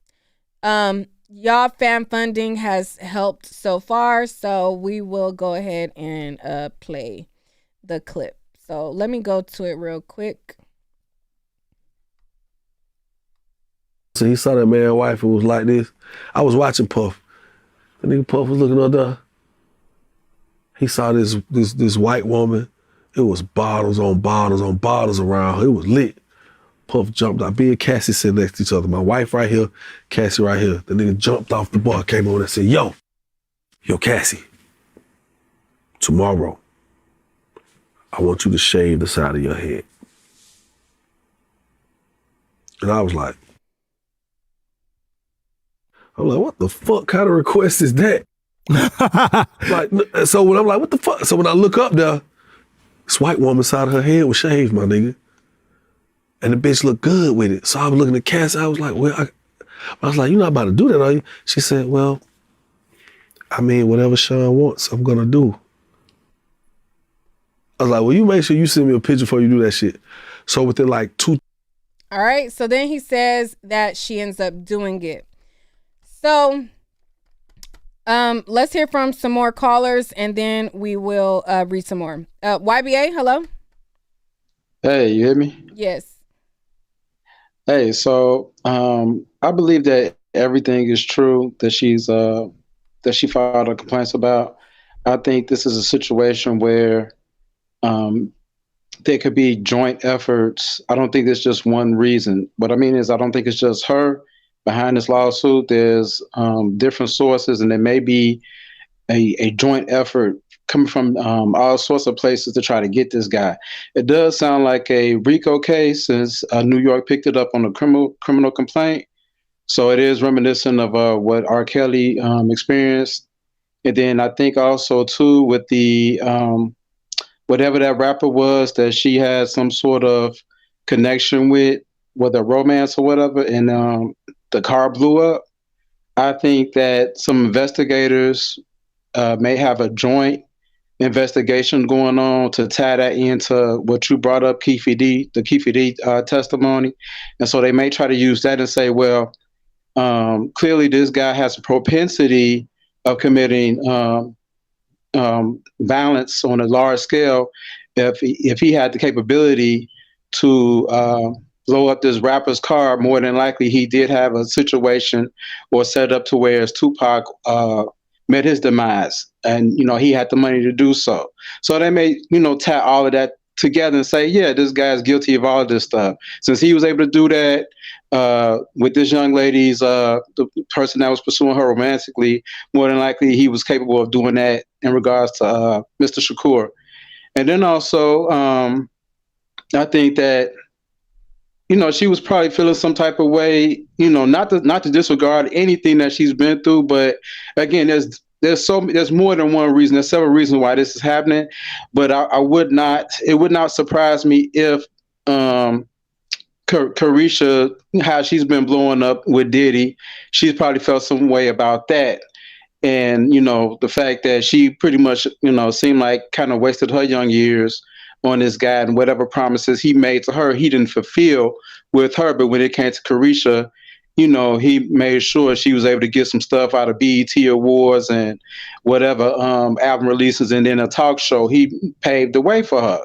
S1: y'all fan funding has helped so far, so we will go ahead and play the clip. So let me go to it real quick.
S17: So he saw that man wife who was like this. I was watching Puff. The nigga Puff was looking up there. He saw this white woman. It was bottles on bottles on bottles around her. It was lit. Puff jumped out. Me and Cassie sitting next to each other. My wife right here, Cassie right here. The nigga jumped off the bar, came over and said, yo, Cassie, tomorrow, I want you to shave the side of your head. And I was like, what the fuck kind of request is that? So when I'm like, what the fuck? So when I look up there, this white woman's side of her head was shaved, my nigga. And the bitch looked good with it. So I was looking at Cassie. I was like, I was like, you're not about to do that, are you? She said, well, I mean, whatever Sean wants, I'm gonna do. I was like, well, you make sure you send me a picture before you do that shit. So within like 2.
S1: All right. So then he says that she ends up doing it. So let's hear from some more callers and then we will read some more. YBA, hello?
S18: Hey, you hear me?
S1: Yes.
S18: Hey, so I believe that everything is true that she filed a complaints about. I think this is a situation where there could be joint efforts. I don't think there's just one reason. What I mean is I don't think it's just her behind this lawsuit. There's different sources, and there may be a joint effort coming from all sorts of places to try to get this guy. It does sound like a RICO case, since New York picked it up on a criminal complaint. So it is reminiscent of what R. Kelly experienced. And then I think also too with the whatever that rapper was that she had some sort of connection with, whether romance or whatever, and the car blew up. I think that some investigators may have a joint investigation going on to tie that into what you brought up, the Keefe D testimony. And so they may try to use that and say, well, clearly this guy has a propensity of committing violence on a large scale. If he had the capability to blow up this rapper's car, more than likely he did have a situation or set up to where Tupac met his demise, and he had the money to do so. So they may tie all of that together and say, yeah, this guy's guilty of all of this stuff. Since he was able to do that with this young lady's the person that was pursuing her romantically, more than likely he was capable of doing that in regards to Mr. Shakur. And then also I think that she was probably feeling some type of way, not to disregard anything that she's been through, but again, there's more than one reason. There's several reasons why this is happening, but it would not surprise me if Carisha, how she's been blowing up with Diddy, she's probably felt some way about that. And, the fact that she pretty much, seemed like kind of wasted her young years on this guy, and whatever promises he made to her, he didn't fulfill with her. But when it came to Carisha, he made sure she was able to get some stuff out of BET Awards and whatever album releases, and then a talk show. He paved the way for her.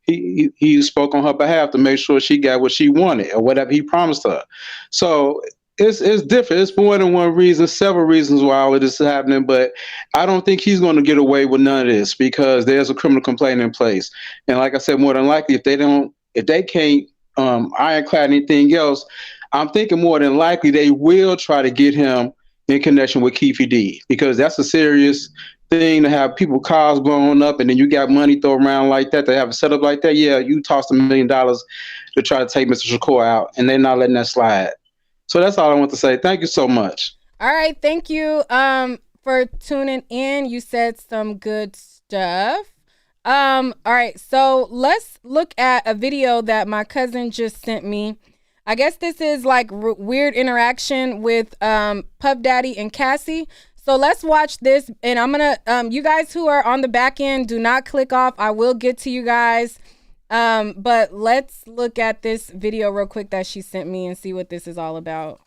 S18: He spoke on her behalf to make sure she got what she wanted or whatever he promised her. So it's different. It's more than one reason, several reasons why all of this is happening, but I don't think he's going to get away with none of this because there's a criminal complaint in place. And like I said, more than likely, if they can't ironclad anything else, I'm thinking more than likely they will try to get him in connection with Keefe D, because that's a serious thing to have people cars blowing up and then you got money thrown around like that. They have a setup like that. Yeah, you tossed $1 million to try to take Mr. Shakur out, and they're not letting that slide. So that's all I want to say. Thank you so much.
S1: All right. Thank you for tuning in. You said some good stuff. All right. So let's look at a video that my cousin just sent me. I guess this is like weird interaction with Puff Daddy and Cassie. So let's watch this. And I'm going to, you guys who are on the back end, do not click off. I will get to you guys. But let's look at this video real quick that she sent me and see what this is all about.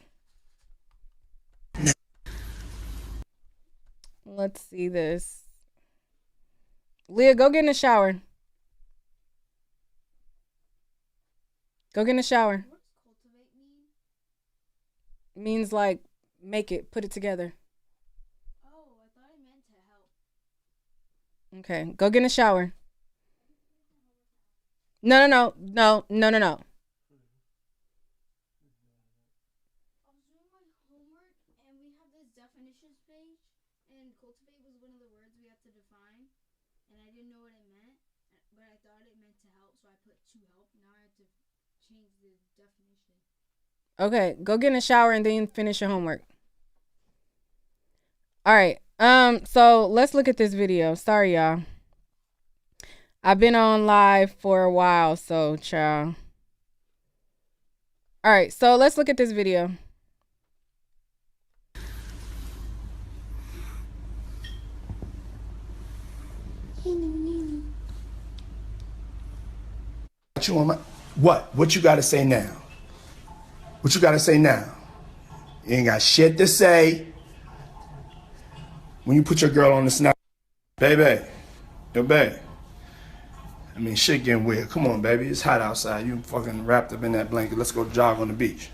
S1: Let's see this. Leah, go get in the shower. Go get in the shower. Means like make it, put it together. Oh, I thought it meant to help. Okay, go get in the shower. No.
S19: I was doing my homework and we have this definitions page, and cultivate was one of the words we had to define, and I didn't know what it meant, but I thought it meant to help, so I put to help. Now I have to change the definition.
S1: Okay, go get in the shower and then finish your homework. All right. So let's look at this video. Sorry, y'all. I've been on live for a while, so ciao. All right, so let's look at this video.
S6: What you gotta say now? What you gotta say now? You ain't got shit to say. When you put your girl on the snap, baby, yo, babe. I mean, shit getting weird. Come on, baby. It's hot outside. You fucking wrapped up in that blanket. Let's go jog on the beach.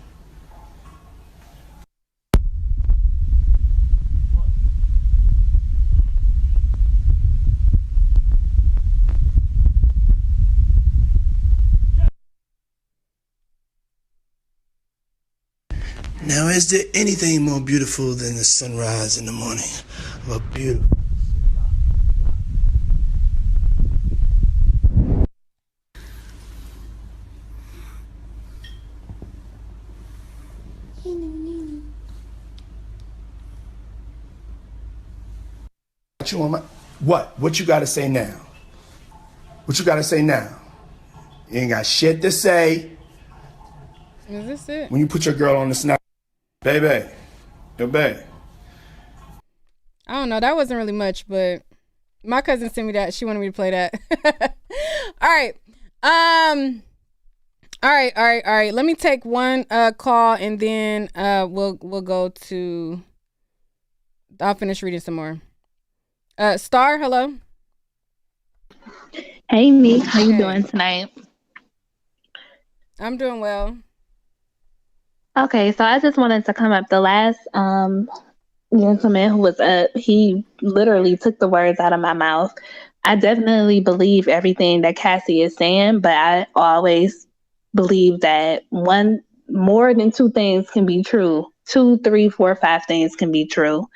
S20: Now, is there anything more beautiful than the sunrise in the morning of a beautiful...
S6: What you gotta say now? What you gotta say now? You ain't got shit to say.
S1: Is this it?
S6: When you put your girl on the snap, baby, yo, babe.
S1: I don't know. That wasn't really much, but my cousin sent me that. She wanted me to play that. All right. All right. Let me take one call and then we'll go to. I'll finish reading some more. Star, hello.
S21: Hey, Nick. How you doing tonight?
S1: I'm doing well.
S21: Okay, so I just wanted to come up. The last gentleman who was up, he literally took the words out of my mouth. I definitely believe everything that Cassie is saying, but I always believe that more than two things can be true. 2, 3, 4, 5 things can be true.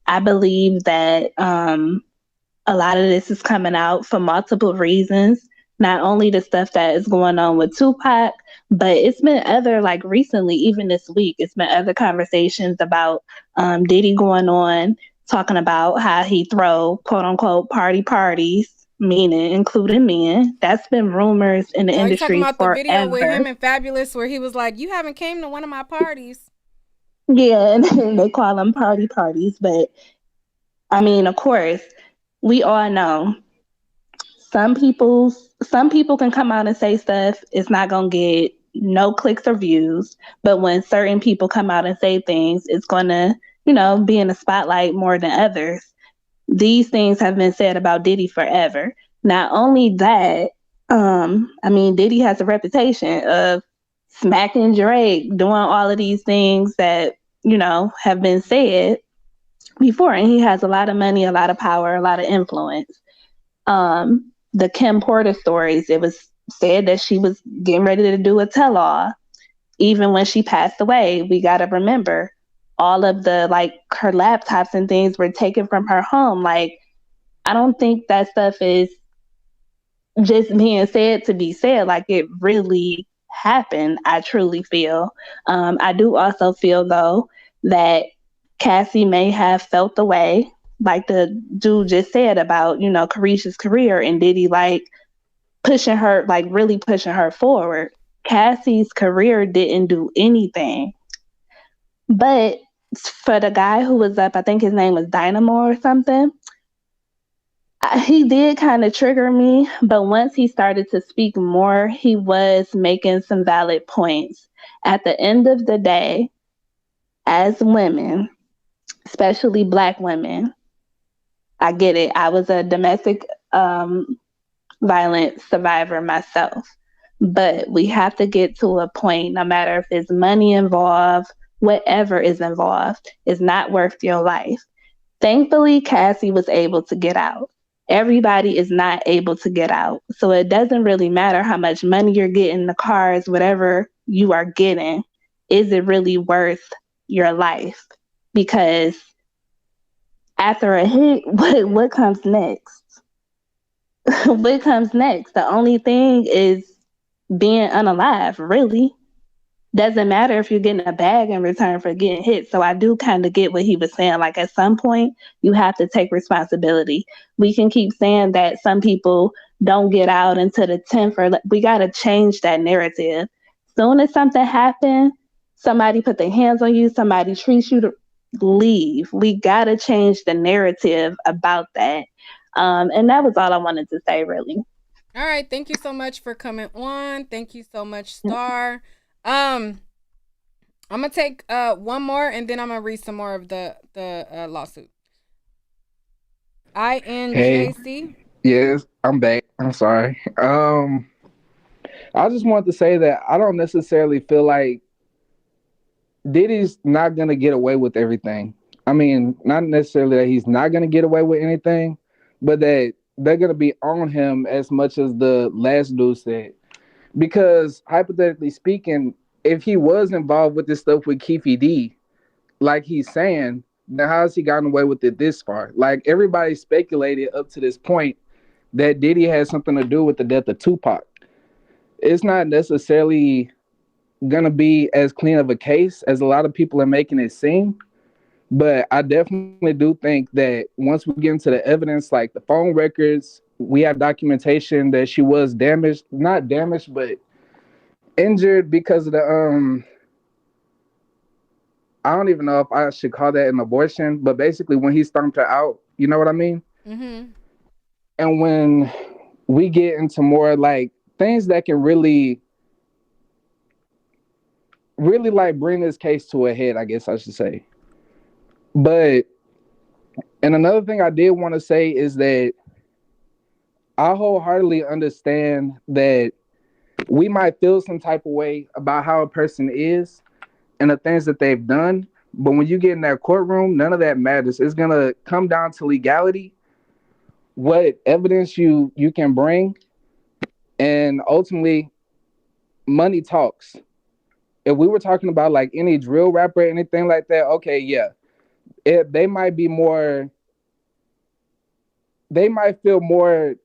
S21: I believe that a lot of this is coming out for multiple reasons. Not only the stuff that is going on with Tupac, but it's been other, like recently, even this week, it's been other conversations about Diddy going on, talking about how he throw quote unquote parties, meaning including men. That's been rumors in the industry
S1: you talking about
S21: forever.
S1: the video with him and Fabulous where he was like, "You haven't came to one of my parties."
S21: Yeah, and they call them parties. But I mean, of course, we all know some people can come out and say stuff, it's not gonna get no clicks or views. But when certain people come out and say things, it's gonna, be in the spotlight more than others. These things have been said about Diddy forever. Not only that, Diddy has a reputation of smacking Drake, doing all of these things that, have been said before. And he has a lot of money, a lot of power, a lot of influence. The Kim Porter stories, it was said that she was getting ready to do a tell-all. Even when she passed away, we got to remember all of the, her laptops and things were taken from her home. I don't think that stuff is just being said to be said. It really happened, I truly feel. I do also feel, though, that Cassie may have felt the way, like the dude just said about, Carisha's career, and Diddy pushing her, really pushing her forward. Cassie's career didn't do anything. But for the guy who was up, I think his name was Dynamo or something, he did kind of trigger me. But once he started to speak more, he was making some valid points. At the end of the day, as women, especially Black women, I get it. I was a domestic violence survivor myself. But we have to get to a point, no matter if there's money involved, whatever is involved, is not worth your life. Thankfully, Cassie was able to get out. Everybody is not able to get out. So it doesn't really matter how much money you're getting, the cars, whatever you are getting. Is it really worth your life? Because after a hit, what comes next? What comes next? The only thing is being unalive, really. Doesn't matter if you're getting a bag in return for getting hit. So I do kind of get what he was saying. Like at some point, you have to take responsibility. We can keep saying that some people don't get out until the 10th, or we got to change that narrative. Soon as something happens, somebody put their hands on you, somebody treats you to leave. We got to change the narrative about that. And that was all I wanted to say, really.
S1: All right. Thank you so much for coming on. Thank you so much, Star. I'm gonna take one more, and then I'm gonna read some more of the lawsuit.
S11: Hey,
S1: INJC.
S11: yes, I'm back. I'm sorry. I just wanted to say that I don't necessarily feel like Diddy's not gonna get away with everything. I mean, not necessarily that he's not gonna get away with anything, but that they're gonna be on him as much as the last dude said. Because hypothetically speaking, if he was involved with this stuff with Keefe D, like he's saying, then how has he gotten away with it this far? Like everybody speculated up to this point that Diddy had something to do with the death of Tupac. It's not necessarily gonna be as clean of a case as a lot of people are making it seem. But I definitely do think that once we get into the evidence, like the phone records, we have documentation that she was damaged, not damaged, but injured because of the I don't even know if I should call that an abortion, but basically when he stomped her out, you know what I mean?
S1: Mm-hmm.
S11: And when we get into more like things that can really like bring this case to a head, I guess I should say. But and another thing I did want to say is that I wholeheartedly understand that we might feel some type of way about how a person is and the things that they've done. But when you get in that courtroom, none of that matters. It's gonna come down to legality, what evidence you can bring, and ultimately, money talks. If we were talking about like any drill rapper or anything like that, okay, yeah, they might be more. They might feel more.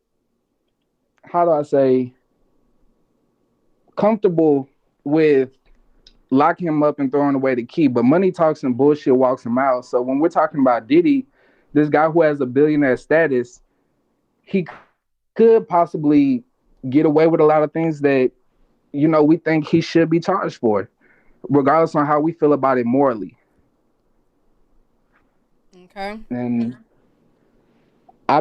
S11: How do I say? Comfortable with locking him up and throwing away the key, but money talks and bullshit walks him out. So when we're talking about Diddy, this guy who has a billionaire status, he could possibly get away with a lot of things that, you know, we think he should be charged for, regardless on how we feel about it morally.
S1: Okay.
S11: And I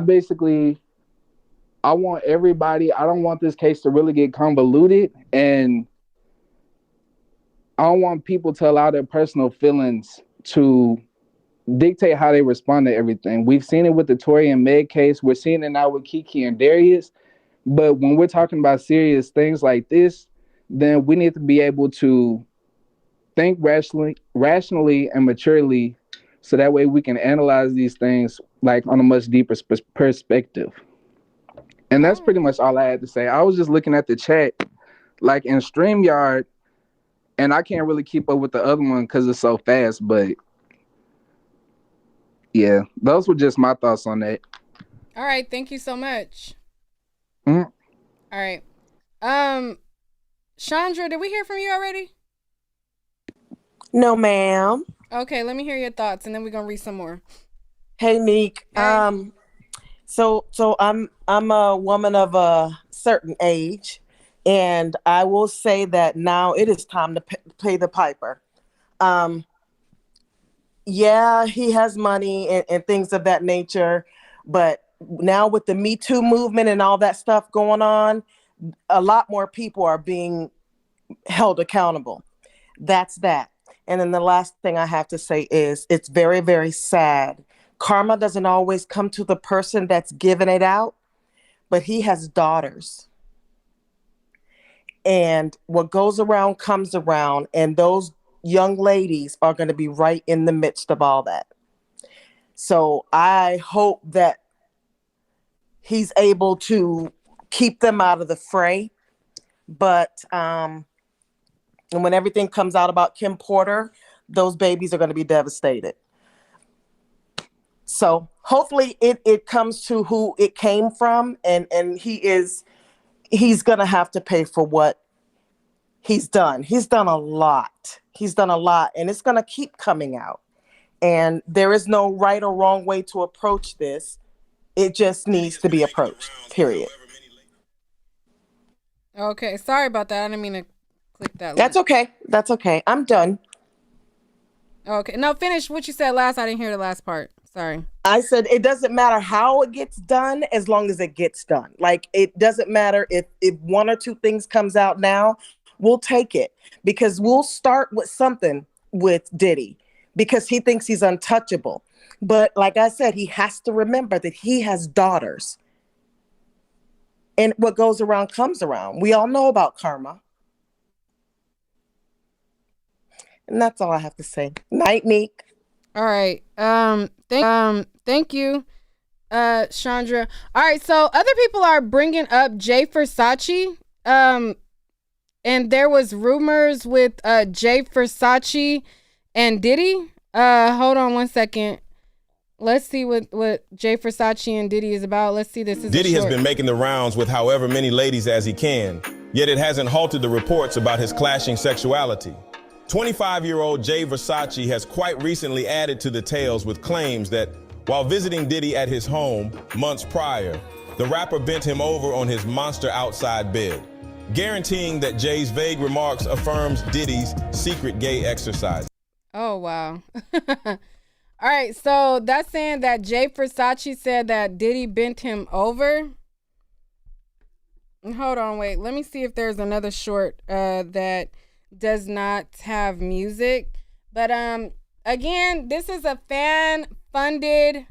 S11: want everybody, I don't want this case to really get convoluted, and I don't want people to allow their personal feelings to dictate how they respond to everything. We've seen it with the Tory and Meg case. We're seeing it now with Kiki and Darius. But when we're talking about serious things like this, then we need to be able to think rationally and maturely, so that way we can analyze these things like on a much deeper perspective. And that's pretty much all I had to say. I was just looking at the chat, like in StreamYard, and I can't really keep up with the other one because it's so fast. But yeah, those were just my thoughts on that.
S1: All right. Thank you so much.
S11: Mm-hmm.
S1: All right. Chandra, did we hear from you already?
S5: No, ma'am.
S1: Okay, let me hear your thoughts, and then we're gonna read some more.
S5: Hey, Neek.
S1: Hey.
S5: So I'm a woman of a certain age, and I will say that now it is time to pay the piper. Yeah, he has money and things of that nature, but now with the Me Too movement and all that stuff going on, a lot more people are being held accountable. That's that. And then the last thing I have to say is it's very, very sad karma doesn't always come to the person that's giving it out, but he has daughters. And what goes around comes around, and those young ladies are going to be right in the midst of all that. So I hope that he's able to keep them out of the fray. But and when everything comes out about Kim Porter, those babies are going to be devastated. So hopefully it comes to who it came from, and he's going to have to pay for what he's done. He's done a lot. And it's going to keep coming out. And there is no right or wrong way to approach this. It just needs to be approached, period.
S1: Okay, sorry about that. I didn't mean to click that.
S5: That's okay. I'm done.
S1: Okay, no, finish what you said last. I didn't hear the last part. Sorry.
S5: I said it doesn't matter how it gets done as long as it gets done. Like, it doesn't matter if one or two things comes out now, we'll take it, because we'll start with something with Diddy because he thinks he's untouchable. But like I said, he has to remember that he has daughters. And what goes around comes around. We all know about karma. And that's all I have to say. Night, Meek.
S1: All right. Thank you, Chandra. All right. So other people are bringing up Jay Versace. And there was rumors with Jay Versace and Diddy. Hold on one second. Let's see what Jay Versace and Diddy is about. Let's see. This is
S3: Diddy has been making the rounds with however many ladies as he can, yet it hasn't halted the reports about his clashing sexuality. 25-year-old Jay Versace has quite recently added to the tales with claims that while visiting Diddy at his home months prior, the rapper bent him over on his monster outside bed, guaranteeing that Jay's vague remarks affirms Diddy's secret gay exercise.
S1: Oh, wow. All right, so that's saying that Jay Versace said that Diddy bent him over. Hold on, wait. Let me see if there's another short that does not have music. But again, this is a fan-funded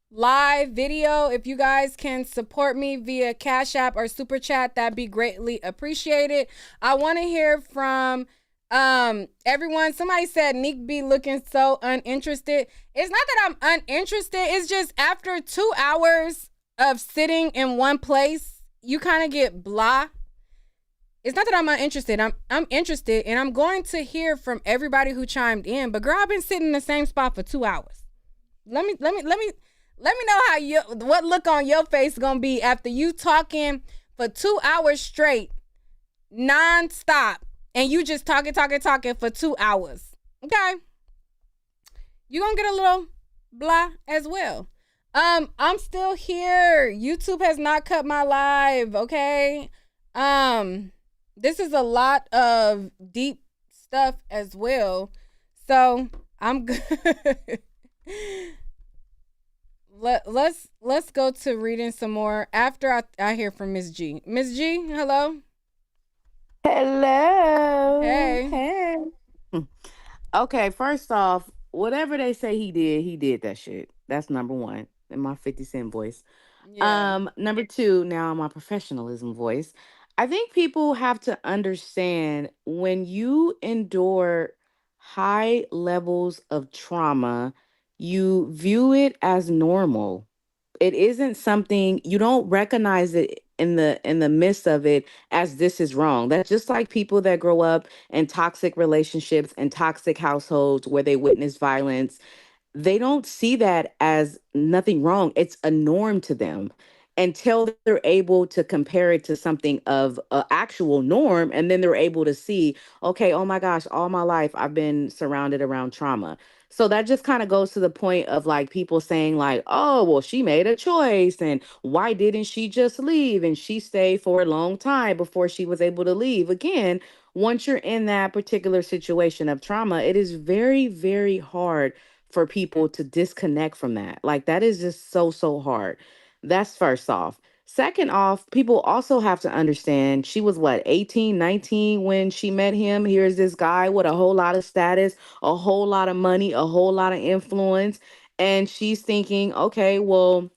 S1: live video. If you guys can support me via Cash App or Super Chat, that'd be greatly appreciated. I want to hear from everyone. Somebody said Nick be looking so uninterested. It's not that I'm uninterested. It's just after 2 hours of sitting in one place, you kind of get blah. It's not that I'm uninterested. I'm interested, and I'm going to hear from everybody who chimed in. But girl, I've been sitting in the same spot for 2 hours. Let me know what look on your face gonna be after you talking for 2 hours straight, non-stop, and you just talking for 2 hours. Okay, you gonna get a little blah as well. I'm still here. YouTube has not cut my live. Okay. This is a lot of deep stuff as well. So I'm good. Let's go to reading some more after I hear from Miss G. Miss G, hello.
S22: Hello.
S1: Hey.
S22: Okay, first off, whatever they say he did that shit. That's number one in my 50 Cent voice.
S1: Yeah.
S22: Number two, now my professionalism voice. I think people have to understand when you endure high levels of trauma, you view it as normal. It isn't something you don't recognize it in the midst of it as this is wrong. That's just like people that grow up in toxic relationships and toxic households where they witness violence. They don't see that as nothing wrong. It's a norm to them until they're able to compare it to something of an actual norm. And then they're able to see, okay, oh my gosh, all my life I've been surrounded around trauma. So that just kind of goes to the point of like people saying like, oh, well, she made a choice. And why didn't she just leave? And she stayed for a long time before she was able to leave. Again, once you're in that particular situation of trauma, it is very, very hard for people to disconnect from that. Like that is just so hard. That's first off. Second off, people also have to understand she was what, 18, 19 when she met him. Here's this guy with a whole lot of status, a whole lot of money, a whole lot of influence. And she's thinking, okay, well,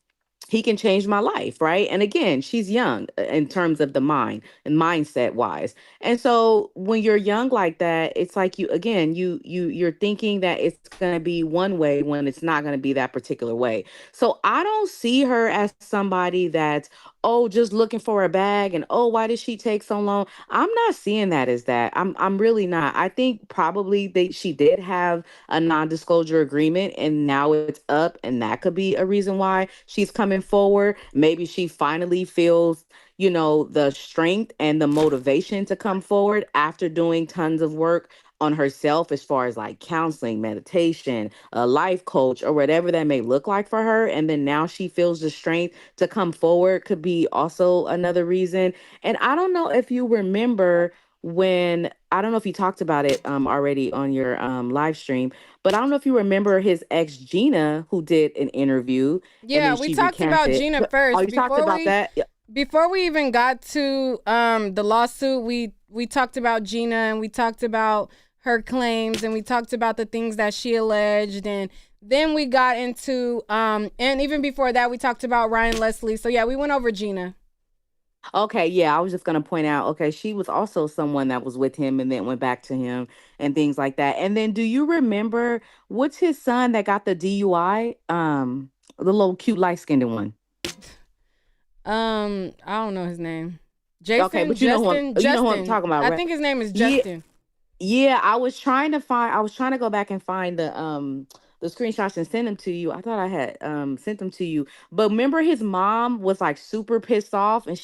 S22: he can change my life, right? And again, she's young in terms of the mind and mindset wise. And so when you're young like that, it's like you again, you're thinking that it's going to be one way when it's not going to be that particular way. So I don't see her as somebody that's, oh, just looking for a bag and oh, why did she take so long? I'm not seeing that as that. I'm really not. I think probably she did have a non-disclosure agreement and now it's up, and that could be a reason why she's coming forward. Maybe she finally feels, the strength and the motivation to come forward after doing tons of work on herself as far as like counseling, meditation, a life coach, or whatever that may look like for her. And then now she feels the strength to come forward could be also another reason. And I don't know if you remember when, I don't know if you talked about it already on your live stream, but I don't know if you remember his ex Gina, who did an interview and
S1: Yeah,
S22: then
S1: we
S22: she
S1: talked about
S22: recanted.
S1: Gina
S22: Oh,
S1: first
S22: you talked about that? Yeah.
S1: before we even got to the lawsuit. We talked about Gina, and we talked about her claims, and we talked about the things that she alleged, and then we got into and even before that we talked about Ryan Leslie. So yeah, we went over Gina.
S22: Okay, yeah, I was just gonna point out, okay, she was also someone that was with him and then went back to him and things like that. And then do you remember what's his son that got the DUI? The little cute light-skinned one.
S1: I don't know his name.
S22: Okay,
S1: Jason,
S22: but you know who I'm
S1: Justin.
S22: talking about,
S1: I
S22: right?
S1: think his name is
S22: Yeah,
S1: Justin.
S22: yeah, I was trying to go back and find the screenshots and send them to you. I thought I had sent them to you. But remember his mom was like super pissed off and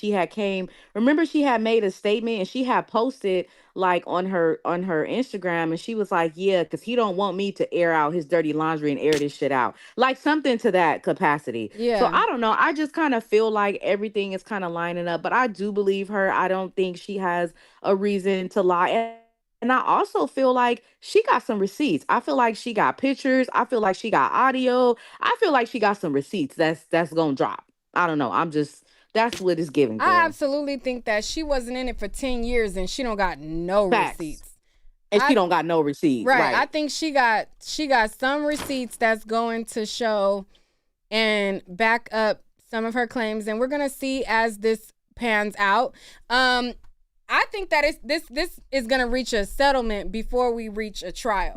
S22: remember she had made a statement and she had posted like on her Instagram and she was like, "Yeah, cuz he don't want me to air out his dirty laundry and air this shit out." Like something to that capacity. So
S1: Yeah.
S22: I don't know. I just kind of feel like everything is kind of lining up, but I do believe her. I don't think she has a reason to lie. And I also feel like she got some receipts. I feel like she got pictures. I feel like she got audio. I feel like she got some receipts that's gonna drop. I don't know. That's what it's giving,
S1: I
S22: girl.
S1: absolutely think that she wasn't in it for 10 years and she don't got no
S22: Facts.
S1: receipts.
S22: And she don't got no receipts.
S1: Right. I
S22: Right.
S1: think she got some receipts that's going to show and back up some of her claims, and we're going to see as this pans out. I think that this is going to reach a settlement before we reach a trial.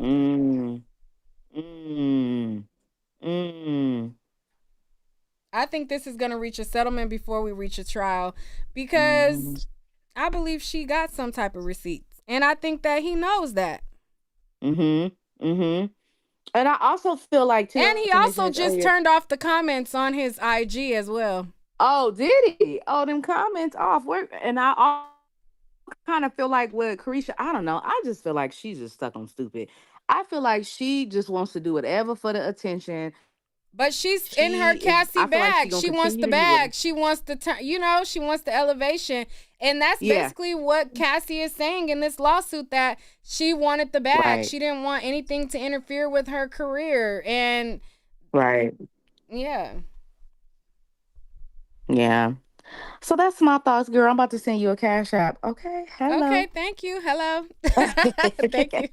S1: I think this is going to reach a settlement before we reach a trial because I believe she got some type of receipts. And I think that he knows that.
S22: And I also feel like too.
S1: And he also just turned off the comments on his IG as well.
S22: Oh, did he? Oh, them comments off work. And I kind of feel like with Carisha, I don't know. I just feel like she's just stuck on stupid. I feel like she just wants to do whatever for the attention.
S1: But she's in her Cassie bag. She wants the bag. She wants the she wants the elevation. And that's basically what Cassie is saying in this lawsuit, that she wanted the bag.
S22: Right.
S1: She didn't want anything to interfere with her career. And
S22: Right.
S1: yeah.
S22: Yeah. So that's my thoughts, girl. I'm about to send you a cash app. Okay. Hello.
S1: Okay, thank you. Hello. Thank you.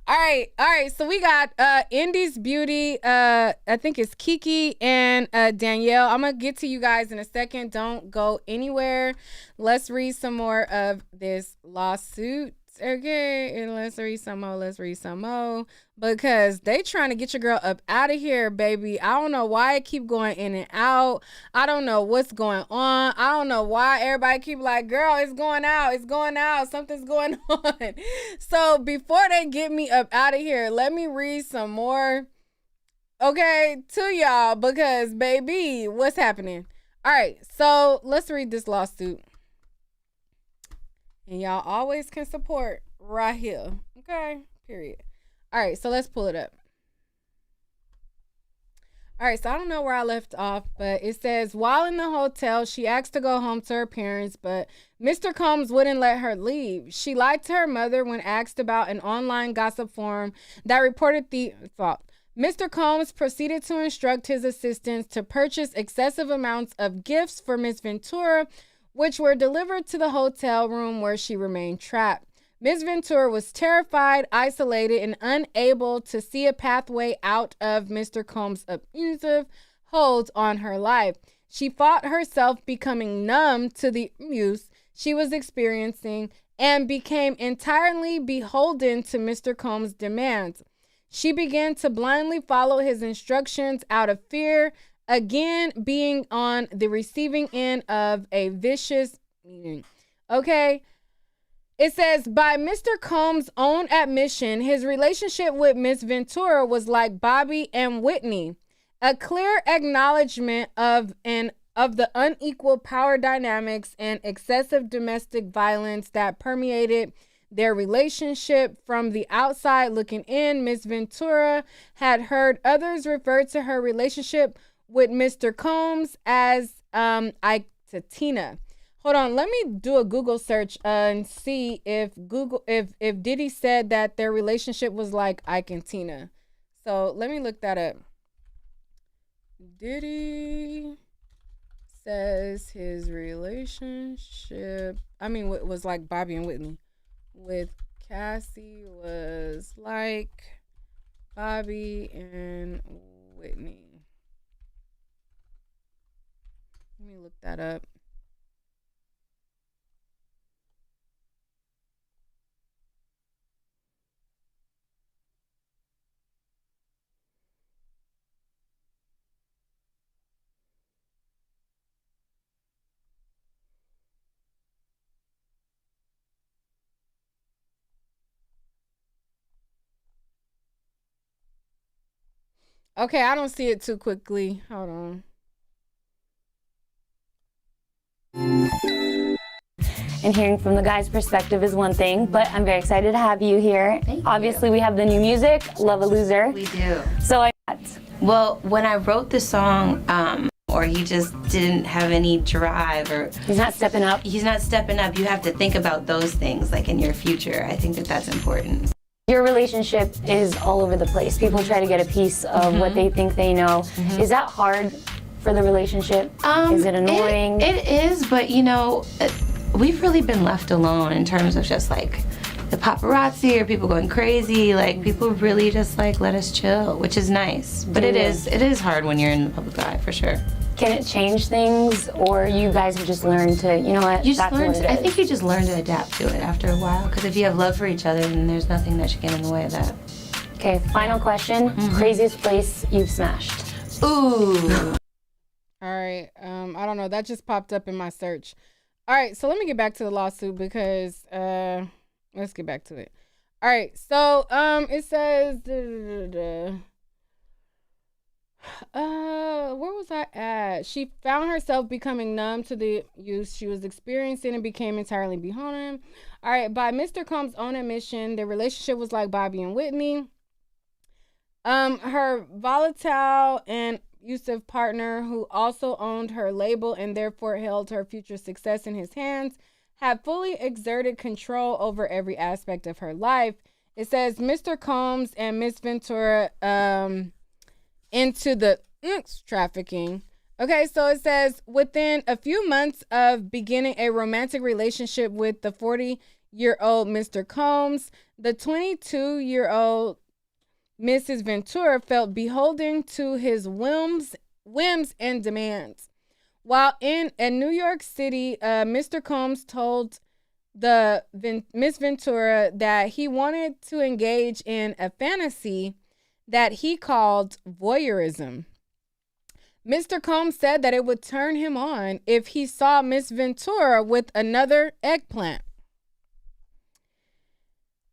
S1: All right. So we got Indy's Beauty. I think it's Kiki and Danielle. I'm gonna get to you guys in a second. Don't go anywhere. Let's read some more of this lawsuit. Okay, and let's read some more. Because they trying to get your girl up out of here, baby. I don't know why it keep going in and out. I don't know what's going on. I don't know why everybody keep like, girl, it's going out. Something's going on. So before they get me up out of here, let me read some more, okay, to y'all, because baby, what's happening? All right, so let's read this lawsuit. And y'all always can support right here. Okay, period. All right, so let's pull it up. All right, so I don't know where I left off, but it says, while in the hotel, she asked to go home to her parents, but Mr. Combs wouldn't let her leave. She lied to her mother when asked about an online gossip forum that reported the fault. Mr. Combs proceeded to instruct his assistants to purchase excessive amounts of gifts for Miss Ventura, which were delivered to the hotel room where she remained trapped. Ms. Ventura was terrified, isolated, and unable to see a pathway out of Mr. Combs' abusive hold on her life. She fought herself, becoming numb to the abuse she was experiencing, and became entirely beholden to Mr. Combs' demands. She began to blindly follow his instructions out of fear, again being on the receiving end of a vicious meaning. Okay? It says, by Mr. Combs' own admission, his relationship with Miss Ventura was like Bobby and Whitney, a clear acknowledgement of the unequal power dynamics and excessive domestic violence that permeated their relationship. From the outside looking in, Miss Ventura had heard others refer to her relationship with Mr. Combs as Tina. Hold on, let me do a Google search and see if Diddy said that their relationship was like Ike and Tina. So let me look that up. Diddy says his relationship, was like Bobby and Whitney. With Cassie was like Bobby and Whitney. Let me look that up. Okay, I don't see it too quickly. Hold on.
S4: And hearing from the guy's perspective is one thing, but I'm very excited to have you here. Obviously, we have the new music, Love a Loser.
S9: We do.
S4: So
S9: Well, when I wrote the song, or he just didn't have any drive, or
S4: he's not stepping up.
S9: You have to think about those things, like in your future. I think that that's important.
S4: Your relationship is all over the place. People try to get a piece of what they think they know. Is that hard for the relationship? Is it annoying?
S9: It is, but we've really been left alone in terms of just like the paparazzi or people going crazy. Like people really just like let us chill, which is nice. But it is hard when you're in the public eye, for sure.
S4: Can it change things, or you guys have just learned to, you know what,
S9: I think you just learn to adapt to it after a while, because if you have love for each other, then there's nothing that should get in the way of that.
S4: Okay, final question. Craziest place you've smashed?
S9: Ooh.
S1: All right, I don't know. That just popped up in my search. All right, so let me get back to the lawsuit because, let's get back to it. All right, so it says, where was I at? She found herself becoming numb to the use she was experiencing and became entirely beholden. All right, by Mr. Combs' own admission, their relationship was like Bobby and Whitney. Her volatile and abusive partner, who also owned her label and therefore held her future success in his hands, had fully exerted control over every aspect of her life. It says Mr. Combs and Miss Ventura into the trafficking. Okay, so it says within a few months of beginning a romantic relationship with the 40-year-old Mr. Combs, the 22-year-old Mrs. Ventura felt beholden to his whims and demands. While in New York City, Mr. Combs told Miss Ventura that he wanted to engage in a fantasy that he called voyeurism. Mr. Combs said that it would turn him on if he saw Miss Ventura with another eggplant.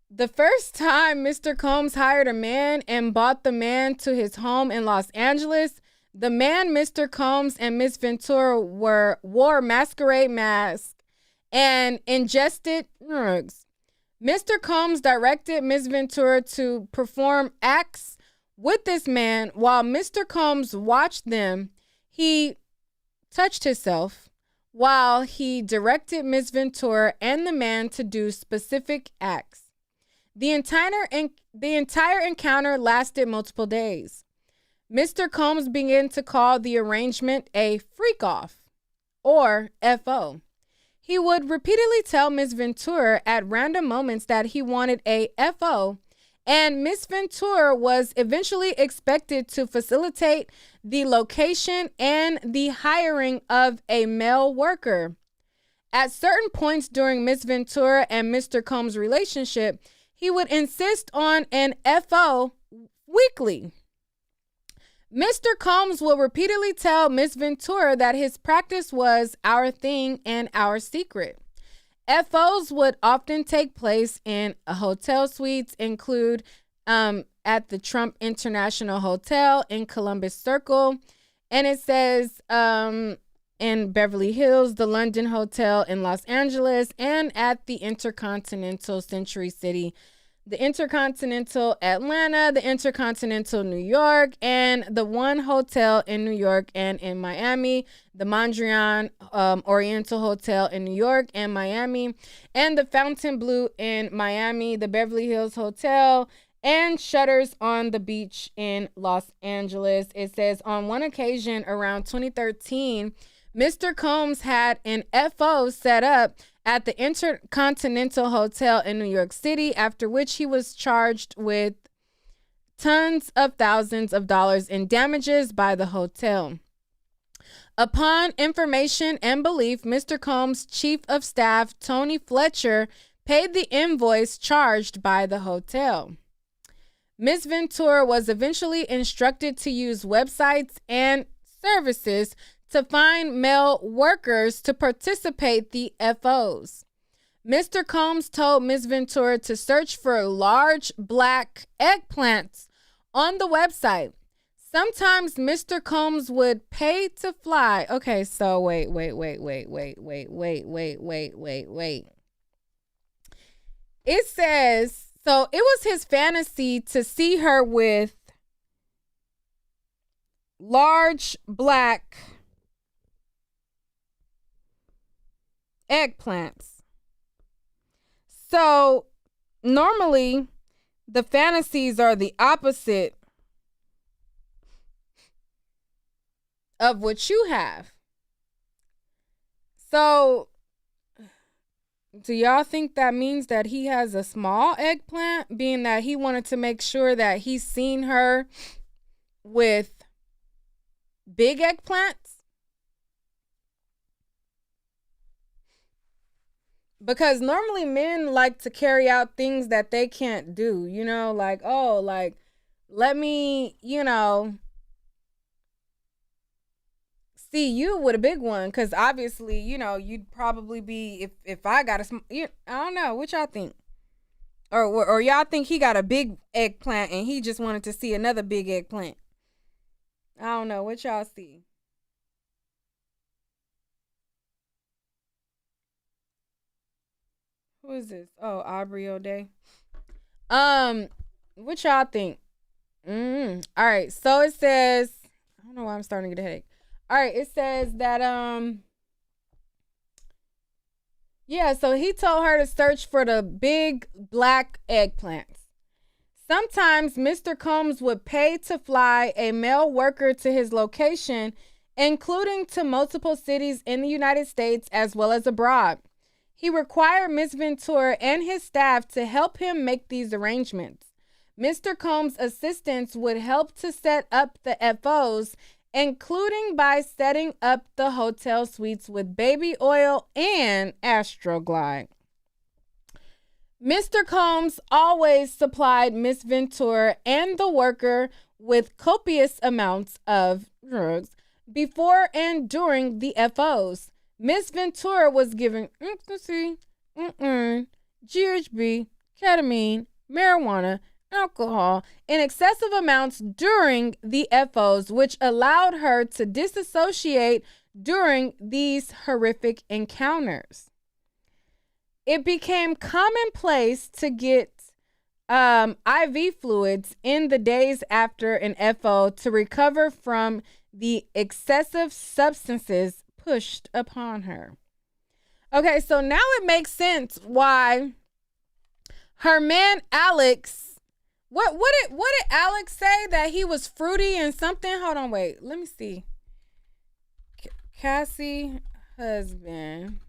S1: The first time Mr. Combs hired a man and brought the man to his home in Los Angeles, the man, Mr. Combs, and Miss Ventura wore masquerade masks and ingested drugs. Mr. Combs directed Miss Ventura to perform acts with this man. While Mr. Combs watched them, he touched himself while he directed Miss Ventura and the man to do specific acts. The entire encounter lasted multiple days. Mr. Combs began to call the arrangement a freak-off, or FO. He would repeatedly tell Miss Ventura at random moments that he wanted a FO, and Miss Ventura was eventually expected to facilitate the location and the hiring of a male worker. At certain points during Miss Ventura and Mr. Combs' relationship, he would insist on an FO weekly. Mr. Combs will repeatedly tell Miss Ventura that his practice was our thing and our secret. FOs would often take place in hotel suites, include at the Trump International Hotel in Columbus Circle, and it says in Beverly Hills, the London Hotel in Los Angeles, and at the Intercontinental Century City, the Intercontinental Atlanta, the Intercontinental New York, and the One Hotel in New York and in Miami, the Mondrian Oriental Hotel in New York and Miami, and the Fontainebleau in Miami, the Beverly Hills Hotel, and Shutters on the Beach in Los Angeles. It says on one occasion around 2013, Mr. Combs had an FO set up at the Intercontinental Hotel in New York City, after which he was charged with tens of thousands of dollars in damages by the hotel. Upon information and belief, Mr. Combs' chief of staff, Tony Fletcher, paid the invoice charged by the hotel. Ms. Ventura was eventually instructed to use websites and services to find male workers to participate the FOs. Mr. Combs told Ms. Ventura to search for large black eggplants on the website. Sometimes Mr. Combs would pay to fly. Okay, so wait. It says, so it was his fantasy to see her with large black eggplants. So normally the fantasies are the opposite of what you have. So do y'all think that means that he has a small eggplant, being that he wanted to make sure that he's seen her with big eggplants? Because normally men like to carry out things that they can't do, you know, like, oh, like, let me, you know, see you with a big one. Because obviously, you know, you'd probably be, if I got I don't know, what y'all think? Or y'all think he got a big eggplant and he just wanted to see another big eggplant? I don't know, what y'all see? Who is this? Oh, Aubrey O'Day. What y'all think? All right, so it says, I don't know why I'm starting to get a headache. All right, it says that yeah, so he told her to search for the big black eggplants. Sometimes Mr. Combs would pay to fly a male worker to his location, including to multiple cities in the United States as well as abroad. He required Ms. Ventura and his staff to help him make these arrangements. Mr. Combs' assistants would help to set up the FOs, including by setting up the hotel suites with baby oil and Astroglide. Mr. Combs always supplied Miss Ventura and the worker with copious amounts of drugs before and during the FOs. Miss Ventura was given ecstasy, GHB, ketamine, marijuana, alcohol in excessive amounts during the FOs, which allowed her to disassociate during these horrific encounters. It became commonplace to get IV fluids in the days after an FO to recover from the excessive substances pushed upon her. Okay, so now it makes sense why her man Alex, what did Alex say, that he was fruity and something? Hold on, wait, let me see. Cassie husband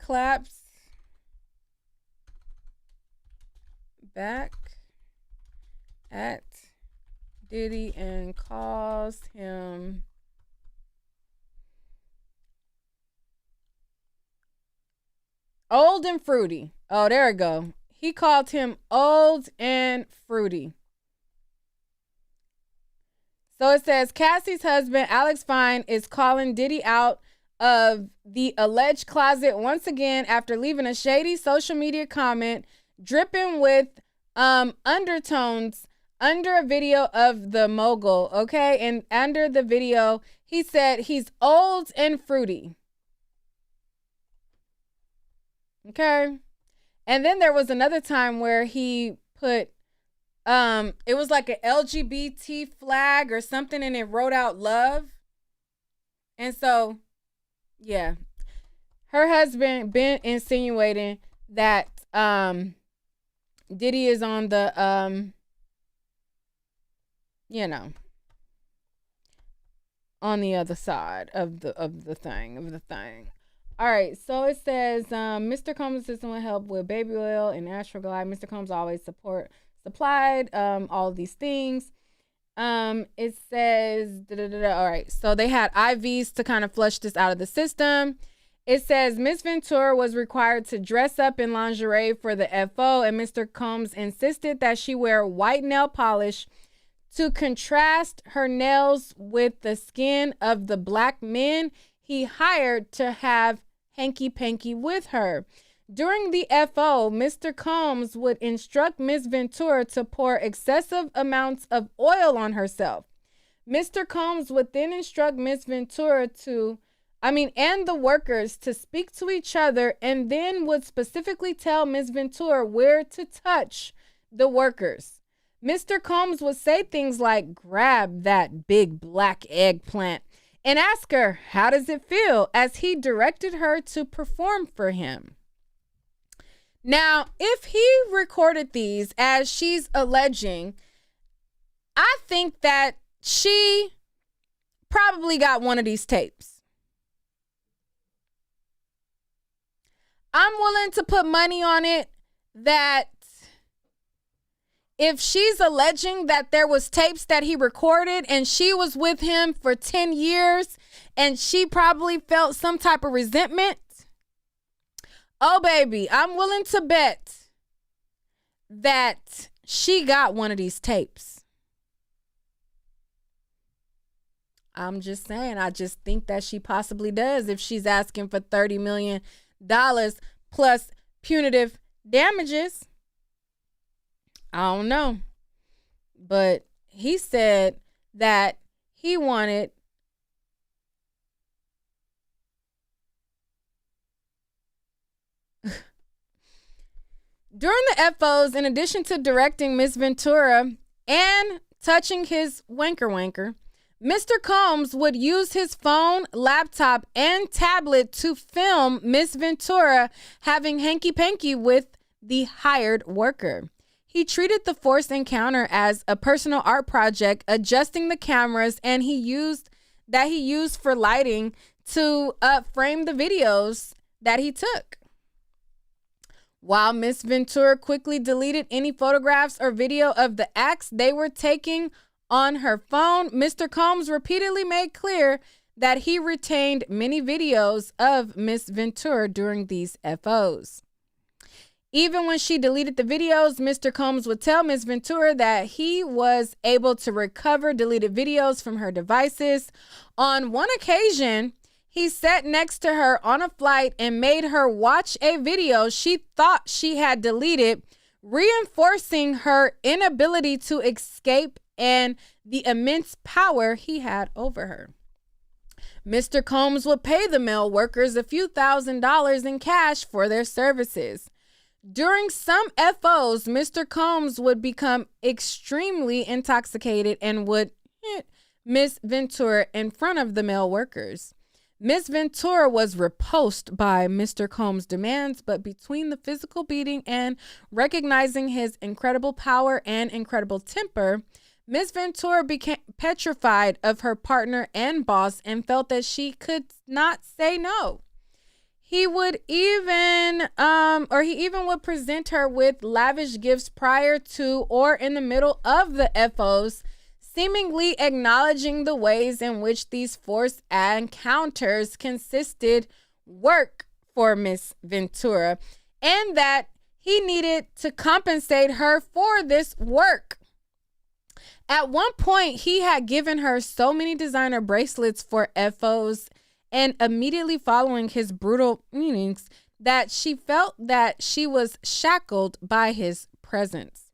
S1: claps back at Diddy and calls him old and fruity. Oh, there we go. He called him old and fruity. So it says Cassie's husband, Alex Fine, is calling Diddy out of the alleged closet once again after leaving a shady social media comment dripping with undertones under a video of the mogul, okay? And under the video, he said he's old and fruity. Okay? And then there was another time where he put it was like an LGBT flag or something and it wrote out love. And so, yeah. Her husband been insinuating that Diddy is on the on the other side of the thing. All right, so it says Mr. Combs' assistant will help with baby oil and Astroglide. Mr. Combs always supplied all of these things. It says all right, so they had IVs to kind of flush this out of the system. It says Miss Ventura was required to dress up in lingerie for the FO, and Mr. Combs insisted that she wear white nail polish to contrast her nails with the skin of the black men he hired to have hanky-panky with her. During the FO, Mr. Combs would instruct Miss Ventura to pour excessive amounts of oil on herself. Mr. Combs would then instruct Miss Ventura and the workers to speak to each other, and then would specifically tell Miss Ventura where to touch the workers. Mr. Combs would say things like, "Grab that big black eggplant," and ask her, "How does it feel?" as he directed her to perform for him. Now, if he recorded these as she's alleging, I think that she probably got one of these tapes. I'm willing to put money on it that if she's alleging that there was tapes that he recorded and she was with him for 10 years and she probably felt some type of resentment, oh baby, I'm willing to bet that she got one of these tapes. I'm just saying, I just think that she possibly does if she's asking for $30 million plus punitive damages. I don't know. But he said that he wanted during the FOs, in addition to directing Miss Ventura and touching his wanker, Mr. Combs would use his phone, laptop, and tablet to film Miss Ventura having hanky-panky with the hired worker. He treated the forced encounter as a personal art project, adjusting the cameras and he used for lighting to frame the videos that he took. While Miss Ventura quickly deleted any photographs or video of the acts they were taking on her phone, Mr. Combs repeatedly made clear that he retained many videos of Miss Ventura during these FOs. Even when she deleted the videos, Mr. Combs would tell Miss Ventura that he was able to recover deleted videos from her devices. On one occasion, he sat next to her on a flight and made her watch a video she thought she had deleted, reinforcing her inability to escape and the immense power he had over her. Mr. Combs would pay the male workers a few $1,000s in cash for their services. During some FOs, Mr. Combs would become extremely intoxicated and would hit Miss Ventura in front of the male workers. Miss Ventura was repulsed by Mr. Combs' demands, but between the physical beating and recognizing his incredible power and incredible temper, Miss Ventura became petrified of her partner and boss and felt that she could not say no. He would even he even would present her with lavish gifts prior to or in the middle of the FOs, seemingly acknowledging the ways in which these forced encounters consisted work for Miss Ventura, and that he needed to compensate her for this work. At one point, he had given her so many designer bracelets for FOs and immediately following his brutal meetings that she felt that she was shackled by his presence.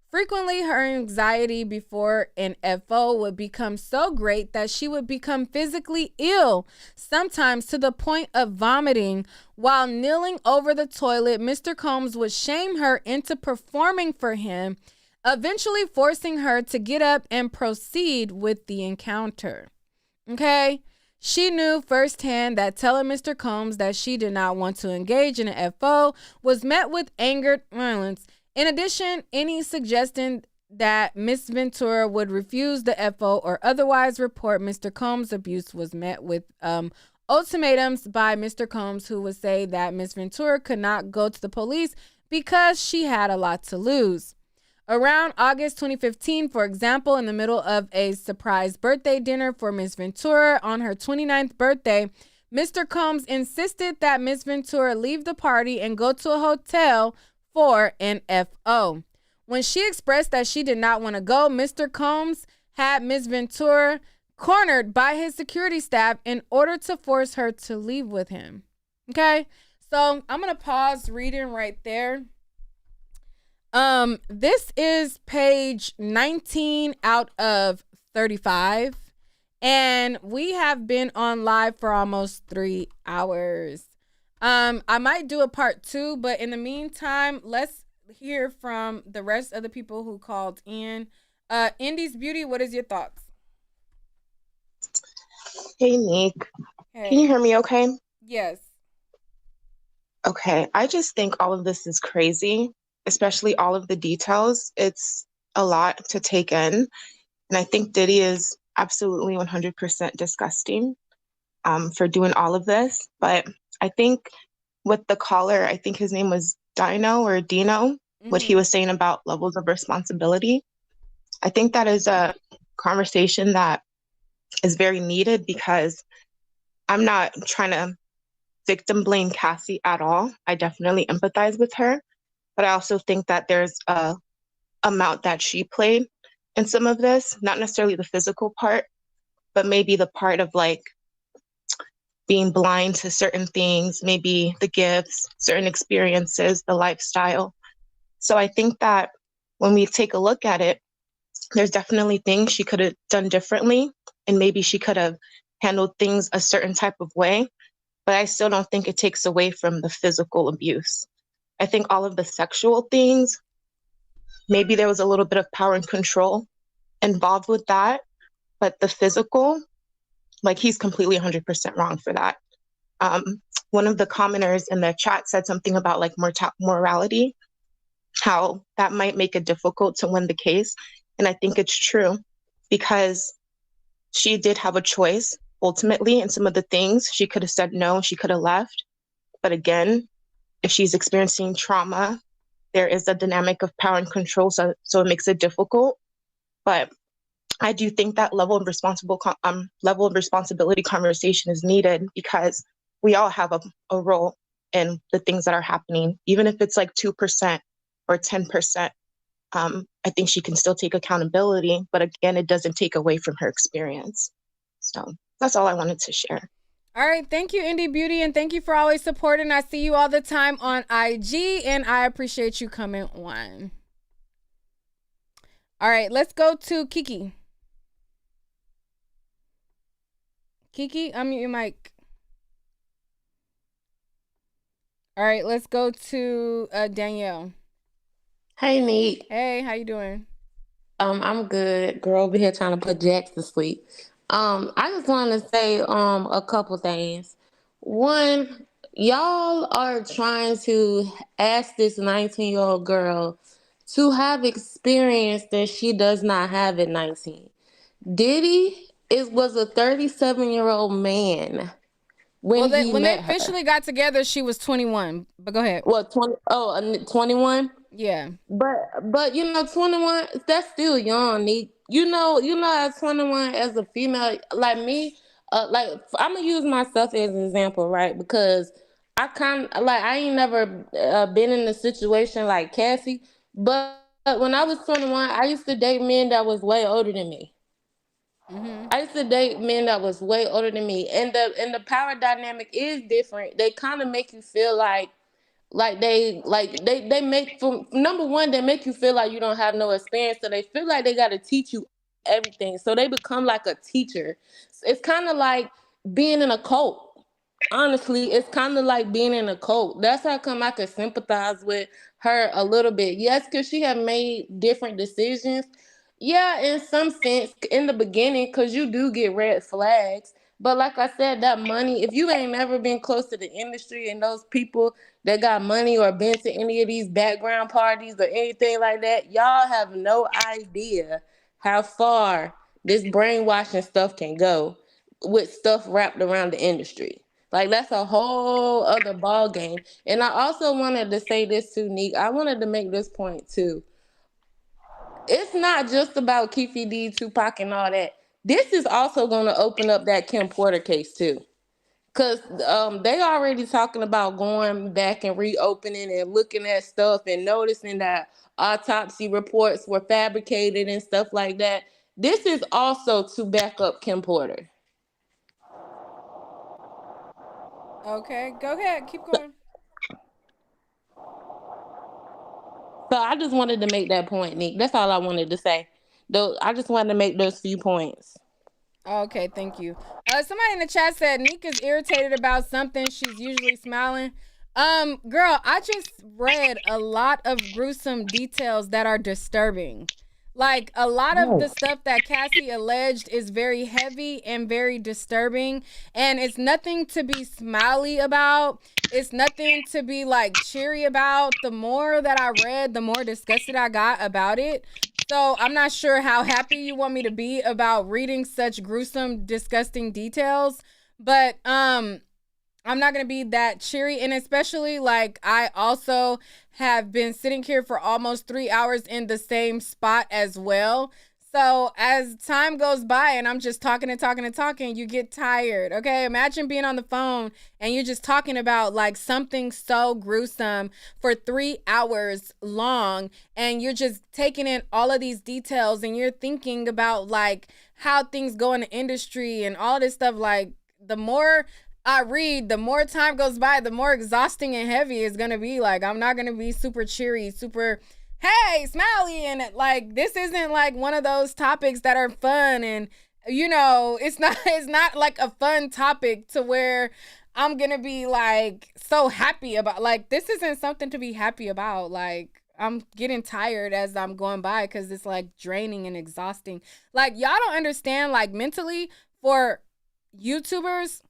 S1: Frequently, her anxiety before an FO would become so great that she would become physically ill, sometimes to the point of vomiting. While kneeling over the toilet, Mr. Combs would shame her into performing for him, eventually forcing her to get up and proceed with the encounter. Okay? She knew firsthand that telling Mr. Combs that she did not want to engage in an FO was met with angered violence. In addition, any suggestion that Miss Ventura would refuse the FO or otherwise report Mr. Combs' abuse was met with ultimatums by Mr. Combs, who would say that Miss Ventura could not go to the police because she had a lot to lose. Around August 2015, for example, in the middle of a surprise birthday dinner for Miss Ventura on her 29th birthday, Mr. Combs insisted that Miss Ventura leave the party and go to a hotel for an FO. When she expressed that she did not want to go, Mr. Combs had Miss Ventura cornered by his security staff in order to force her to leave with him. Okay, so I'm going to pause reading right there. This is page 19 out of 35, and we have been on live for almost 3 hours. I might do a part 2, but in the meantime, let's hear from the rest of the people who called in. Indy's Beauty, what is your thoughts?
S2: Hey, Nick.
S1: Hey.
S2: Can you hear me okay?
S1: Yes.
S2: Okay. I just think all of this is crazy, especially all of the details. It's a lot to take in. And I think Diddy is absolutely 100% disgusting for doing all of this. But I think with the caller, I think his name was Dino or Dino, what he was saying about levels of responsibility. I think that is a conversation that is very needed, because I'm not trying to victim blame Cassie at all. I definitely empathize with her, but I also think that there's a amount that she played in some of this, not necessarily the physical part, but maybe the part of like being blind to certain things, maybe the gifts, certain experiences, the lifestyle. So I think that when we take a look at it, there's definitely things she could have done differently, and maybe she could have handled things a certain type of way, but I still don't think it takes away from the physical abuse. I think all of the sexual things, maybe there was a little bit of power and control involved with that, but the physical, like, he's completely 100% wrong for that. One of the commenters in the chat said something about like morality, how that might make it difficult to win the case. And I think it's true, because she did have a choice ultimately in some of the things. She could have said no, she could have left. But again, if she's experiencing trauma, there is a dynamic of power and control, so it makes it difficult. But I do think that level of responsibility conversation is needed, because we all have a role in the things that are happening, even if it's like 2% or 10%. I think she can still take accountability, but again, it doesn't take away from her experience. So that's all I wanted to share.
S1: All right. Thank you, Indie Beauty. And thank you for always supporting. I see you all the time on IG, and I appreciate you coming on. All right. Let's go to Kiki. Kiki, unmute your mic. All right. Let's go to Danielle.
S7: Hey, Neat.
S1: Hey, how you doing?
S7: I'm good. Girl over here trying to put Jax to sleep. I just want to say a couple things. One, y'all are trying to ask this 19-year-old girl to have experience that she does not have at 19. Diddy was a 37-year-old man when he
S1: when they
S7: met her.
S1: officially got together, she was 21. But go ahead.
S7: Well, 21.
S1: Yeah.
S7: But 21, that's still young, Nick. As 21 as a female, like me, like I'm gonna use myself as an example, right? Because I ain't never been in a situation like Cassie, but when I was 21, I used to date men that was way older than me. I used to date men that was way older than me, and the power dynamic is different. They kind of make you feel like they make, from number one, they make you feel like you don't have no experience, so they feel like they got to teach you everything, so they become like a teacher. It's kind of like being in a cult. Honestly, it's kind of like being in a cult. That's how come I could sympathize with her a little bit. Yes, because she have made different decisions. Yeah, in some sense, in the beginning, because you do get red flags. But like I said, that money, if you ain't never been close to the industry and those people that got money or been to any of these background parties or anything like that, y'all have no idea how far this brainwashing stuff can go with stuff wrapped around the industry. Like, that's a whole other ball game. And I also wanted to say this too, Neek. I wanted to make this point too. It's not just about Keefe D, Tupac, and all that. This is also going to open up that Kim Porter case too. Because they already talking about going back and reopening and looking at stuff and noticing that autopsy reports were fabricated and stuff like that. This is also to back up Kim Porter.
S1: Okay, go ahead. Keep going.
S7: So I just wanted to make that point, Nick. That's all I wanted to say. Though I just wanted to make those few points.
S1: Okay, thank you. Somebody in the chat said Nika's irritated about something. She's usually smiling. Girl, I just read a lot of gruesome details that are disturbing. Like, a lot of the stuff that Cassie alleged is very heavy and very disturbing, and it's nothing to be smiley about. It's nothing to be like cheery about. The more that I read, the more disgusted I got about it. So I'm not sure how happy you want me to be about reading such gruesome, disgusting details, but I'm not going to be that cheery. And especially, like, I also have been sitting here for almost 3 hours in the same spot as well. So as time goes by and I'm just talking and talking and talking, you get tired. Okay, imagine being on the phone and you're just talking about like something so gruesome for 3 hours long, and you're just taking in all of these details and you're thinking about like how things go in the industry and all this stuff. Like, the more I read, the more time goes by, the more exhausting and heavy it's gonna be. Like, I'm not gonna be super cheery, super hey, smiley, and like, this isn't like one of those topics that are fun, and it's not like a fun topic to where I'm gonna be like so happy about. Like, this isn't something to be happy about. Like, I'm getting tired as I'm going by because it's like draining and exhausting. Like, y'all don't understand, like, mentally, for YouTubers,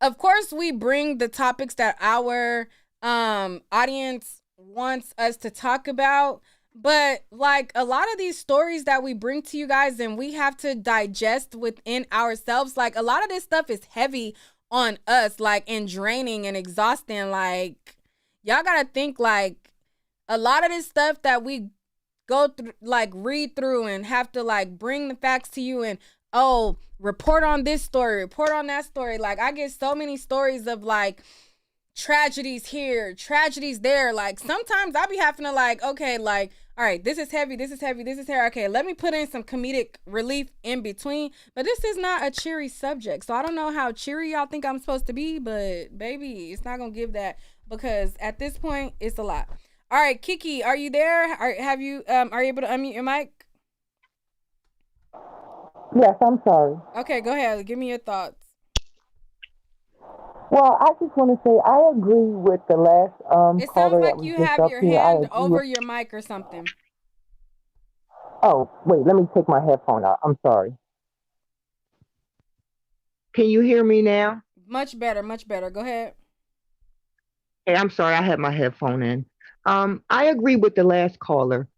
S1: of course we bring the topics that our audience wants us to talk about, but like, a lot of these stories that we bring to you guys and we have to digest within ourselves, like, a lot of this stuff is heavy on us, like, and draining and exhausting. Like, y'all gotta think, like, a lot of this stuff that we go through, like, read through and have to like bring the facts to you and report on this story, report on that story. Like, I get so many stories of like tragedies here, tragedies there. Like, sometimes I'll be having to like, okay, like, all right, this is heavy, this is heavy, this is heavy. Okay, let me put in some comedic relief in between. But this is not a cheery subject. So I don't know how cheery y'all think I'm supposed to be, but baby, it's not gonna give that, because at this point it's a lot. All right, Kiki, are you there? Are you able to unmute your mic?
S10: Yes, I'm sorry.
S1: Okay, go ahead. Give me your thoughts.
S10: Well, I just want to say I agree with the last
S1: It sounds
S10: caller
S1: like
S10: that was
S1: you
S10: just
S1: have
S10: up
S1: your
S10: here.
S1: hand over your mic or something.
S10: Oh, wait, let me take my headphone out. I'm sorry. Can you hear me now?
S1: Much better, much better. Go ahead.
S10: Hey, I'm sorry, I had my headphone in. I agree with the last caller.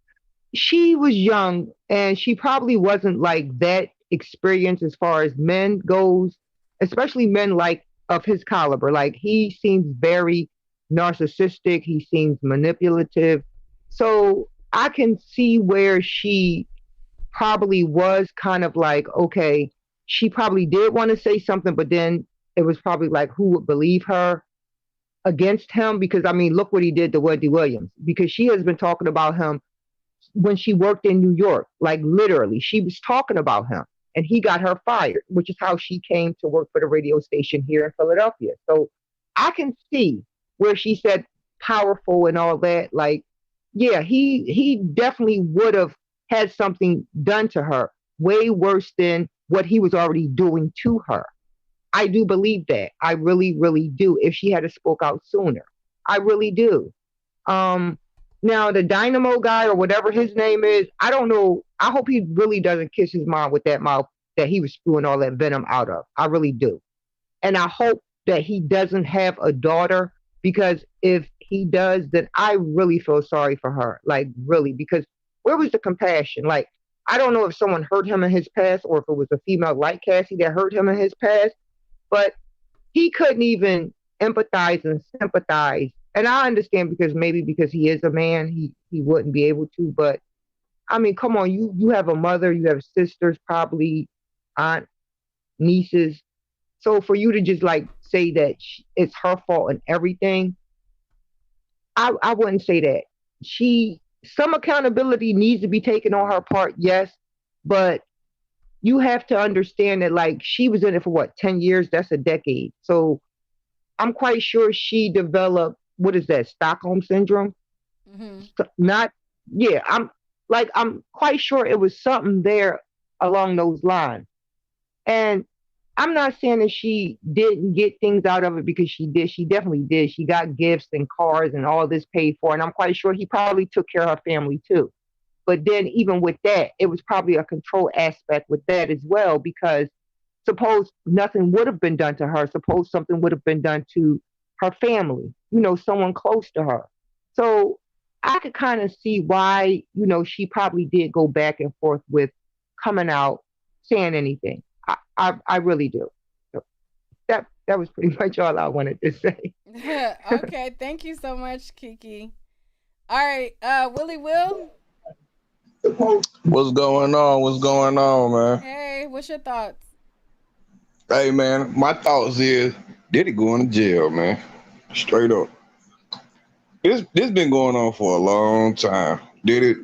S10: She was young and she probably wasn't like that experienced as far as men goes, especially men like of his caliber. Like he seems very narcissistic. He seems manipulative. So I can see where she probably was kind of like, okay, she probably did want to say something, but then it was probably like, who would believe her against him? Because I mean, look what he did to Wendy Williams. Because she has been talking about him when she worked in New York. Like literally, she was talking about him, and he got her fired, which is how she came to work for the radio station here in Philadelphia. So I can see where she said powerful and all that. Like, yeah, he definitely would have had something done to her way worse than what he was already doing to her. I do believe that. I really, really do. If she had spoke out sooner, I really do. Um, Now the Dynamo guy or whatever his name is, I don't know. I hope he really doesn't kiss his mom with that mouth that he was spewing all that venom out of. I really do. And I hope that he doesn't have a daughter, because if he does, then I really feel sorry for her. Like really, because where was the compassion? Like, I don't know if someone hurt him in his past or if it was a female like Cassie that hurt him in his past, but he couldn't even empathize and sympathize. And I understand, because maybe because he is a man, he wouldn't be able to. But I mean, come on, you have a mother, you have sisters, probably aunt, nieces. So for you to just like say that it's her fault and everything, I wouldn't say that. Some accountability needs to be taken on her part, yes, but you have to understand that like she was in it for what, 10 years? That's a decade. So I'm quite sure she developed, what is that, Stockholm syndrome? Not, yeah, I'm quite sure it was something there along those lines. And I'm not saying that she didn't get things out of it, because she did. She definitely did. She got gifts and cars and all this paid for. And I'm quite sure he probably took care of her family too. But then even with that, it was probably a control aspect with that as well, because suppose nothing would have been done to her. Suppose something would have been done to her family, someone close to her. So I could kind of see why, she probably did go back and forth with coming out, saying anything. I really do. So that was pretty much all I wanted to say.
S1: Okay, thank you so much, Kiki. All right, Willie Will.
S12: What's going on? What's going on, man?
S1: Hey, what's your thoughts?
S12: Hey, man, my thoughts is Diddy going to jail, man. Straight up. This been going on for a long time. Diddy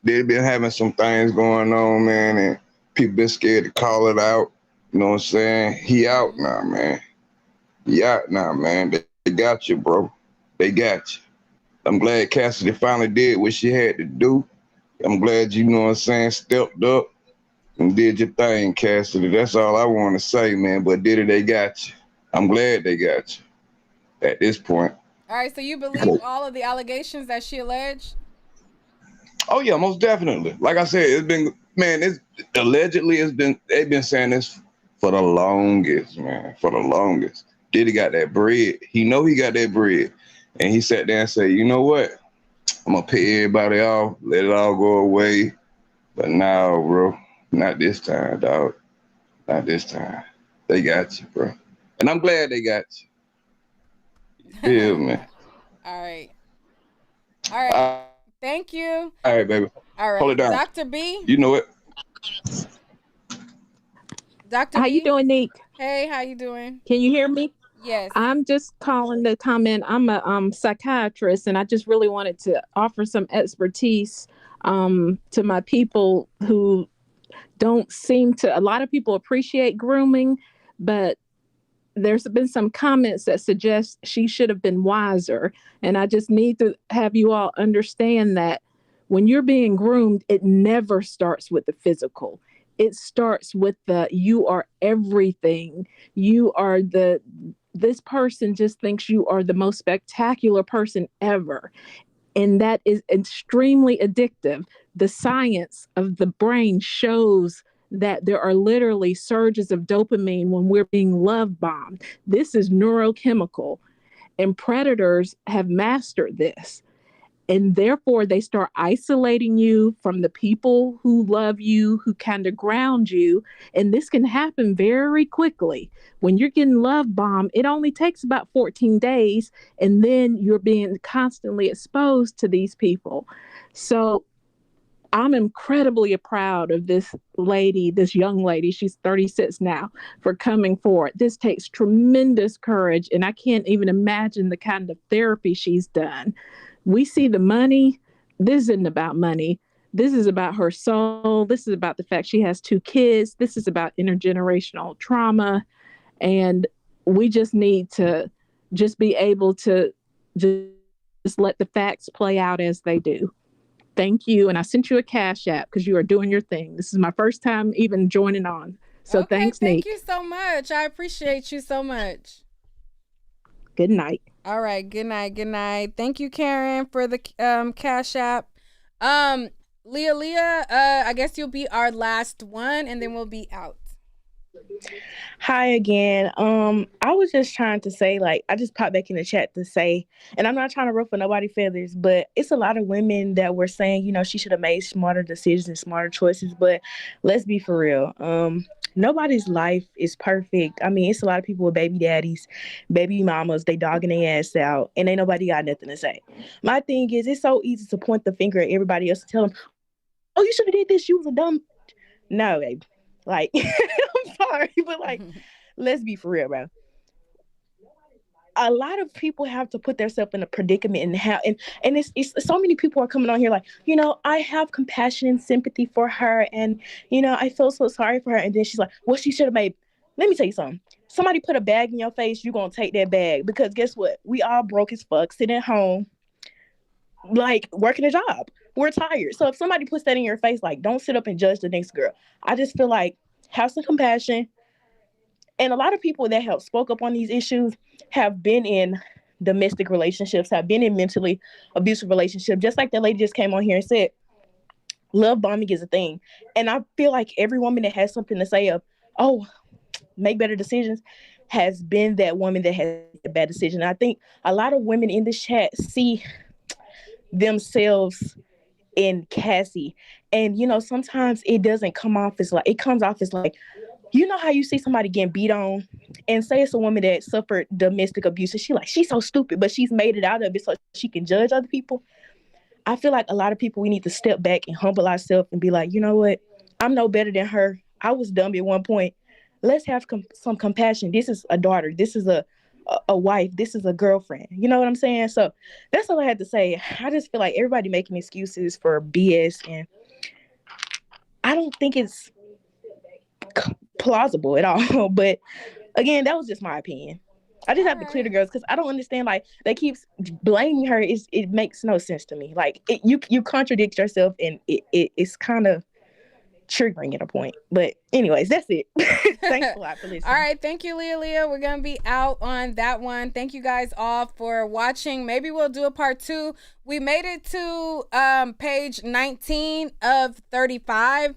S12: been having some things going on, man, and people been scared to call it out. You know what I'm saying? He out now, man. He out now, man. They got you, bro. They got you. I'm glad Cassidy finally did what she had to do. I'm glad, you know what I'm saying, stepped up and did your thing, Cassidy. That's all I want to say, man. But Diddy, they got you. I'm glad they got you at this point.
S1: All right, so you believe all of the allegations that she alleged?
S12: Oh yeah, most definitely. Like I said, it's been, man, they've been saying this for the longest, man, for the longest. Diddy got that bread. He got that bread. And he sat there and said, you know what? I'm gonna pay everybody off, let it all go away. But now, bro, not this time, dog. Not this time. They got you, bro. And I'm glad they got you. Yeah, man.
S1: All right. Thank you.
S12: All right, baby.
S1: All right.
S12: Hold it down.
S1: Dr. B.
S12: You know it.
S1: Dr.
S13: How
S1: B.
S13: you doing, Nick?
S1: Hey, how you doing?
S13: Can you hear me?
S1: Yes.
S13: I'm just calling to comment. I'm a psychiatrist, and I just really wanted to offer some expertise to my people who don't seem to. A lot of people appreciate grooming, but there's been some comments that suggest she should have been wiser. And I just need to have you all understand that when you're being groomed, it never starts with the physical. It starts with you are everything. You are this person just thinks you are the most spectacular person ever. And that is extremely addictive. The science of the brain shows that there are literally surges of dopamine when we're being love bombed. This is neurochemical, and predators have mastered this. And therefore, they start isolating you from the people who love you, who kind of ground you. And this can happen very quickly. When you're getting love bombed, it only takes about 14 days, and then you're being constantly exposed to these people. So I'm incredibly proud of this lady, this young lady, she's 36 now, for coming forward. This takes tremendous courage, and I can't even imagine the kind of therapy she's done. We see the money. This isn't about money. This is about her soul. This is about the fact she has 2 kids. This is about intergenerational trauma. And we just need to just be able to just let the facts play out as they do. Thank you. And I sent you a Cash App because you are doing your thing. This is my first time even joining on. So
S1: okay,
S13: thanks,
S1: thank
S13: Nick.
S1: you so much. I appreciate you so much.
S13: Good night.
S1: All right. Good night. Good night. Thank you, Karen, for the Cash App. Leah, I guess you'll be our last one, and then we'll be out.
S16: Hi again. I was just trying to say, like, I just popped back in the chat to say, and I'm not trying to ruffle nobody's feathers, but it's a lot of women that were saying, you know, she should have made smarter decisions and smarter choices. But let's be for real. Nobody's life is perfect. I mean, it's a lot of people with baby daddies, baby mamas, they dogging their ass out, and ain't nobody got nothing to say. My thing is, it's so easy to point the finger at everybody else and tell them, oh, you should have did this. You was a dumb. No, babe. Like, I'm sorry, but like, let's be for real, bro. A lot of people have to put themselves in a predicament and how, and it's so many people are coming on here like, you know, I have compassion and sympathy for her, and you know, I feel so sorry for her. And then she's like, well, she should have made. Let me tell you something. Somebody put a bag in your face, you're gonna take that bag, because guess what? We all broke as fuck, sitting at home, like working a job. We're tired. So if somebody puts that in your face, like, don't sit up and judge the next girl. I just feel like, have some compassion. And a lot of people that have spoke up on these issues have been in domestic relationships, have been in mentally abusive relationships. Just like that lady just came on here and said, love bombing is a thing. And I feel like every woman that has something to say of, oh, make better decisions, has been that woman that has a bad decision. And I think a lot of women in this chat see themselves in Cassie. And, you know, sometimes it doesn't come off as like, it comes off as like, you know how you see somebody getting beat on, and say it's a woman that suffered domestic abuse, and she's so stupid, but she's made it out of it so she can judge other people. I feel like a lot of people, we need to step back and humble ourselves and be like, you know what? I'm no better than her. I was dumb at one point. Let's have some compassion. This is a daughter. This is a wife. This is a girlfriend. You know what I'm saying? So that's all I had to say. I just feel like everybody making excuses for BS, and I don't think it's plausible at all. But again, that was just my opinion. I just have to clear the girls because I don't understand. Like, they keep blaming her. It makes no sense to me. Like, you contradict yourself, and it's kind of triggering at a point. But anyways, that's it. Thanks a lot for listening.
S1: All right, thank you, Leah. We're gonna be out on that one. Thank you guys all for watching. Maybe we'll do a part 2. We made it to page 19 of 35.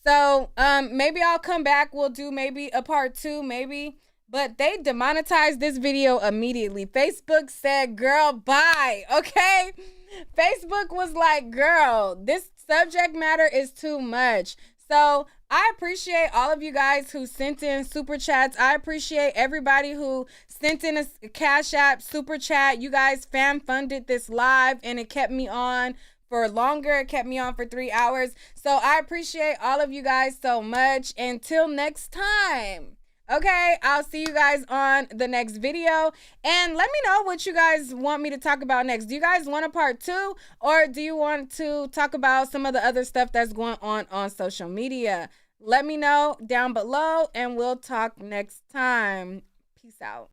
S1: So maybe I'll come back. We'll do maybe a part 2, maybe. But they demonetized this video immediately. Facebook said, girl, bye. Okay? Facebook was like, girl, this subject matter is too much. So I appreciate all of you guys who sent in super chats. I appreciate everybody who sent in a Cash App super chat. You guys fan funded this live, and it kept me on for longer. It kept me on for 3 hours. So I appreciate all of you guys so much. Until next time. Okay, I'll see you guys on the next video. And let me know what you guys want me to talk about next. Do you guys want a part 2? Or do you want to talk about some of the other stuff that's going on social media? Let me know down below, and we'll talk next time. Peace out.